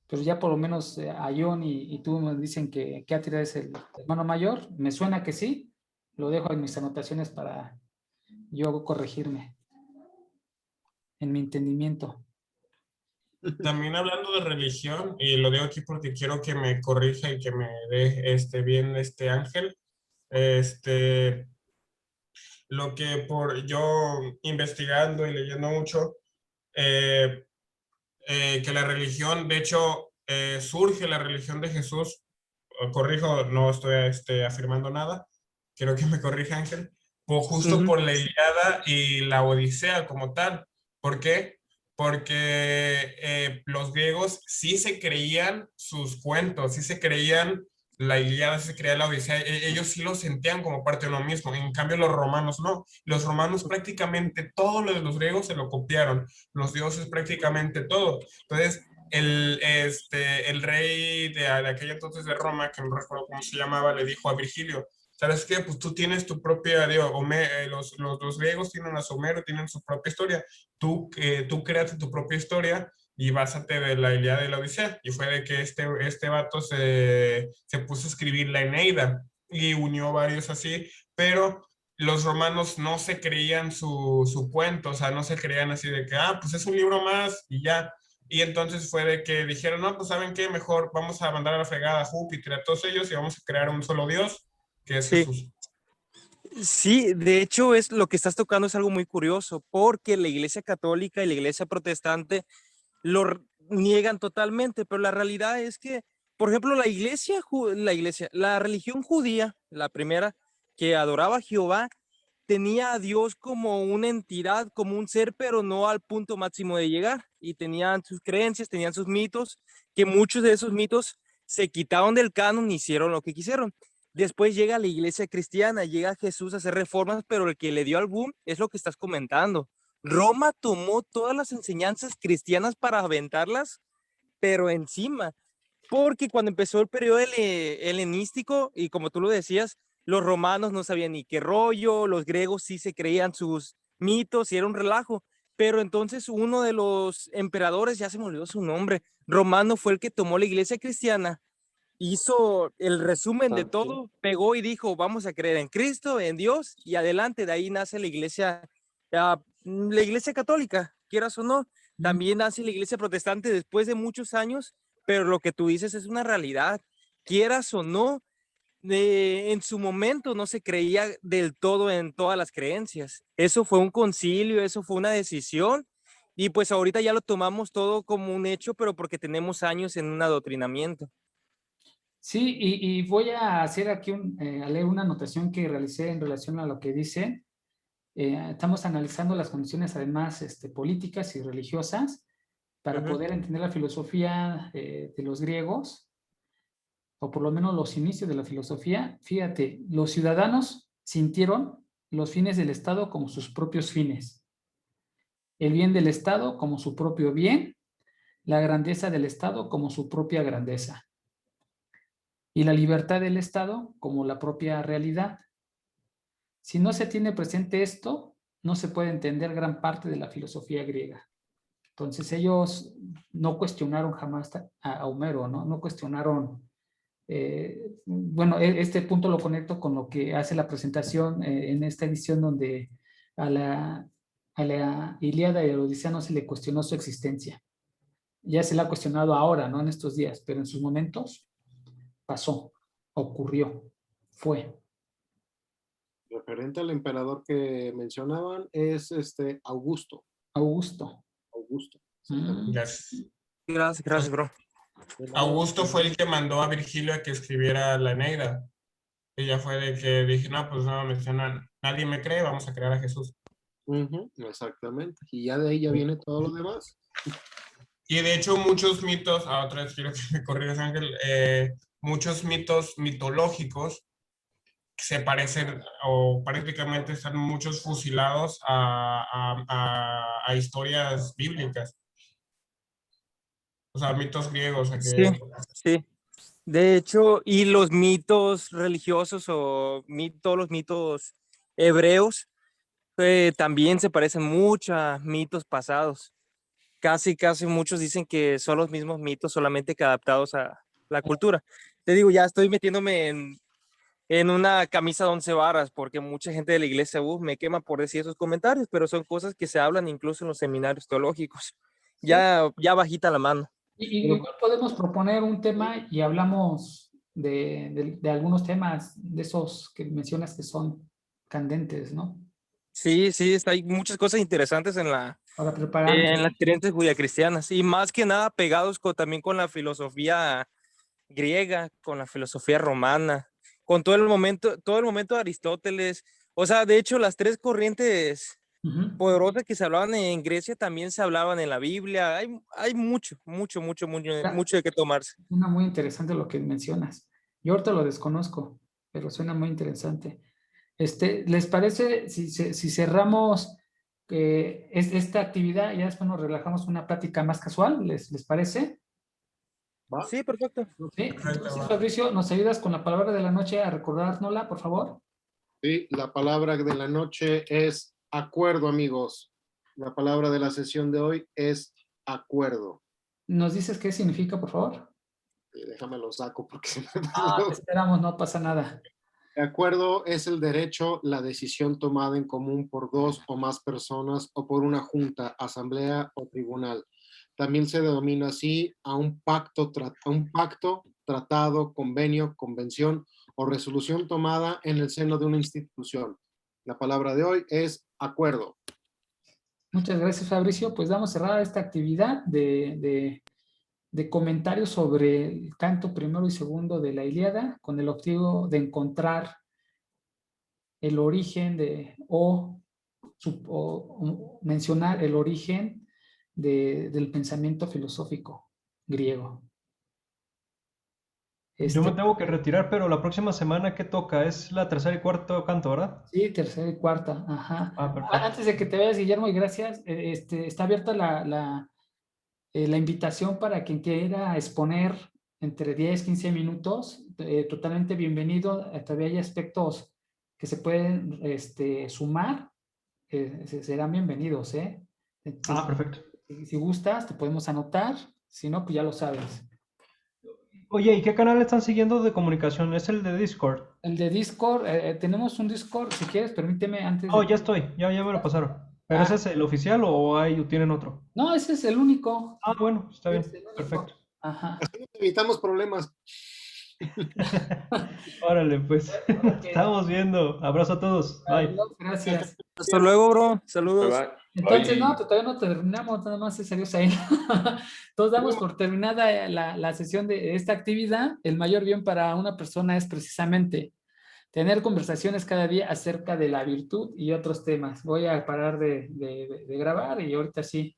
S1: pero ya por lo menos Ayón y tú me dicen que Átida es el hermano mayor, me suena que sí, lo dejo en mis anotaciones para yo corregirme en mi entendimiento.
S2: También hablando de religión, y lo digo aquí porque quiero que me corrija y que me dé bien Ángel, lo que por yo investigando y leyendo mucho, que la religión, de hecho, surge la religión de Jesús, corrijo, no estoy afirmando nada, quiero que me corrija Ángel, justo por la Ilíada y la Odisea como tal. ¿Por qué? Porque los griegos sí se creían sus cuentos, sí se creían la Ilíada, sí se creía la Odisea, ellos sí lo sentían como parte de uno mismo, en cambio los romanos no. Los romanos prácticamente todo lo de los griegos se lo copiaron, los dioses prácticamente todo. Entonces, el rey de aquella entonces de Roma, que no recuerdo cómo se llamaba, le dijo a Virgilio, ¿sabes qué? Pues tú tienes tu propia, los griegos tienen a Homero, tienen su propia historia, tú créate tu propia historia y básate de la Ilíada y la Odisea. Y fue de que este vato se puso a escribir la Eneida y unió varios así, pero los romanos no se creían su cuento, o sea, no se creían así de que, pues es un libro más y ya. Y entonces fue de que dijeron, no, pues ¿saben qué? Mejor vamos a mandar a la fregada a Júpiter, a todos ellos y vamos a crear un solo Dios, que es Jesús.
S8: Sí, de hecho es lo que estás tocando es algo muy curioso, porque la Iglesia Católica y la Iglesia Protestante lo niegan totalmente, pero la realidad es que, por ejemplo, la religión judía, la primera, que adoraba a Jehová, tenía a Dios como una entidad, como un ser, pero no al punto máximo de llegar. Y tenían sus creencias, tenían sus mitos, que muchos de esos mitos se quitaron del canon y hicieron lo que quisieron. Después llega la iglesia cristiana, llega Jesús a hacer reformas, pero el que le dio al boom es lo que estás comentando. Roma tomó todas las enseñanzas cristianas para aventarlas, pero encima, porque cuando empezó el periodo helenístico, y como tú lo decías, los romanos no sabían ni qué rollo, los griegos sí se creían sus mitos y era un relajo, pero entonces uno de los emperadores, ya se me olvidó su nombre, romano, fue el que tomó la iglesia cristiana, hizo el resumen de todo, pegó y dijo, vamos a creer en Cristo, en Dios, y adelante, de ahí nace la iglesia católica, quieras o no. También nace la iglesia protestante después de muchos años, pero lo que tú dices es una realidad, quieras o no, en su momento no se creía del todo en todas las creencias. Eso fue un concilio, eso fue una decisión, y pues ahorita ya lo tomamos todo como un hecho, pero porque tenemos años en un adoctrinamiento.
S1: Sí, y voy a hacer aquí a leer una anotación que realicé en relación a lo que dice. Estamos analizando las condiciones además políticas y religiosas para poder entender la filosofía de los griegos, o por lo menos los inicios de la filosofía. Fíjate, los ciudadanos sintieron los fines del Estado como sus propios fines, el bien del Estado como su propio bien, la grandeza del Estado como su propia grandeza, y la libertad del Estado como la propia realidad. Si no se tiene presente esto, no se puede entender gran parte de la filosofía griega. Entonces ellos no cuestionaron jamás a Homero, no cuestionaron. Bueno, este punto lo conecto con lo que hace la presentación en esta edición donde a la Ilíada y a la Odisea no se le cuestionó su existencia. Ya se la ha cuestionado ahora, no en estos días, pero en sus momentos pasó, ocurrió, fue.
S3: Referente al emperador que mencionaban es Augusto.
S1: Augusto.
S8: Gracias, bro.
S2: Augusto fue el que mandó a Virgilio a que escribiera la Eneida. Y ya fue de que dije, no, pues no, nadie me cree, vamos a crear a Jesús.
S3: Exactamente. Y ya de ahí ya viene todo lo demás.
S2: Y de hecho muchos mitos, otra vez quiero que me corrijas Ángel, muchos mitos mitológicos se parecen o prácticamente están muchos fusilados a historias bíblicas. O sea, mitos griegos.
S8: Sí, sí. De hecho, y los mitos religiosos todos los mitos hebreos también se parecen mucho a mitos pasados. Casi muchos dicen que son los mismos mitos, solamente que adaptados a la cultura. Te digo, ya estoy metiéndome en una camisa de 11 varas, porque mucha gente de la iglesia me quema por decir esos comentarios, pero son cosas que se hablan incluso en los seminarios teológicos. Ya bajita la mano.
S1: Y igual podemos proponer un tema y hablamos de algunos temas de esos que mencionas que son candentes, ¿no?
S8: Sí, hay muchas cosas interesantes en las creencias judio-cristianas y más que nada pegados también con la filosofía griega, con la filosofía romana, con todo el momento de Aristóteles. O sea, de hecho, las tres corrientes poderosas que se hablaban en Grecia también se hablaban en la Biblia. Hay mucho de qué tomarse.
S1: Suena muy interesante lo que mencionas. Yo ahorita lo desconozco, pero suena muy interesante. ¿Les parece si cerramos esta actividad y ya después nos relajamos una plática más casual? ¿Les parece?
S3: ¿Va?
S8: Sí, perfecto.
S1: ¿Sí? Entonces, Fabricio, ¿nos ayudas con la palabra de la noche a recordárnosla, por favor?
S3: Sí, la palabra de la noche es acuerdo, amigos. La palabra de la sesión de hoy es acuerdo.
S1: ¿Nos dices qué significa, por favor?
S3: Déjame lo saco porque...
S1: Te esperamos, no pasa nada.
S3: De acuerdo es el derecho, la decisión tomada en común por dos o más personas o por una junta, asamblea o tribunal. También se denomina así a un pacto, tratado, convenio, convención o resolución tomada en el seno de una institución. La palabra de hoy es acuerdo.
S1: Muchas gracias, Fabricio. Pues damos cerrada esta actividad de comentarios sobre el canto primero y segundo de la Ilíada, con el objetivo de encontrar el origen o mencionar el origen del pensamiento filosófico griego.
S4: Yo me tengo que retirar, pero la próxima semana, ¿qué toca? Es la tercera y cuarto canto, ¿verdad?
S1: Sí, tercera y cuarta, ajá.
S4: Perfecto.
S1: Antes de que te vayas, Guillermo, y gracias, está abierta la invitación para quien quiera exponer entre 10, 15 minutos, totalmente bienvenido. Todavía hay aspectos que se pueden sumar, serán bienvenidos, ¿eh? Entonces,
S4: perfecto.
S1: Si gustas, te podemos anotar, si no, pues ya lo sabes.
S4: Oye, ¿y qué canal están siguiendo de comunicación? ¿Es el de Discord?
S1: El de Discord, tenemos un Discord, si quieres, permíteme antes
S4: ya estoy, ya me lo pasaron. ¿Pero ese es el oficial o tienen otro?
S1: No, ese es el único.
S4: Bueno, está bien, perfecto.
S1: Ajá.
S3: Así evitamos problemas.
S4: Órale, pues, estamos viendo. Abrazo a todos, bye.
S1: Gracias.
S8: Hasta luego, bro. Saludos.
S1: Entonces, no, todavía no terminamos, nada más es adiós ahí. Todos damos por terminada la sesión de esta actividad. El mayor bien para una persona es precisamente tener conversaciones cada día acerca de la virtud y otros temas. Voy a parar de grabar y ahorita sí